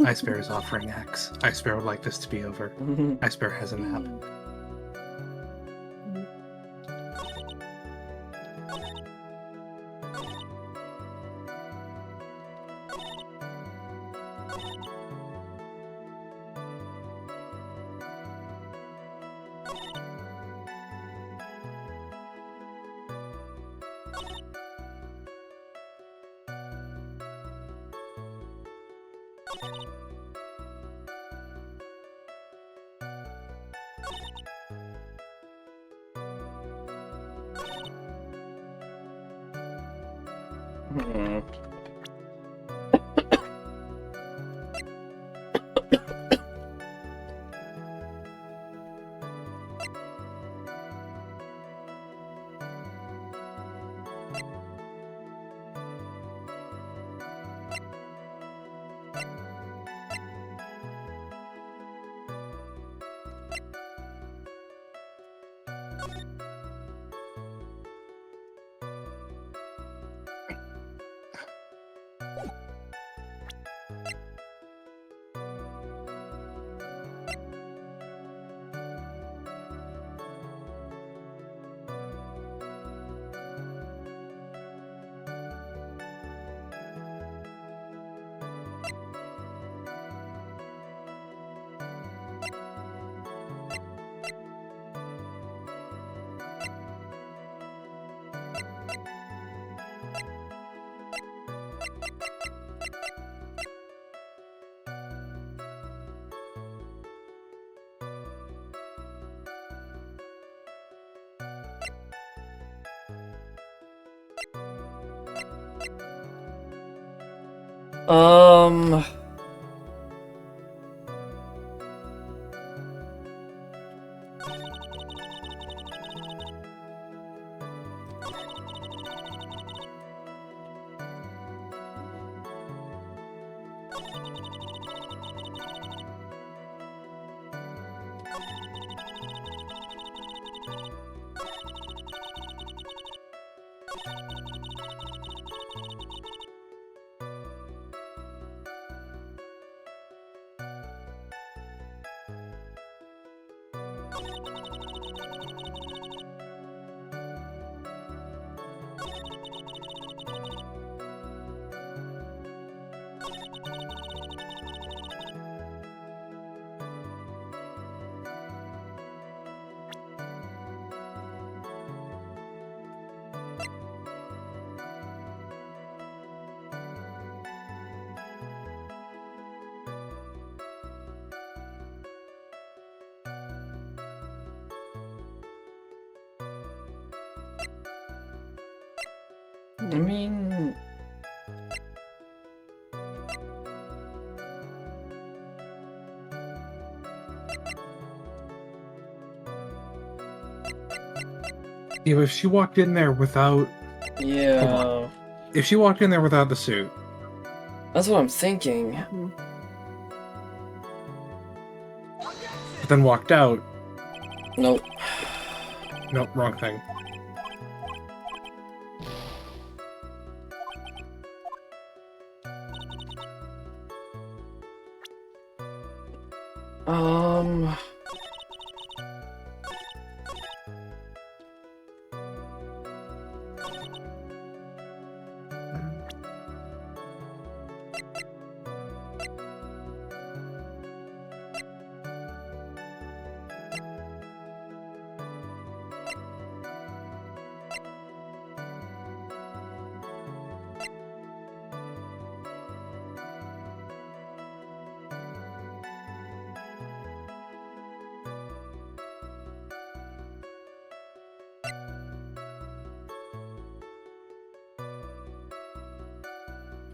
S3: Ice Bear is offering axe. Ice Bear would like this to be over. Ice Bear has a nap.
S1: Um. I mean,
S3: Yeah, but if she walked in there without
S1: yeah,
S3: if she walked in there without the suit,
S1: that's what I'm thinking.
S3: but then walked out,
S1: Nope.
S3: nope, wrong thing.
S1: Um.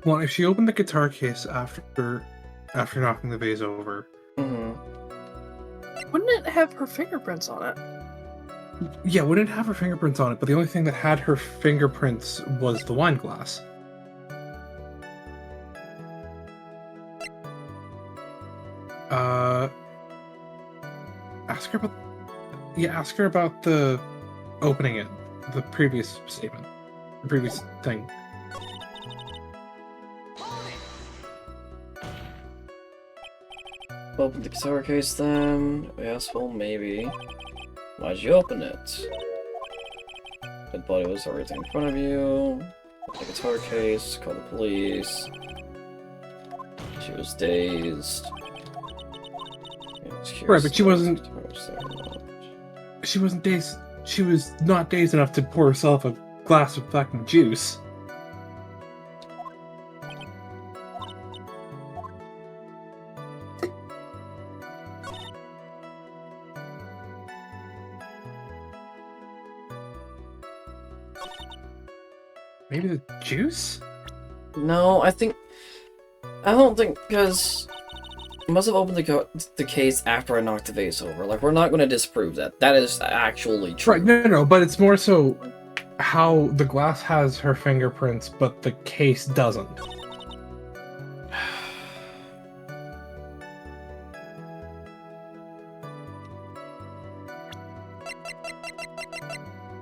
S3: Well, if she opened the guitar case after knocking the vase over,
S1: Mhm.
S2: Wouldn't it have her fingerprints on it?
S3: yeah, wouldn't have her fingerprints on it, but the only thing that had her fingerprints was the wine glass. Ask her about. Yeah, ask her about the opening it, the previous statement, the previous thing.
S1: Open the guitar case then. Yes, well, maybe. Why'd you open it? Dead body was everything in front of you. The guitar case, call the police. She was dazed.
S3: Right, but she wasn't- She wasn't dazed. She was not dazed enough to pour herself a glass of fucking juice. Maybe the juice?
S1: No, I don't think, because I must have opened the case after I knocked the vase over. Like, we're not going to disprove that. That is actually true.
S3: Right, no, but it's more so how the glass has her fingerprints, but the case doesn't.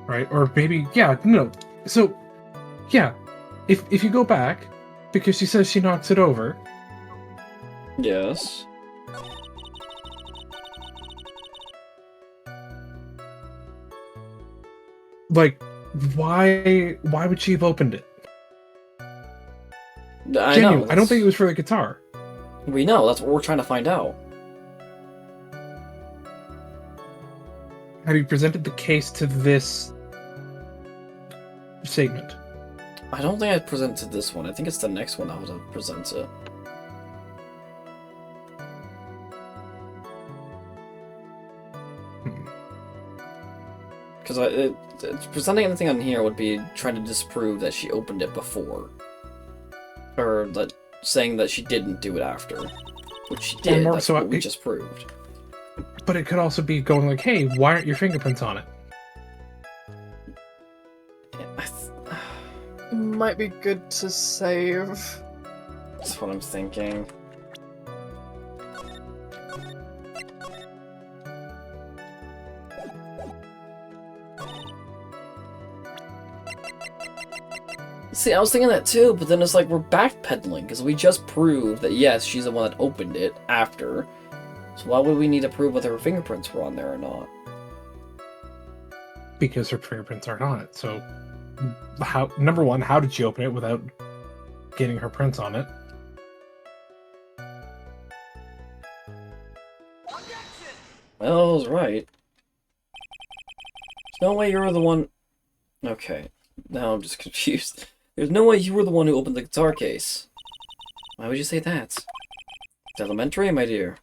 S3: Right, or maybe, yeah, no. So, yeah, if you go back, because she says she knocks it over,
S1: Yes.
S3: like, why would she have opened it?
S1: I
S3: Genuine,
S1: know.
S3: I don't think it was for the guitar.
S1: We know. That's what we're trying to find out.
S3: Have you presented the case to this statement?
S1: I don't think I presented this one. I think it's the next one I would have presented. Because presenting anything on here would be trying to disprove that she opened it before. Or that saying that she didn't do it after. Which she did,
S3: more,
S1: that's
S3: so
S1: what we
S3: it-
S1: just proved.
S3: But it could also be going like, hey, why aren't your fingerprints on it?
S2: Might be good to save.
S1: That's what I'm thinking. See, I was thinking that too, but then it's like we're backpedaling, because we just proved that yes, she's the one that opened it after. So why would we need to prove whether her fingerprints were on there or not?
S3: Because her fingerprints aren't on it. So, number one, how did she open it without getting her prints on it?
S1: Well, I was right. There's no way you were the one... Okay, now I'm just confused. There's no way you were the one who opened the guitar case. Why would you say that? It's elementary, my dear.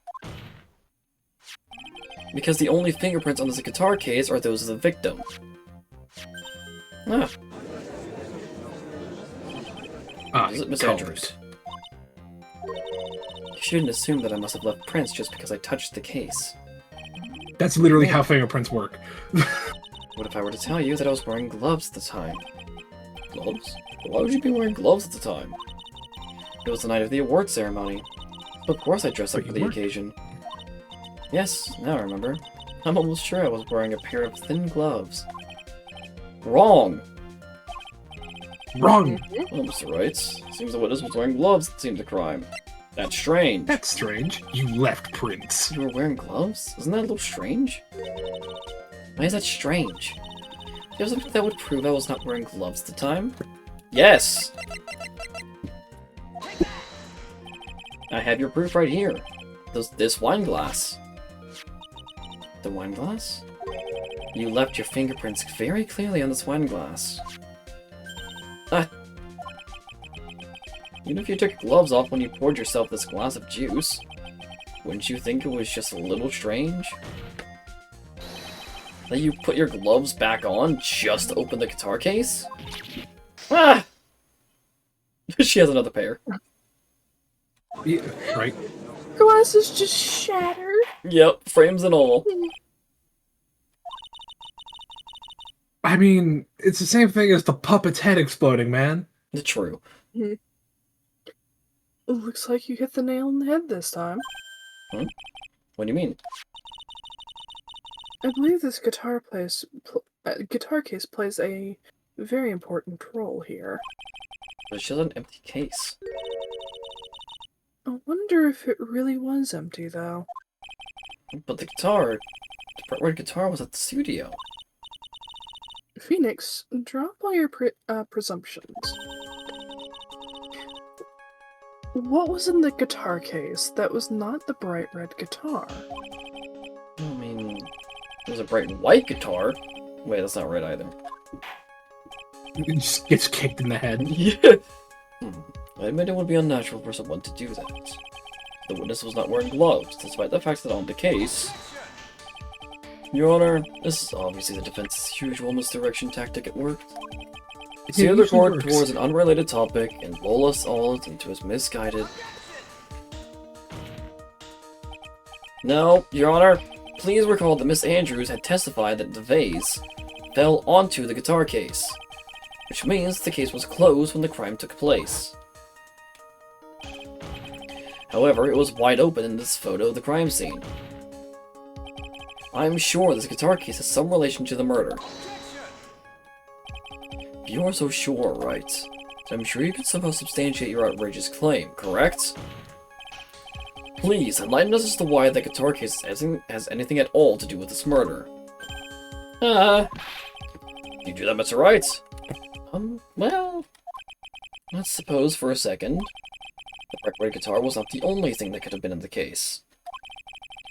S1: Because the only fingerprints on this guitar case are those of the victim. Ah, is it Miss
S3: called
S1: Andrews? You shouldn't assume that I must have left prints just because I touched the case.
S3: it. That's literally how fingerprints work.
S1: What if I were to tell you that I was wearing gloves at the time? Gloves? Why would you be wearing gloves at the time? It was the night of the award ceremony. Of course I dressed up
S3: But
S1: for
S3: you
S1: the
S3: weren't.
S1: occasion. Yes, now I remember. I'm almost sure I was wearing a pair of thin gloves. Wrong!
S3: Wrong.
S1: Well, Mr. Wrights, seems the witness was wearing gloves that seemed the crime. That's strange.
S3: That's strange. You left prints.
S1: You were wearing gloves? Isn't that a little strange? Why is that strange? Do you have something that would prove I was not wearing gloves at the time? Yes! I have your proof right here. This wine glass. The wine glass? You left your fingerprints very clearly on this wine glass. Ah! Even if you took your gloves off when you poured yourself this glass of juice, wouldn't you think it was just a little strange? That you put your gloves back on just to open the guitar case? Ah! She has another pair.
S3: Yeah, right.
S2: Glass is just shattered.
S1: Yep, frames and all.
S3: I mean, it's the same thing as the puppet's head exploding, man.
S1: True.
S2: Looks like you hit the nail on the head this time.
S1: What do you mean?
S2: I believe this guitar case plays a very important role here.
S1: But she has an empty case.
S2: I wonder if it really was empty, though.
S1: But the guitar, the Brightwood guitar was at the studio.
S2: Phoenix, drop all your presumptions. What was in the guitar case that was not the bright red guitar?
S1: I mean, it was a bright white guitar. Wait, that's not right either.
S3: It just gets kicked in the head.
S1: Yeah. I admit it would be unnatural for someone to do that. The witness was not wearing gloves, despite the fact that on the case. Your Honor, this is obviously the defense's usual misdirection tactic at work. It's
S3: Yeah,
S1: steer the
S3: usually
S1: court
S3: works.
S1: towards an unrelated topic and lull us all into its misguided. No, Your Honor, please recall that Miss Andrews had testified that the vase fell onto the guitar case, which means the case was closed when the crime took place. However, it was wide open in this photo of the crime scene. I'm sure this guitar case has some relation to the murder. If you are so sure, right, then I'm sure you could somehow substantiate your outrageous claim, correct? Please, enlighten us as to why the guitar case has anything at all to do with this murder. You do that, Mr. Wright? Well, let's suppose for a second the bright red guitar was not the only thing that could have been in the case.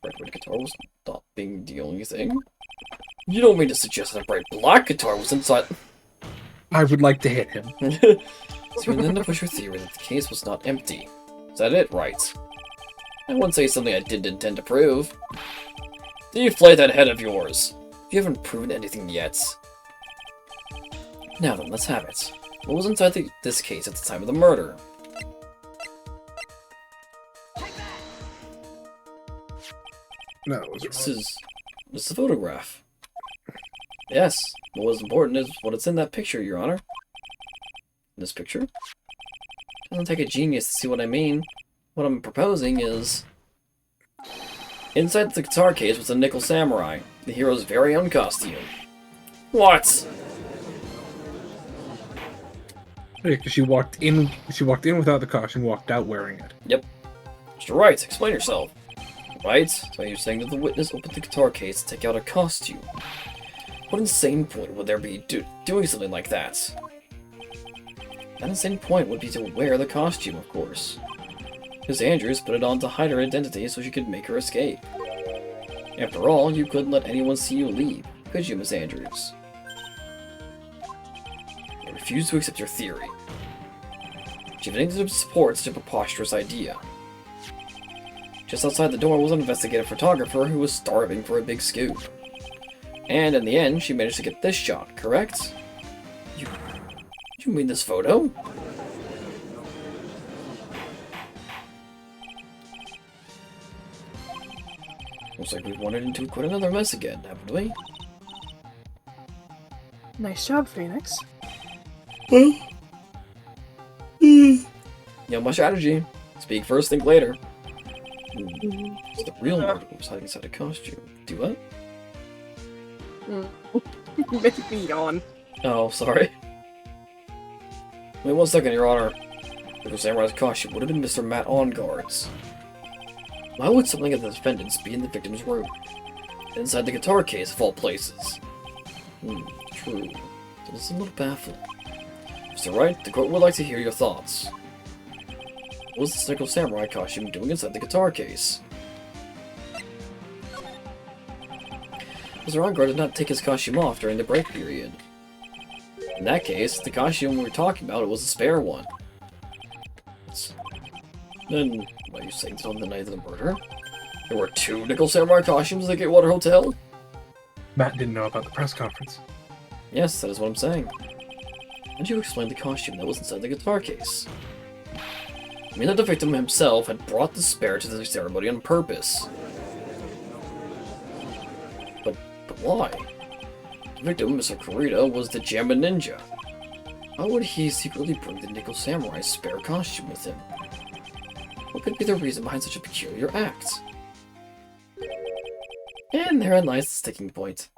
S1: The bright red guitar was not being the only thing? You don't mean to suggest that a bright black guitar was inside...
S3: I would like to hit him.
S1: So you intend to push your theory that the case was not empty. Is that it, right? I wouldn't say something I didn't intend to prove. Deflate that head of yours. You haven't proven anything yet. Now then, let's have it. What was inside this case at the time of the murder?
S3: No, it was
S1: This is a photograph. Yes, but what's important is what it's in that picture, Your Honor. This picture? Doesn't take a genius to see what I mean. What I'm proposing is... Inside the guitar case was a Nickel Samurai, the hero's very own costume. What?
S3: Because she walked in without the costume, walked out wearing it.
S1: Yep. Mr. Wright, explain yourself. Right? So you're saying that the witness opened the guitar case to take out a costume. What insane point would there be doing something like that? That insane point would be to wear the costume, of course. Miss Andrews put it on to hide her identity so she could make her escape. After all, you couldn't let anyone see you leave, could you, Miss Andrews? I refuse to accept your theory. She didn't support such a preposterous idea. Just outside the door was an investigative photographer who was starving for a big scoop. And in the end, she managed to get this shot, correct? You mean this photo? Looks like we've wandered into quite another mess again, haven't we?
S2: Nice job, Phoenix.
S1: Yeah, my strategy. Speak first, think later. It's the real murderer who's hiding inside a costume. Do what?
S2: Make me yawn.
S1: Oh, sorry. Wait 1 second, Your Honor. Nickel Samurai's costume would have been Mr. Matt Onguard's. Why would something of the defendant's be in the victim's room? Inside the guitar case, of all places. True. That is a little baffling. Mr. Wright, the court would like to hear your thoughts. What was this Nickel Samurai costume doing inside the guitar case? Mr. Onguard did not take his costume off during the break period. In that case, the costume we were talking about was a spare one. Then, why are you saying that on the night of the murder? There were 2 Nickel Samurai costumes at the Gatewater Hotel?
S3: Matt didn't know about the press conference.
S1: Yes, that is what I'm saying. How did you explain the costume that was inside the guitar case? I mean that the victim himself had brought the spare to the ceremony on purpose. But why? The victim, Mr. Kurita, was the Jamba Ninja. Why would he secretly bring the Nickel Samurai's spare costume with him? What could be the reason behind such a peculiar act? And therein lies the sticking point.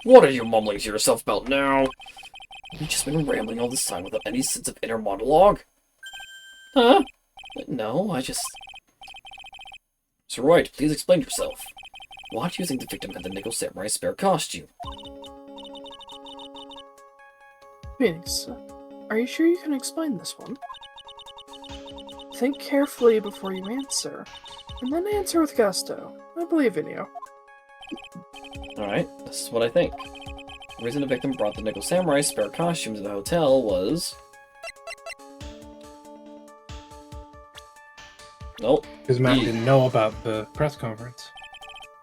S1: What are you mumbling to yourself about now? You've just been rambling all this time without any sense of inner monologue? Huh? No, I just... Sir Wright, please explain yourself. Why do you think the victim had the Nickel Samurai's spare costume?
S2: Phoenix, are you sure you can explain this one? Think carefully before you answer, and then answer with gusto. I believe in you.
S1: Alright, this is what I think. The reason the victim brought the Nickel Samurai's spare costume to the hotel was... Nope.
S3: Because Matt didn't know about the press conference.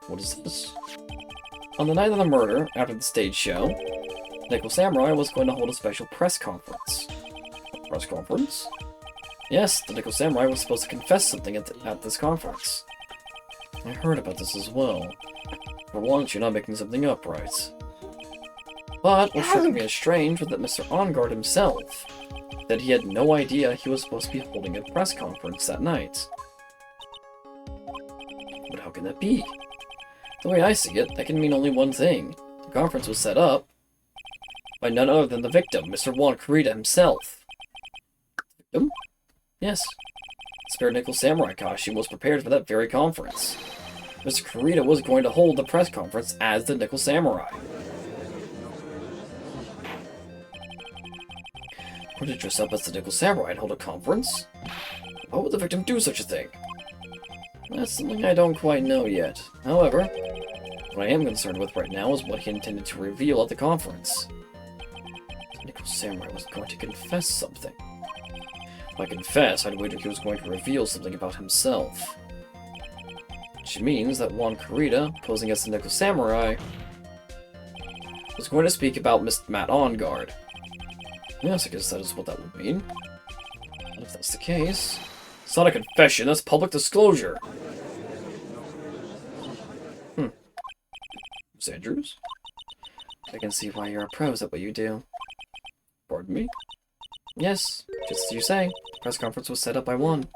S1: What is this? On the night of the murder, after the stage show, Nickel Samurai was going to hold a special press conference. A press conference? Yes, the Nickel Samurai was supposed to confess something at this conference. I heard about this as well. For once, you're not making something up, right? But what struck me as strange was that Mr. Onguard himself said he had no idea he was supposed to be holding a press conference that night. But how can that be? The way I see it, that can mean only one thing. The conference was set up by none other than the victim, Mr. Juan Kurita himself. Victim? Yes. The spare Nickel Samurai costume was prepared for that very conference. Mr. Kurita was going to hold the press conference as the Nickel Samurai. Or to dress up as the Nickel Samurai and hold a conference? Why would the victim do such a thing? That's something I don't quite know yet. However, what I am concerned with right now is what he intended to reveal at the conference. The Nickel Samurai was going to confess something. By confess, I'd wager he was going to reveal something about himself. Which means that Juan Kurita, posing as the Nickel Samurai, was going to speak about Mr. Matt Onguard. Yes, I guess that is what that would mean. And if that's the case, It's not a confession, that's public disclosure. Miss Andrews? I can see why you're a pro at what you do. Pardon me? Yes, just as you say. The press conference was set up by one.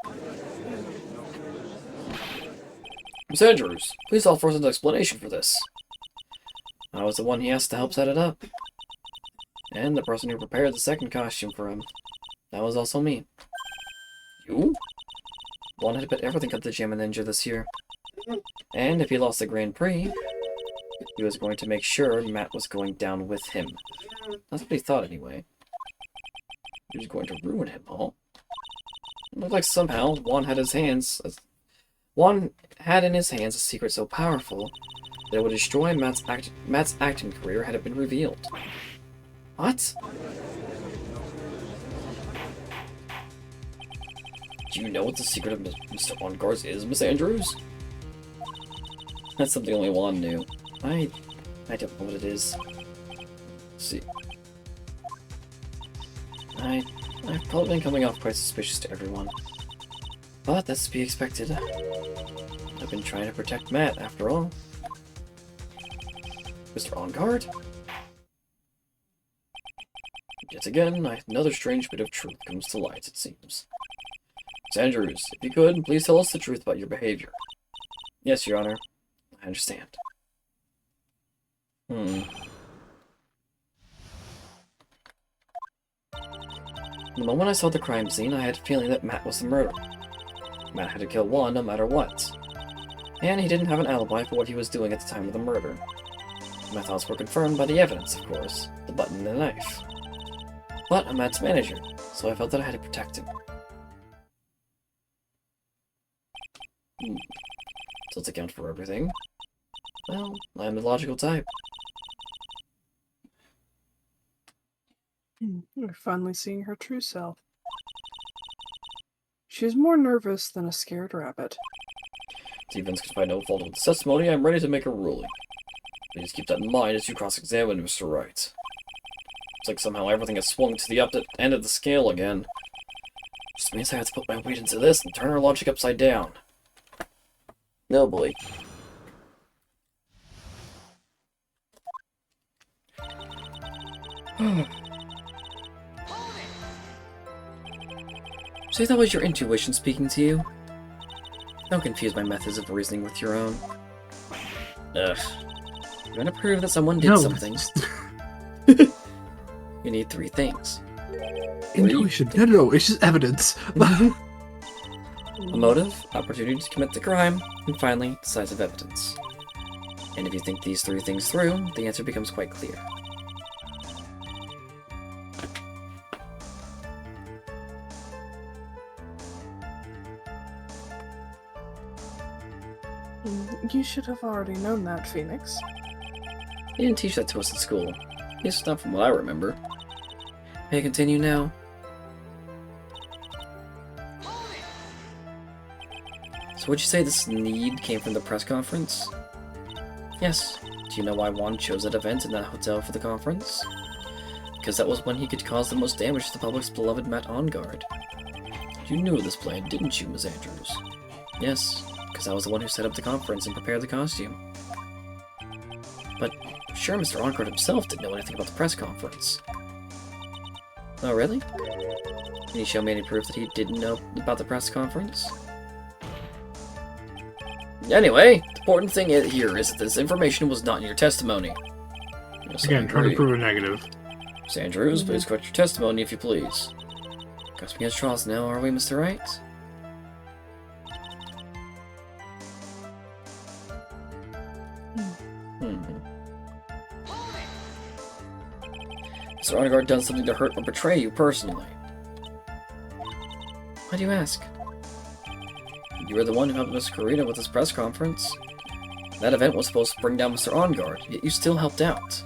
S1: Miss Andrews, please offer us an explanation for this. I was the one he asked to help set it up. And the person who prepared the second costume for him. That was also me. You? One had bet everything at the Gym and Ninja this year. And if he lost the Grand Prix, he was going to make sure Matt was going down with him. That's what he thought anyway. He was going to ruin him, huh? It looked like somehow Juan had in his hands a secret so powerful that it would destroy Matt's acting career had it been revealed. What? Do you know what the secret of Mr. Ongar's is, Miss Andrews? That's something only Juan knew. I don't know what it is. Let's see. I've probably been coming off quite suspicious to everyone. But that's to be expected. I've been trying to protect Matt, after all. Mr. Onguard? Yet again, another strange bit of truth comes to light, it seems. Miss Andrews, if you could, please tell us the truth about your behavior. Yes, Your Honor. I understand. The moment I saw the crime scene, I had a feeling that Matt was the murderer. Matt had to kill Juan no matter what. And he didn't have an alibi for what he was doing at the time of the murder. My thoughts were confirmed by the evidence, of course, the button and the knife. But I'm Matt's manager, so I felt that I had to protect him. So let's account for everything. Well, I'm the logical type.
S2: We're finally seeing her true self. She's more nervous than a scared rabbit.
S1: If the events can find no fault with the testimony, I'm ready to make a ruling. Please keep that in mind as you cross-examine Mr. Wright. It's like somehow everything has swung to the end of the scale again. Just means I have to put my weight into this and turn our logic upside down. No, boy. So that was your intuition speaking to you? Don't confuse my methods of reasoning with your own. Ugh. You want to prove that someone did something. You need 3 things.
S3: Intuition. No, it's just evidence.
S1: A motive, opportunity to commit the crime, and finally, decisive evidence. And if you think these 3 things through, the answer becomes quite clear.
S2: You should have already known that, Phoenix.
S1: He didn't teach that to us at school. At least not from what I remember. May I continue now? So would you say this need came from the press conference? Yes. Do you know why Juan chose that event in that hotel for the conference? Because that was when he could cause the most damage to the public's beloved Matt Onguard. You knew this plan, didn't you, Miss Andrews? Yes, because I was the one who set up the conference and prepared the costume. But I'm sure Mr. Onguard himself didn't know anything about the press conference. Oh, really? Can you show me any proof that he didn't know about the press conference? Anyway, the important thing here is that this information was not in your testimony. Yes,
S3: Again, trying to prove a negative.
S1: Miss Andrews, please correct your testimony if you please. Grasping against straws now, are we, Mr. Wright? Mr. Onguard done something to hurt or betray you personally. Why do you ask? You were the one who helped Miss Karina with this press conference. That event was supposed to bring down Mr. Onguard, yet you still helped out.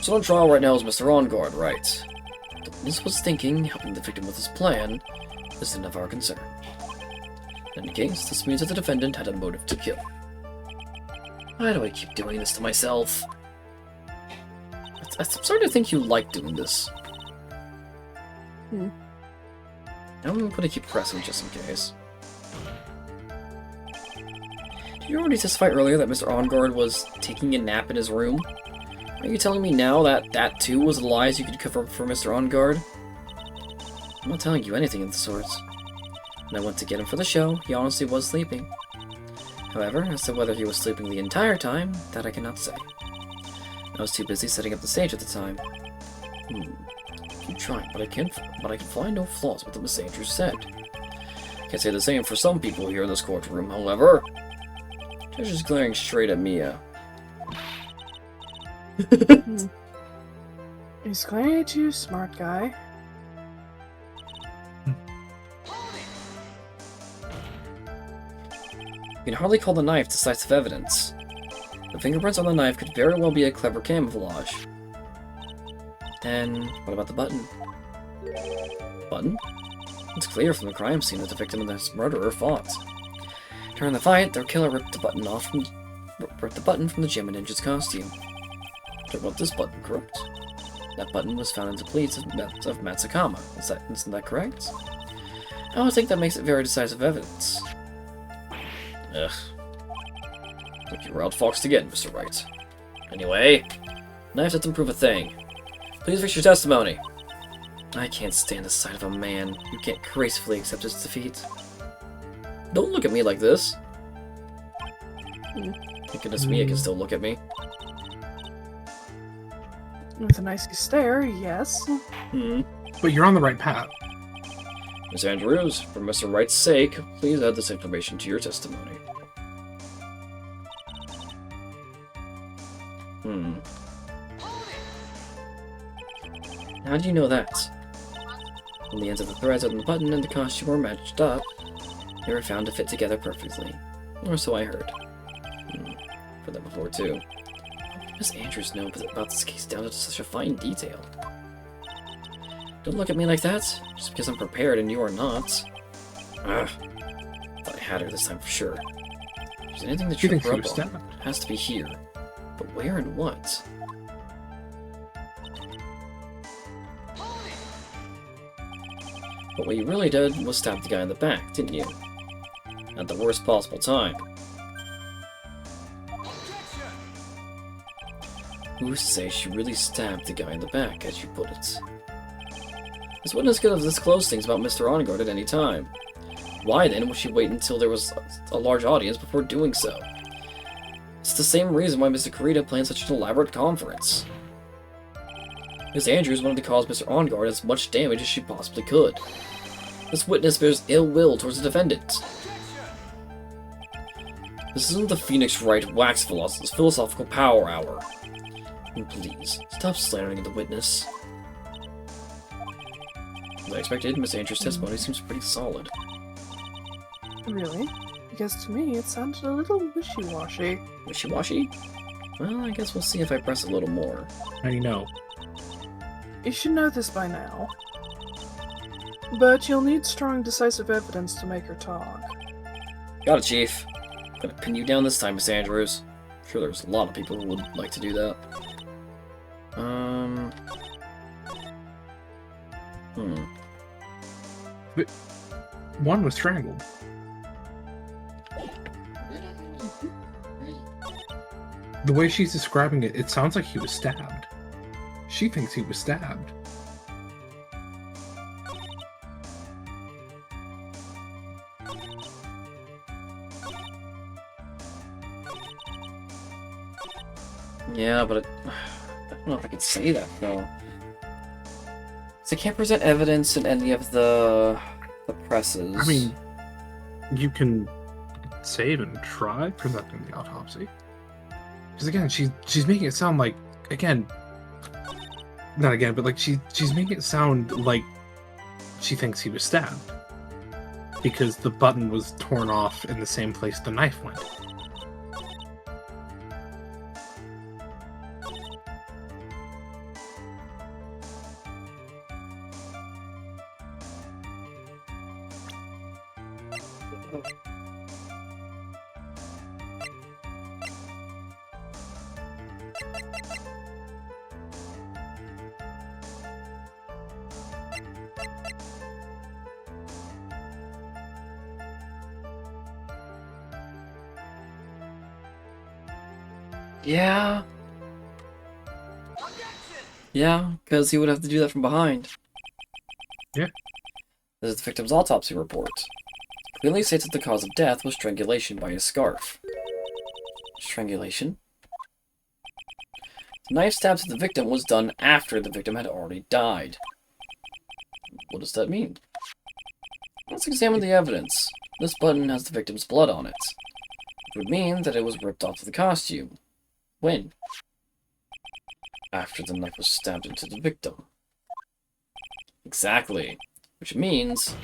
S1: So on trial right now is Mr. Onguard, right? The witness was thinking, helping the victim with his plan, is none of our concern. In any case, this means that the defendant had a motive to kill. Why do I keep doing this to myself? I'm starting to think you like doing this. I'm going to keep pressing just in case. Did you already testify earlier that Mr. Ongard was taking a nap in his room? Are you telling me now that that too was lies you could cover for Mr. Ongard? I'm not telling you anything of the sort. When I went to get him for the show, he honestly was sleeping. However, as to whether he was sleeping the entire time, that I cannot say. I was too busy setting up the stage at the time. Keep trying, but I can find no flaws with what Miss Andrews said. Can't say the same for some people here in this courtroom, however. Judge is glaring straight at Mia.
S2: He's glaring at you, smart guy.
S1: You can hardly call the knife decisive evidence. The fingerprints on the knife could very well be a clever camouflage. Then, what about the button? Button? It's clear from the crime scene that the victim and the murderer fought. During the fight, their killer ripped the button from the Gem Ninja's costume. What about this button, correct? That button was found in the pleats of Matsukama. Isn't that correct? I would think that makes it very decisive evidence. Ugh. Think you're outfoxed again, Mr. Wright. Anyway, knife doesn't prove a thing. Please fix your testimony. I can't stand the sight of a man who can't gracefully accept his defeat. Don't look at me like this. Thank goodness Mia can still look at me.
S2: With a nice stare, yes.
S3: But you're on the right path.
S1: Miss Andrews, for Mr. Wright's sake, please add this information to your testimony. How do you know that? When the ends of the threads on the button and the costume were matched up, they were found to fit together perfectly. Or so I heard. Heard that before, too. How did Miss Andrews know about this case down to such a fine detail? Don't look at me like that, just because I'm prepared and you are not. Ugh. Thought I had her this time for sure. If there's anything that
S3: She
S1: you're
S3: thinks he
S1: up
S3: was
S1: on,
S3: stabbed.
S1: it has to be here. But where and what? But what you really did was stab the guy in the back, didn't you? At the worst possible time. Who's to say she really stabbed the guy in the back, as you put it? This witness could have disclosed things about Mr. Ongard at any time. Why then would she wait until there was a large audience before doing so? It's the same reason why Mr. Kurita planned such an elaborate conference. Miss Andrews wanted to cause Mr. Ongard as much damage as she possibly could. This witness bears ill will towards the defendant. This isn't the Phoenix Wright Wax Philosophical Power Hour. And please, stop slandering the witness. As I expected, Miss Andrews' testimony seems pretty solid.
S2: Really? Because to me, it sounded a little wishy-washy.
S1: Wishy-washy? Well, I guess we'll see if I press a little more.
S3: How do you know?
S2: You should know this by now. But you'll need strong, decisive evidence to make her talk.
S1: Got it, Chief. I'm gonna pin you down this time, Miss Andrews. I'm sure there's a lot of people who would like to do that.
S3: But one was strangled. The way she's describing it, it sounds like he was stabbed. She thinks he was stabbed.
S1: Yeah, but I don't know if I can say that, though. So I can't present evidence in any of the presses.
S3: I mean, you can save and try presenting the autopsy. Because again, she's making it sound like, not again, but like she's making it sound like she thinks he was stabbed. Because the button was torn off in the same place the knife went.
S1: Yeah. Yeah, because he would have to do that from behind.
S3: Yeah.
S1: This is the victim's autopsy report. Clearly states that the cause of death was strangulation by a scarf. Strangulation? The knife stab to the victim was done after the victim had already died. What does that mean? Let's examine the evidence. This button has the victim's blood on it. It would mean that it was ripped off of the costume. When? After the knife was stabbed into the victim. Exactly. Which means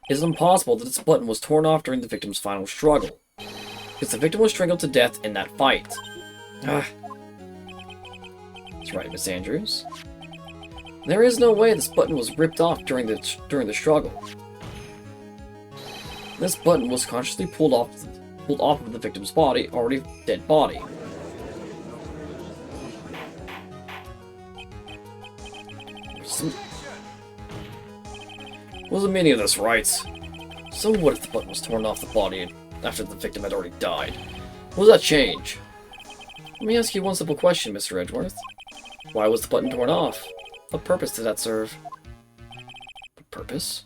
S1: it is impossible that this button was torn off during the victim's final struggle, because the victim was strangled to death in that fight. Ah. That's right, Miss Andrews. There is no way this button was ripped off during the struggle. This button was consciously pulled off of the victim's body, already dead body. What's the meaning of this, right? So what if the button was torn off the body after the victim had already died? What does that change? Let me ask you one simple question, Mr. Edgeworth. Why was the button torn off? What purpose did that serve? What purpose?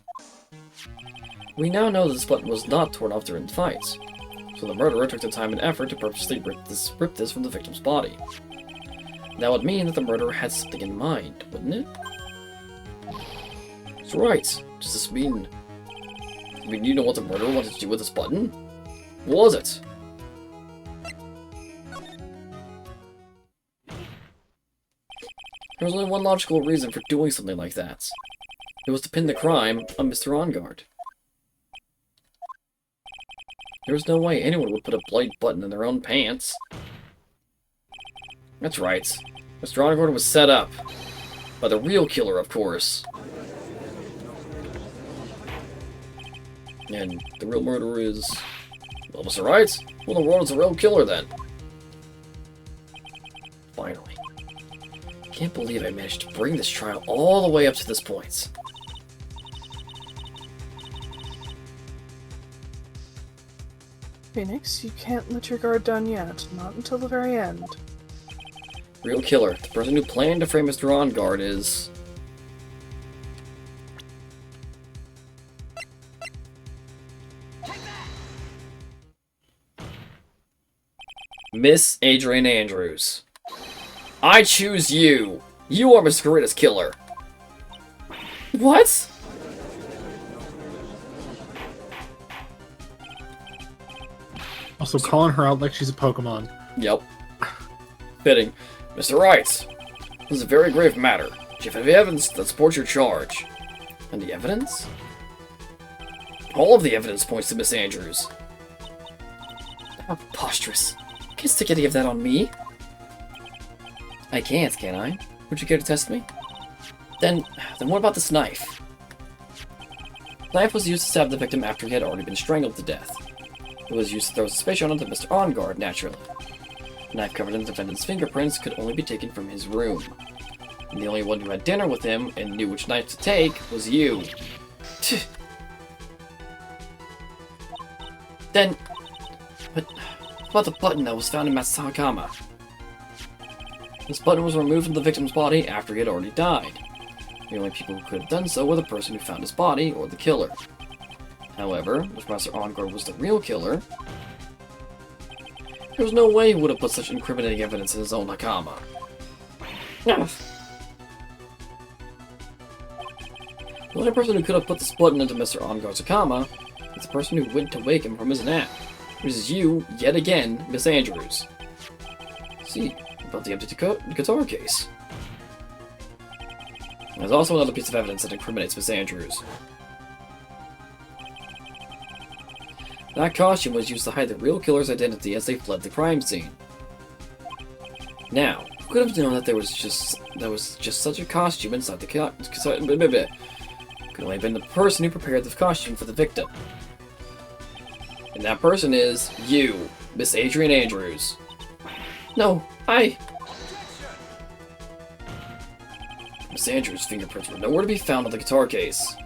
S1: We now know that this button was not torn off during the fight, so the murderer took the time and effort to purposely rip this from the victim's body. That would mean that the murderer had something in mind, wouldn't it? That's right. Does this mean... you know what the murderer wanted to do with this button? What was it? There was only one logical reason for doing something like that. It was to pin the crime on Mr. Enguarde. There was no way anyone would put a bloody button in their own pants. That's right. Mr. Enguarde was set up. By the real killer, of course. And the real murderer is... well, Mr. Right? Well, the world is a real killer, then. Finally. Can't believe I managed to bring this trial all the way up to this point.
S2: Phoenix, you can't let your guard down yet. Not until the very end.
S1: Real killer. The person who planned to frame Mr. Enguarde is... Miss Adrian Andrews. I choose you. You are Miss Corita's killer. What?
S3: Also, calling her out like she's a Pokemon.
S1: Yep. Fitting. Mr. Wright, this is a very grave matter. Do you have any evidence that supports your charge? And the evidence? All of the evidence points to Miss Andrews. How preposterous. You can't stick any of that on me. I can't, can I? Would you care to test me? Then what about this knife? The knife was used to stab the victim after he had already been strangled to death. It was used to throw suspicion onto Mr. Enguarde, naturally. The knife covered in the defendant's fingerprints could only be taken from his room. And the only one who had dinner with him and knew which knife to take was you. Then, what about the button that was found in Matsukama? This button was removed from the victim's body after he had already died. The only people who could have done so were the person who found his body or the killer. However, if Master Enguarde was the real killer, there was no way he would have put such incriminating evidence in his own Hakama. The only person who could have put this button into Mr. Enguarde's Hakama is the person who went to wake him from his nap, which is you, yet again, Miss Andrews. See, about the empty guitar case. There's also another piece of evidence that incriminates Miss Andrews. That costume was used to hide the real killer's identity as they fled the crime scene. Now, who could have known that there was just such a costume inside the could only have been the person who prepared the costume for the victim. And that person is you, Miss Adrian Andrews. No, Miss Andrews' fingerprints were nowhere to be found on the guitar case.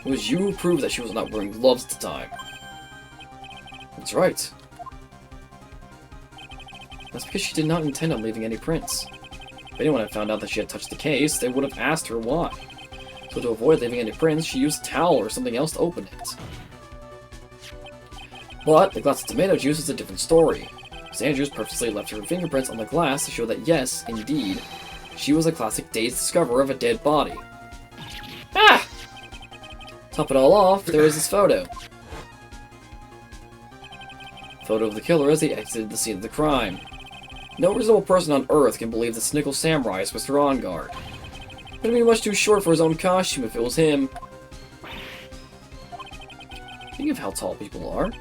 S1: It was you who proved that she was not wearing gloves at the time. That's right. That's because she did not intend on leaving any prints. If anyone had found out that she had touched the case, they would have asked her why. So to avoid leaving any prints, she used a towel or something else to open it. But the glass of tomato juice is a different story. Miss Andrews purposely left her fingerprints on the glass to show that yes, indeed, she was a classic dazed discoverer of a dead body. Ah! Top it all off, there is this photo. Photo of the killer as he exited the scene of the crime. No reasonable person on Earth can believe that Snickle Samurai is Mr. OnGuard. It'd be much too short for his own costume if it was him. Think of how tall people are.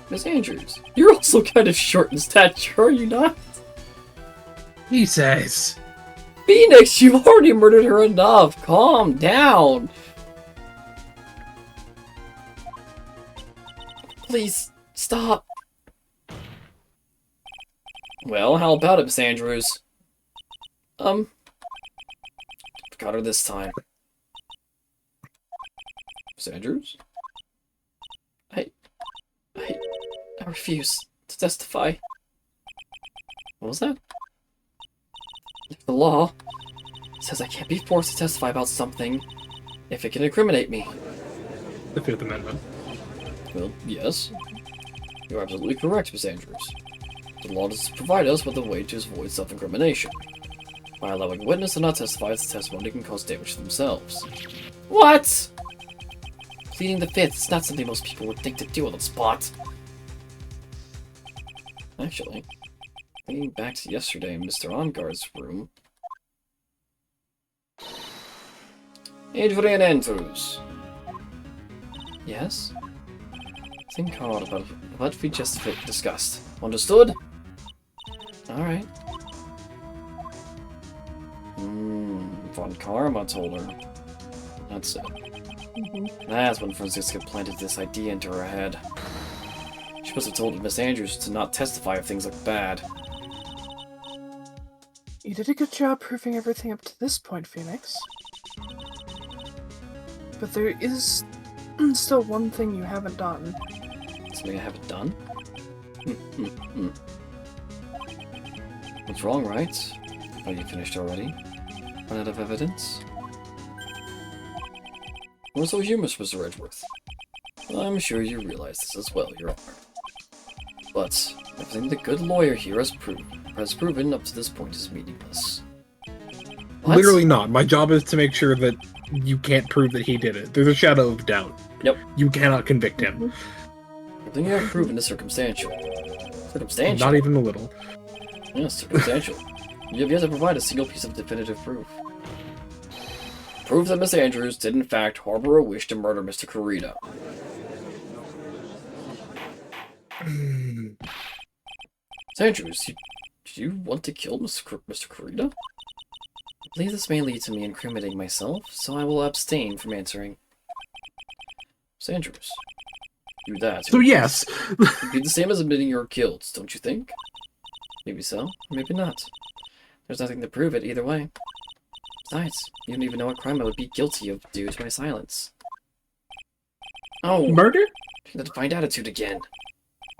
S1: Miss Andrews, you're also kind of short in stature, are you not?
S3: He says.
S1: Phoenix, you've already murdered her enough. Calm down. Please, stop. Well, how about it, Miss Andrews? Got her this time. Miss Andrews? I refuse to testify. What was that? The law says I can't be forced to testify about something if it can incriminate me.
S3: The Fifth Amendment.
S1: Well, yes. You're absolutely correct, Miss Andrews. The law does provide us with a way to avoid self-incrimination. By allowing a witness to not testify as the testimony can cause damage to themselves. What?! Pleading the Fifth is not something most people would think to do on the spot. Actually, thinking back to yesterday in Mr. OnGuard's room... Adrian Andrews. Yes? Think hard about what we just discussed. Understood? Alright. Von Karma told her. That's it. That's when Franziska planted this idea into her head. She must have told Miss Andrews to not testify if things look bad.
S2: You did a good job proving everything up to this point, Phoenix. But there is still one thing you haven't done.
S1: Something I haven't done? What's wrong, right? Are you finished already? Run out of evidence? What's so humorous, Mr. Edgeworth? I'm sure you realize this as well, Your Honor. But everything the good lawyer here has proven up to this point is meaningless. What?
S3: Literally not. My job is to make sure that you can't prove that he did it. There's a shadow of doubt.
S1: Yep.
S3: You cannot convict him.
S1: Everything you have proven is circumstantial. Circumstantial?
S3: Not even a little.
S1: Yes, circumstantial. You have yet to provide a single piece of definitive proof. Proof that Miss Andrews did in fact harbor a wish to murder Mr. Kurita. Miss Andrews, do you want to kill Mr. Kurita? I believe this may lead to me incriminating myself, so I will abstain from answering. Miss Andrews, do that.
S3: So yes.
S1: It'd be the same as admitting you're killed, don't you think? Maybe so, maybe not. There's nothing to prove it either way. Besides, you don't even know what crime I would be guilty of due to my silence. Oh!
S3: Murder?
S1: That defiant attitude again.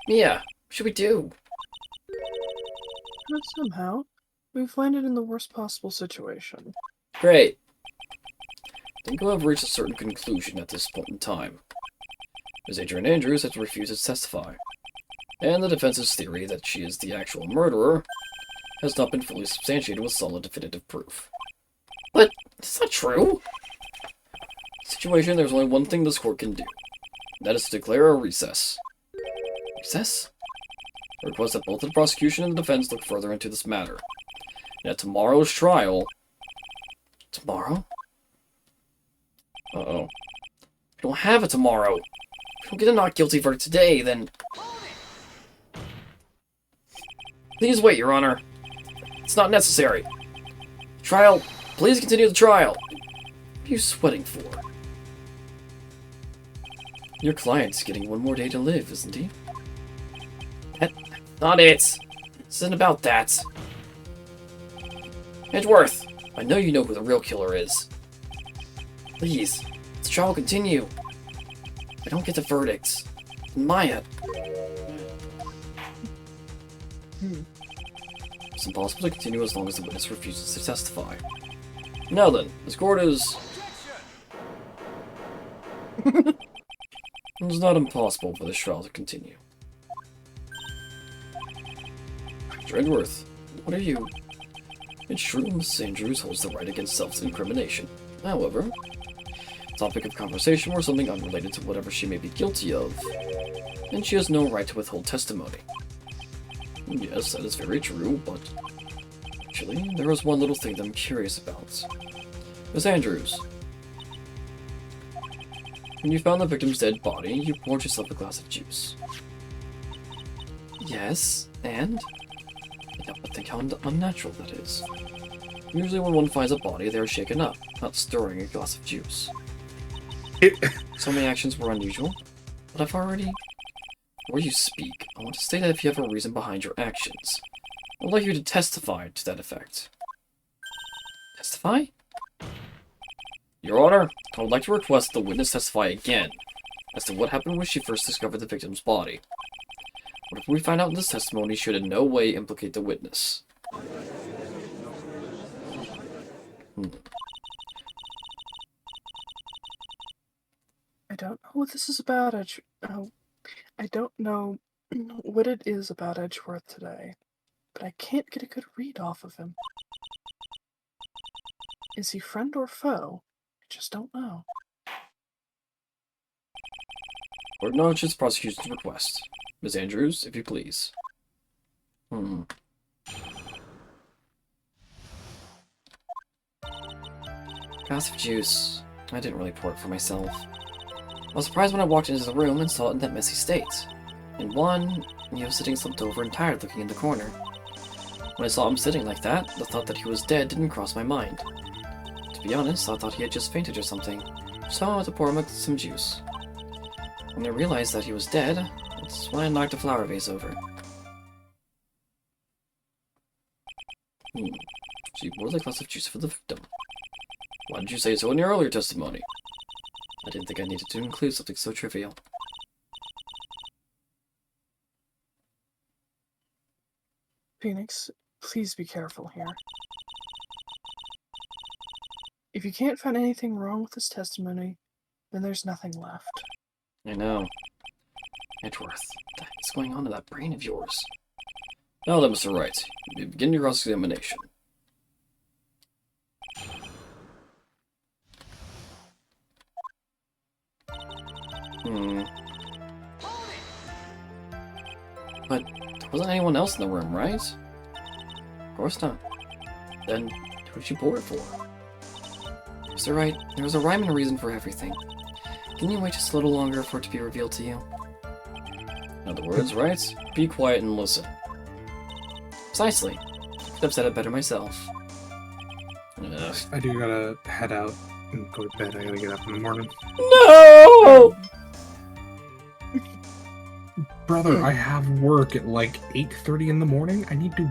S1: Mia, what should we do?
S2: But somehow, we've landed in the worst possible situation.
S1: Great. I think we'll have reached a certain conclusion at this point in time. Ms. Adrian Andrews has refused to testify, and the defense's theory that she is the actual murderer has not been fully substantiated with solid definitive proof. But it's not true! In this situation, there's only one thing this court can do. And that is to declare a recess. Recess? I request that both the prosecution and the defense look further into this matter. And at tomorrow's trial... Tomorrow? Uh-oh. We don't have a tomorrow! If we don't get a not guilty verdict today, then... Please wait, Your Honor. It's not necessary. Trial... Please continue the trial. What are you sweating for? Your client's getting one more day to live, isn't he? That's not it. This isn't about that. Edgeworth, I know you know who the real killer is. Please, let the trial continue. I don't get the verdicts. Maya. It's impossible to continue as long as the witness refuses to testify. Now then, this court is... It's not impossible for this trial to continue. Mr. Edgeworth, what are you? It's true Mrs. Andrews holds the right against self-incrimination. However, the topic of conversation were something unrelated to whatever she may be guilty of, and she has no right to withhold testimony. Yes, that is very true, but... Actually, there is one little thing that I'm curious about. Miss Andrews, when you found the victim's dead body, you poured yourself a glass of juice. Yes, and? I can't but think how unnatural that is. Usually when one finds a body, they are shaken up, not stirring a glass of juice. So many actions were unusual, but I've already... Before you speak, I want to state that if you have a reason behind your actions, I'd like you to testify to that effect. Testify? Your Honor, I would like to request the witness testify again as to what happened when she first discovered the victim's body. Whatever we find out in this testimony should in no way implicate the witness.
S2: I don't know what this is about, I don't know what it is about Edgeworth today, but I can't get a good read off of him. Is he friend or foe? I just don't know.
S1: Court acknowledges prosecution's request. Ms. Andrews, if you please. Glass of juice. I didn't really pour it for myself. I was surprised when I walked into the room and saw it in that messy state. In one, he was sitting slumped over and tired looking in the corner. When I saw him sitting like that, the thought that he was dead didn't cross my mind. To be honest, I thought he had just fainted or something, so I had to pour him some juice. When I realized that he was dead, that's when I knocked a flower vase over. So you poured the glass of juice for the victim. Why didn't you say so in your earlier testimony? I didn't think I needed to include something so trivial.
S2: Phoenix, please be careful here. If you can't find anything wrong with this testimony, then there's nothing left.
S1: I know. Edgeworth, what the heck's going on in that brain of yours? Now then, Mr. Wright, you begin your cross-examination. But there wasn't anyone else in the room, right? Of course not. Then, who did you pour it for? Mr. Wright, there was a rhyme and a reason for everything. Can you wait just a little longer for it to be revealed to you? In other words, right? Be quiet and listen. Precisely. I could have said it better myself. Ugh.
S3: I do gotta head out and go to bed. I gotta get up in the morning.
S1: No!
S3: Brother, I have work at like 8:30 in the morning. I need to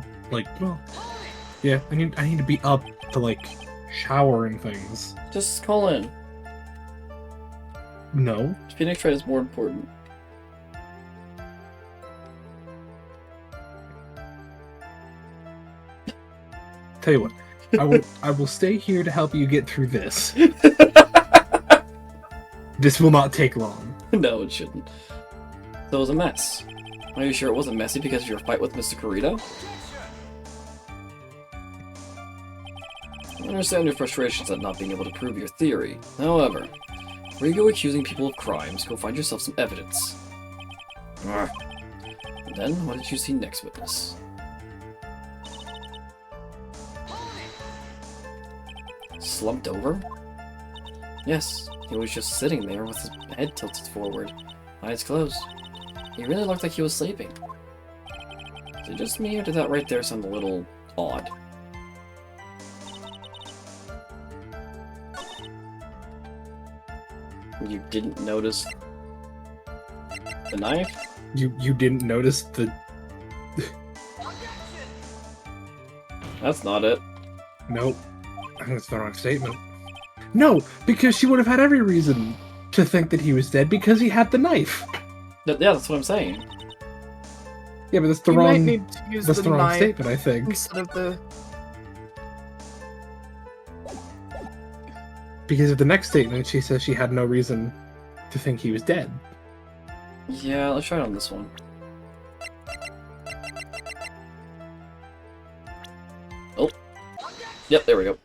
S3: yeah, I need to be up to like shower and things.
S1: Just call in.
S3: No.
S1: Phoenix Wright is more important.
S3: Tell you what, I will stay here to help you get through this. This will not take long.
S1: No, it shouldn't. So it was a mess. Are you sure it wasn't messy because of your fight with Mr. Kurita? I understand your frustrations at not being able to prove your theory. However, before you go accusing people of crimes, go find yourself some evidence. And then, what did you see next, witness? Slumped over? Yes, he was just sitting there with his head tilted forward, eyes closed. He really looked like he was sleeping. Is it just me, or did that right there sound a little odd? You didn't notice the knife?
S3: You didn't notice the...
S1: That's not it.
S3: Nope. I think that's the wrong statement. No, because she would have had every reason to think that he was dead because he had the knife.
S1: Yeah, that's what I'm saying.
S3: Yeah, but that's the
S2: You
S3: wrong.
S2: might need to use
S3: That's
S2: the
S3: the wrong
S2: knife
S3: statement, I think.
S2: instead of the.
S3: Because of the next statement, she says she had no reason to think he was dead.
S1: Yeah, let's try it on this one. Oh. Yep, there we go.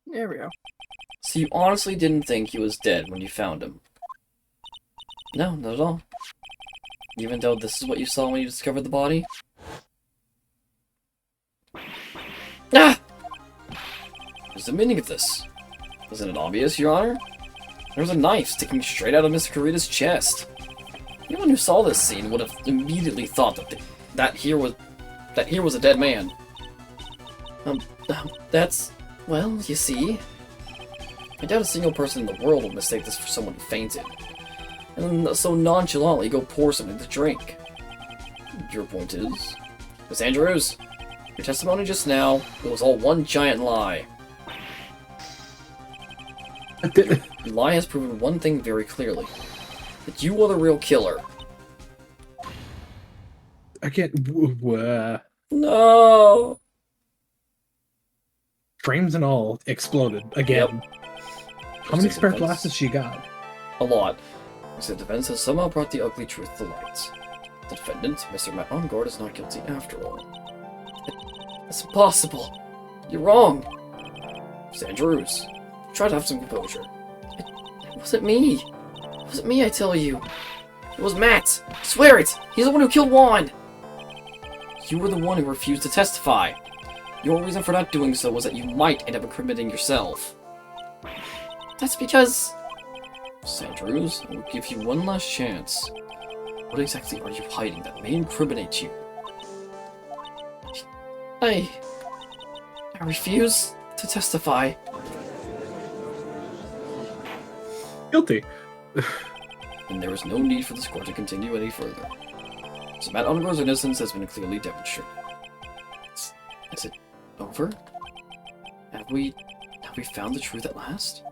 S2: There we go.
S1: So you honestly didn't think he was dead when you found him? No, not at all. Even though this is what you saw when you discovered the body? Ah! What's the meaning of this? Isn't it obvious, Your Honor? There was a knife sticking straight out of Mr. Kurita's chest. Anyone who saw this scene would have immediately thought that here was a dead man. That's... well, you see... I doubt a single person in the world would mistake this for someone who fainted. And then so nonchalantly go pour something to drink. Your point is... Miss Andrews, your testimony just now, it was all one giant lie. The lie has proven one thing very clearly. That you are the real killer.
S3: I can't.
S1: No!
S3: Frames and all exploded again. How many spare glasses she got?
S1: A lot. The defense has somehow brought the ugly truth to light. The defendant, Mr. Matt Enguarde, is not guilty after all. It's impossible. You're wrong. Miss Andrews, try to have some composure. It wasn't me. It wasn't me, I tell you. It was Matt. I swear it. He's the one who killed Juan. You were the one who refused to testify. Your reason for not doing so was that you might end up incriminating yourself. That's because... Miss Andrews, I will give you one last chance. What exactly are you hiding that may incriminate you? I refuse to testify.
S3: Guilty.
S1: And there is no need for this court to continue any further. So Matt Enguarde's innocence has been clearly demonstrated. Is it over? Have we found the truth at last?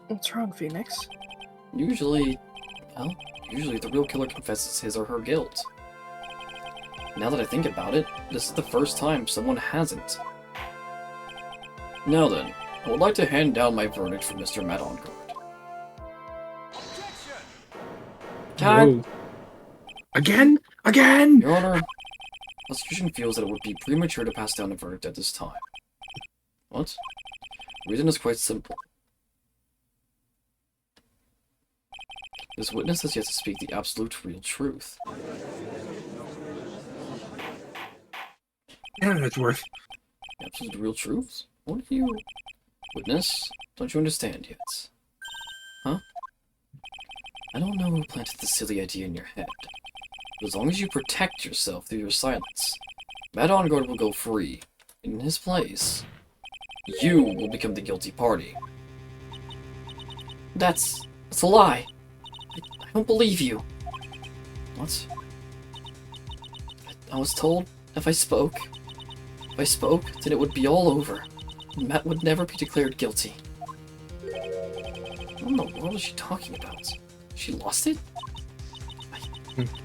S2: What's wrong, Phoenix?
S1: Usually the real killer confesses his or her guilt. Now that I think about it, this is the first time someone hasn't. Now then, I would like to hand down my verdict for Mr. Matt Enguarde.
S3: Whoa. Again? Again?
S1: Your Honor, the prosecution feels that it would be premature to pass down a verdict at this time. What? The reason is quite simple. This witness has yet to speak the absolute real truth.
S3: Yeah, that's worth.
S1: The absolute real truth? What do you... Witness, don't you understand yet? Huh? I don't know who planted the silly idea in your head. But as long as you protect yourself through your silence, Matt Enguarde will go free. In his place, you will become the guilty party. That's a lie. I don't believe you. What? I was told if I spoke, then it would be all over. Matt would never be declared guilty. What in the world is she talking about? She lost it?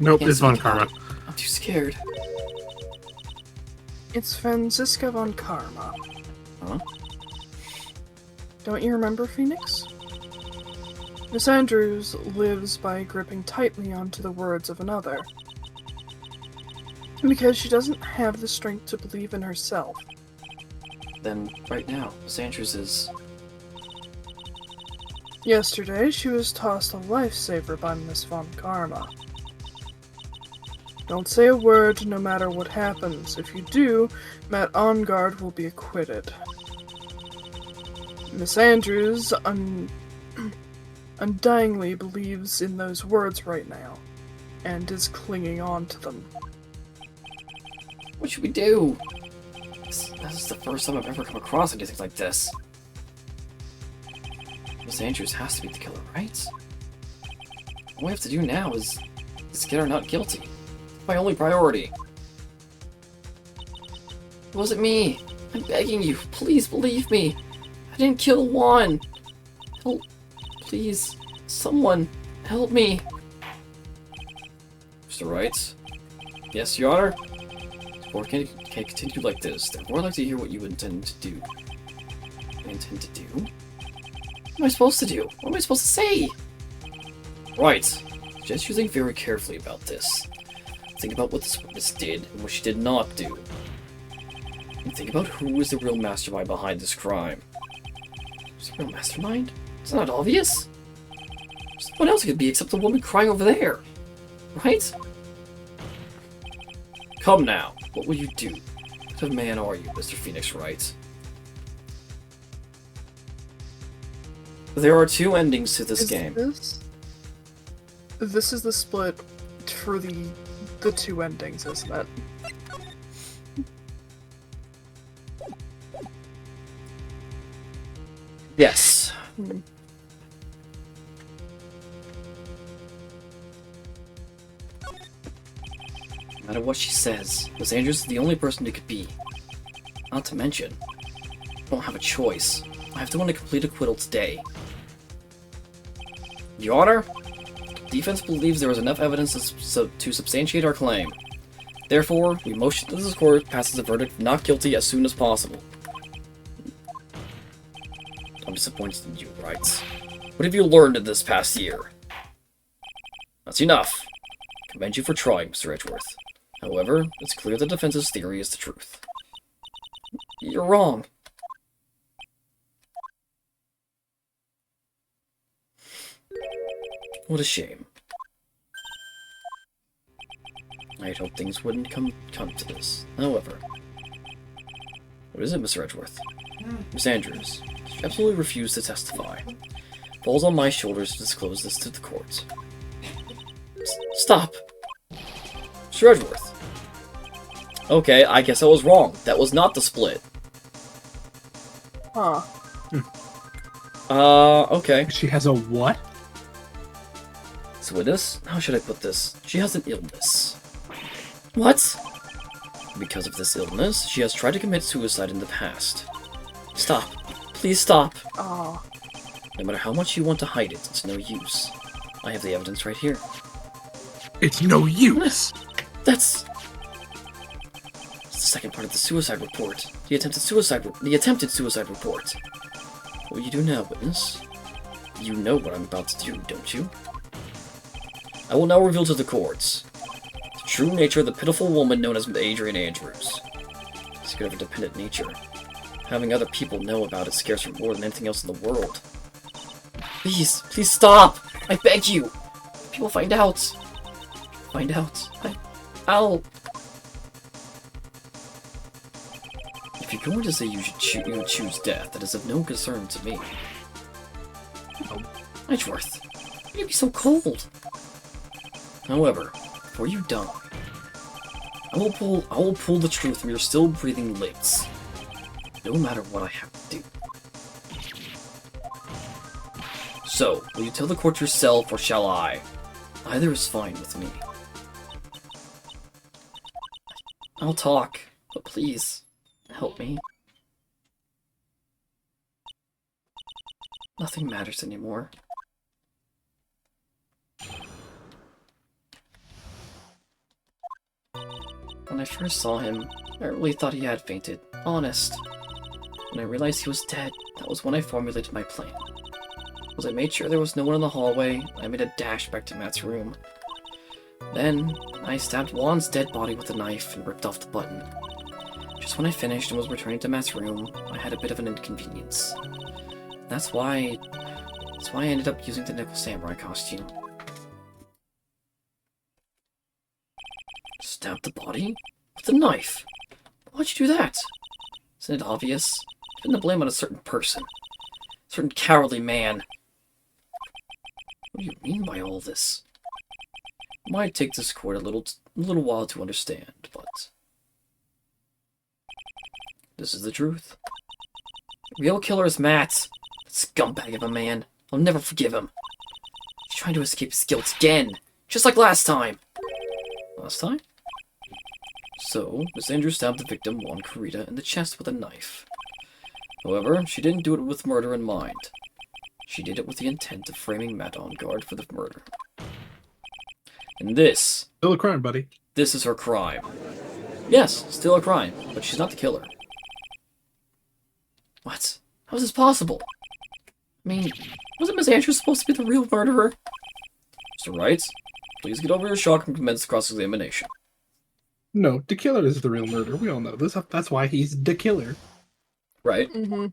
S3: Nope,
S1: Can't
S3: it's Von
S1: speak about
S3: Karma.
S1: it. I'm too scared.
S2: It's Franziska von Karma.
S1: Huh?
S2: Don't you remember, Phoenix? Miss Andrews lives by gripping tightly onto the words of another. And because she doesn't have the strength to believe in herself.
S1: Then, right now, Miss Andrews is...
S2: Yesterday, she was tossed a lifesaver by Miss von Karma. Don't say a word no matter what happens. If you do, Matt Enguarde will be acquitted. Miss Andrews undyingly believes in those words right now, and is clinging on to them.
S1: What should we do? This is the first time I've ever come across anything like this. Miss Andrews has to be the killer, right? All we have to do now is get her not guilty. My only priority. It wasn't me. I'm begging you, please believe me. I didn't kill Juan. Help, please, someone, help me. Mr. Wright? Yes, Your Honor? Or can't continue like this. Therefore, I'd like to hear what you intend to do. I intend to do? What am I supposed to do? What am I supposed to say? Right. Suggest you think very carefully about this. Think about what this witness did and what she did not do. And think about who is the real mastermind behind this crime. Who's the real mastermind? It's not obvious. What else it could be except the woman crying over there? Right? Come now. What will you do? What kind of man are you, Mr. Phoenix Wright? There are two endings to this game.
S2: This is the split for the two endings, isn't it?
S1: Yes.
S2: Hmm.
S1: No matter what she says, Miss Andrews is the only person it could be. Not to mention, I don't have a choice. I have to win a complete acquittal today. Your Honor, defense believes there is enough evidence to substantiate our claim. Therefore, we motion that this court passes a verdict of not guilty as soon as possible. I'm disappointed in you, Wright. What have you learned in this past year? That's enough. I commend you for trying, Mr. Edgeworth. However, it's clear the defense's theory is the truth. You're wrong. What a shame. I'd hoped things wouldn't come to this. However, what is it, Mr. Edgeworth? Miss Andrews, she absolutely refused to testify. Falls on my shoulders to disclose this to the court. Stop! Mr. Edgeworth. Okay, I guess I was wrong. That was not the split.
S2: Huh.
S1: Okay.
S3: She has a what?
S1: This witness? How should I put this? She has an illness. What? Because of this illness, she has tried to commit suicide in the past. Stop. Please stop.
S2: Oh.
S1: No matter how much you want to hide it, it's no use. I have the evidence right here.
S3: It's no use.
S1: That's the second part of the suicide report. The attempted suicide report. What will you do now, witness? You know what I'm about to do, don't you? I will now reveal to the courts the true nature of the pitiful woman known as Adrian Andrews. Secret of her dependent nature. Having other people know about it scares her more than anything else in the world. Please, please stop! I beg you! People find out. I'll... If you're going to say you would choose death, that is of no concern to me. Edgeworth, why are you be so cold? However, before you die, I will pull the truth from your still breathing lips, no matter what I have to do. So, will you tell the court yourself, or shall I? Either is fine with me. I'll talk, but please, help me. Nothing matters anymore. When I first saw him, I really thought he had fainted. Honest. When I realized he was dead, that was when I formulated my plan. As I made sure there was no one in the hallway, I made a dash back to Matt's room. Then, I stabbed Juan's dead body with a knife and ripped off the button. Just when I finished and was returning to Matt's room, I had a bit of an inconvenience. That's why I ended up using the Nickel Samurai costume. Stab the body? With a knife? Why'd you do that? Isn't it obvious? Putting the blame on a certain person. A certain cowardly man. What do you mean by all this? It might take this court a little while to understand, but... this is the truth. The real killer is Matt. That scumbag of a man. I'll never forgive him. He's trying to escape his guilt again. Just like last time. Last time? So, Miss Andrews stabbed the victim, Juan Kurita, in the chest with a knife. However, she didn't do it with murder in mind. She did it with the intent of framing Matt on guard for the murder. And this
S3: Still a crime, buddy.
S1: is her crime. Yes, still a crime, but she's not the killer. What? How is this possible? I mean, wasn't Miss Andrews supposed to be the real murderer? Mr. Wright, please get over your shock and commence cross-examination.
S3: No, the killer is the real murderer. We all know this. That's why he's the killer.
S1: Right?
S2: Mm-hmm.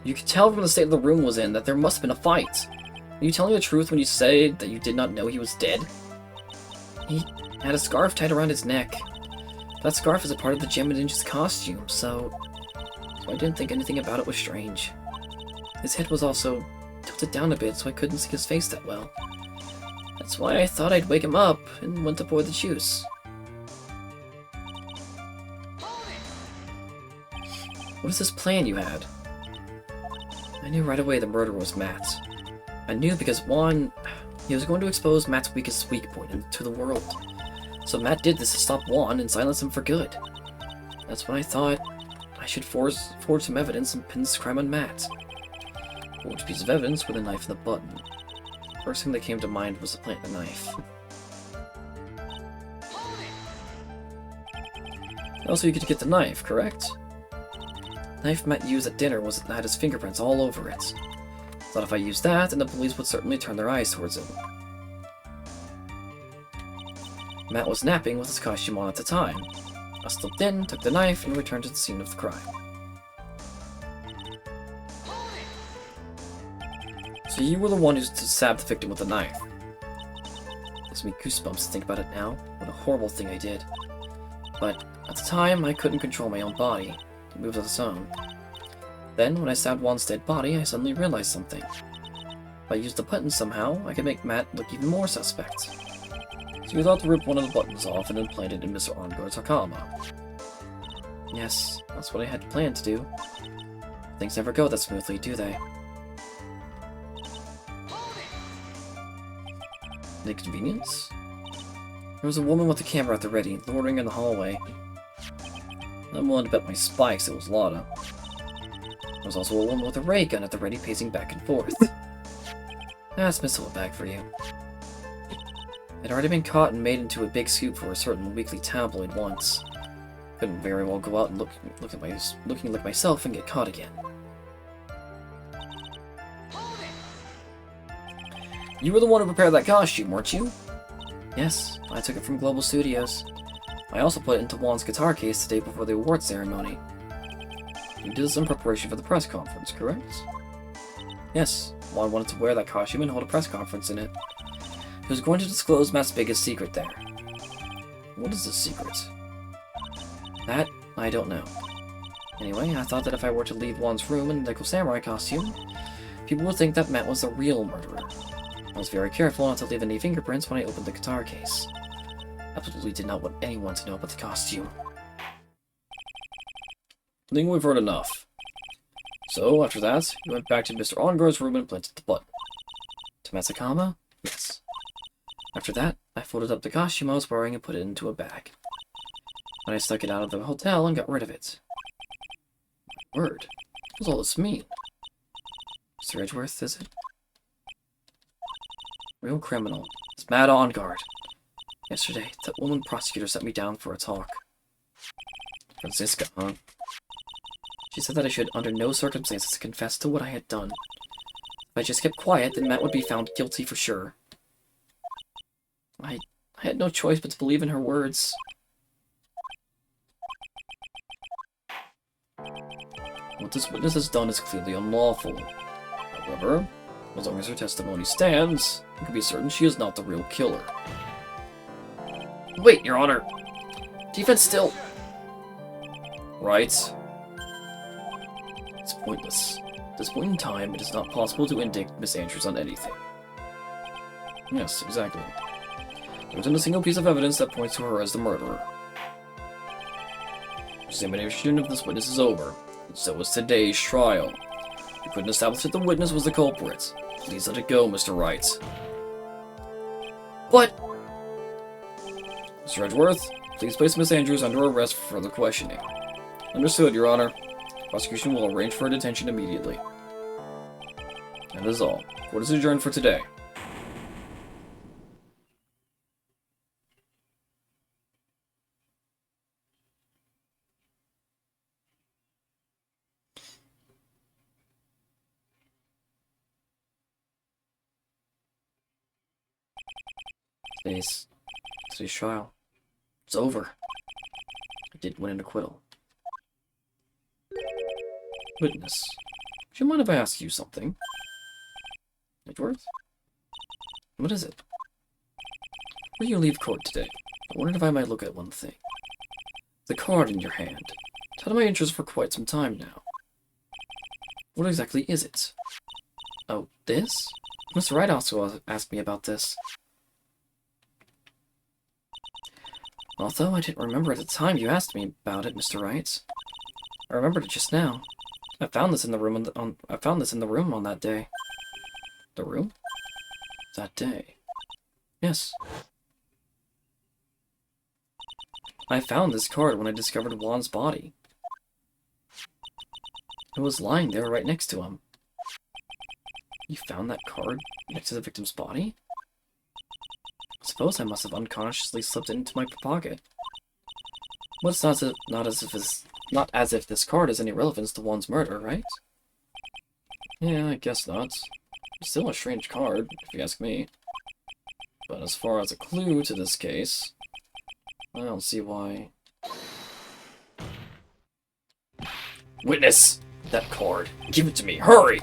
S1: You could tell from the state the room was in that there must have been a fight. Are you telling the truth when you say that you did not know he was dead? He had a scarf tied around his neck. That scarf is a part of the Gem and Ninja's costume, so I didn't think anything about it was strange. His head was also tilted down a bit, so I couldn't see his face that well. That's why I thought I'd wake him up and went to pour the juice. What is this plan you had? I knew right away the murderer was Matt. I knew because, one, he was going to expose Matt's weakest weak point to the world. So Matt did this to stop Juan and silence him for good. That's when I thought I should forge some evidence and pin this crime on Matt. Forged piece of evidence with a knife and the button. First thing that came to mind was to plant the knife. Also, you could get the knife, correct? The knife Matt used at dinner had his fingerprints all over it. Thought if I used that, then the police would certainly turn their eyes towards him. Matt was napping with his costume on at the time. I slipped in, took the knife, and returned to the scene of the crime. So you were the one who stabbed the victim with the knife. Gives me goosebumps to think about it now. What a horrible thing I did. But at the time, I couldn't control my own body. It moved on its own. Then, when I stabbed Juan's dead body, I suddenly realized something. If I used the button somehow, I could make Matt look even more suspect. So you thought to rip one of the buttons off and then plant it in Mr. Arngard's Hakama. Yes, that's what I had planned to do. Things never go that smoothly, do they? An inconvenience? There was a woman with a camera at the ready, loitering in the hallway. I'm willing to bet my spikes it was Lotta. There was also a woman with a ray gun at the ready, pacing back and forth. That's Miss Bag for you. I'd already been caught and made into a big scoop for a certain weekly tabloid once. Couldn't very well go out and looking like myself and get caught again. You were the one who prepared that costume, weren't you? Yes, I took it from Global Studios. I also put it into Juan's guitar case the day before the award ceremony. You did this in preparation for the press conference, correct? Yes, Juan wanted to wear that costume and hold a press conference in it. He was going to disclose Matt's biggest secret there. What is this secret? That, I don't know. Anyway, I thought that if I were to leave Juan's room in the Nickel Samurai costume, people would think that Matt was the real murderer. I was very careful not to leave any fingerprints when I opened the guitar case. Absolutely did not want anyone to know about the costume. I think we've heard enough. So, after that, we went back to Mr. Arngard's room and planted the button. To Matt's Hakama? Yes. After that, I folded up the costume I was wearing and put it into a bag. Then I stuck it out of the hotel and got rid of it. Word. What does all this mean? Mr. Edgeworth, is it? Real criminal. It's Matt Arngard. Yesterday, that woman prosecutor set me down for a talk. Franziska, huh? She said that I should, under no circumstances, confess to what I had done. If I just kept quiet, then Matt would be found guilty for sure. I had no choice but to believe in her words. What this witness has done is clearly unlawful. However, as long as her testimony stands, you can be certain she is not the real killer. Wait, Your Honor! Defense still... Right. It's pointless. At this point in time, it is not possible to indict Miss Andrews on anything. Yes, exactly. There isn't a single piece of evidence that points to her as the murderer. Examination of this witness is over, and so is today's trial. You couldn't establish that the witness was the culprit. Please let it go, Mr. Wright. But... Mr. Edgeworth, please place Miss Andrews under arrest for further questioning. Understood, Your Honor. Prosecution will arrange for her detention immediately. That is all. Court is adjourned for today. Today's trial. It's over. I did win an acquittal. Witness, would you mind if I ask you something? Edgeworth? What is it? When you leave court today, I wondered if I might look at one thing. The card in your hand. It's had my interest for quite some time now. What exactly is it? Oh, this? Mr. Wright also asked me about this. Although I didn't remember at the time you asked me about it, Mr. Wright. I remembered it just now. I found this in the room on that day. The room? That day. Yes. I found this card when I discovered Juan's body. It was lying there right next to him. You found that card next to the victim's body? I suppose I must have unconsciously slipped it into my pocket. Well, it's not as if this card has any relevance to Juan's murder, right? Yeah, I guess not. It's still a strange card, if you ask me. But as far as a clue to this case, I don't see why. Witness! That card. Give it to me. Hurry!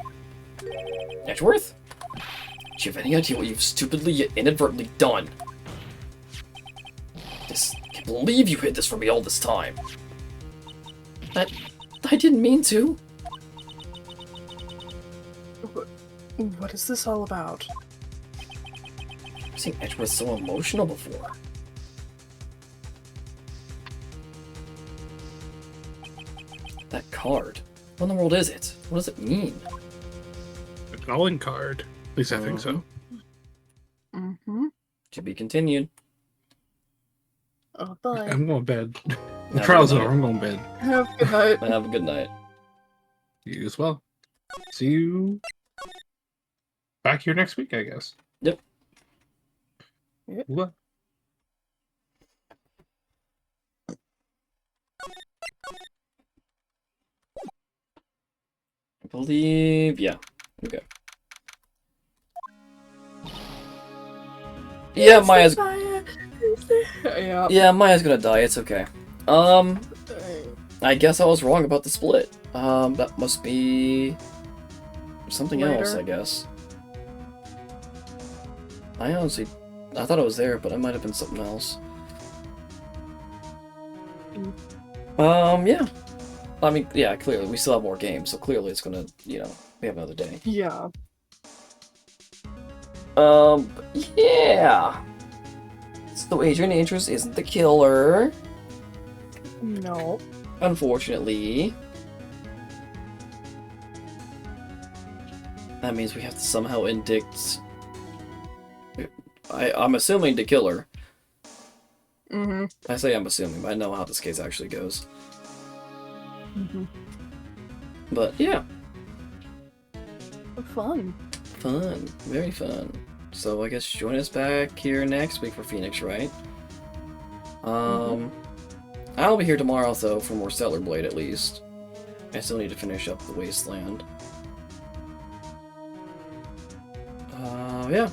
S1: Edgeworth? Do you have any idea what you've stupidly yet inadvertently done? I can't believe you hid this from me all this time. I didn't mean to.
S2: What is this all about?
S1: I've seen Edgeworth so emotional before. That card. What in the world is it? What does it mean?
S3: A calling card. At least I think so.
S2: Mm-hmm.
S1: To be continued.
S2: Oh, bye.
S3: I'm going to bed. The
S1: Have a
S3: trial's
S1: good
S3: over.
S1: night.
S3: I'm going to bed.
S2: Have a good night.
S1: Have a good night.
S3: You as well. See you back here next week, I guess.
S1: Yep.
S3: What?
S1: I believe, yeah. Okay. Yeah, Maya's.
S2: Yeah.
S1: Yeah, Maya's gonna die. It's okay. I guess I was wrong about the split. That must be something else,
S2: Later.
S1: I guess. I thought it was there, but it might have been something else. Yeah. I mean, yeah, clearly, we still have more games, so clearly it's gonna, we have another day.
S2: Yeah.
S1: Yeah! So Adrian Andrews isn't the killer,
S2: No.
S1: unfortunately. That means we have to somehow indict... I'm assuming the killer.
S2: Mm-hmm.
S1: I say I'm assuming, but I know how this case actually goes.
S2: Mm-hmm.
S1: But yeah,
S2: Fun.
S1: fun. Very fun. So I guess join us back here next week for Phoenix, right? I'll be here tomorrow, though, for more Stellar Blade, at least. I still need to finish up the Wasteland. Yeah.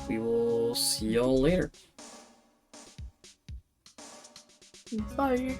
S1: We will see y'all later.
S2: Bye.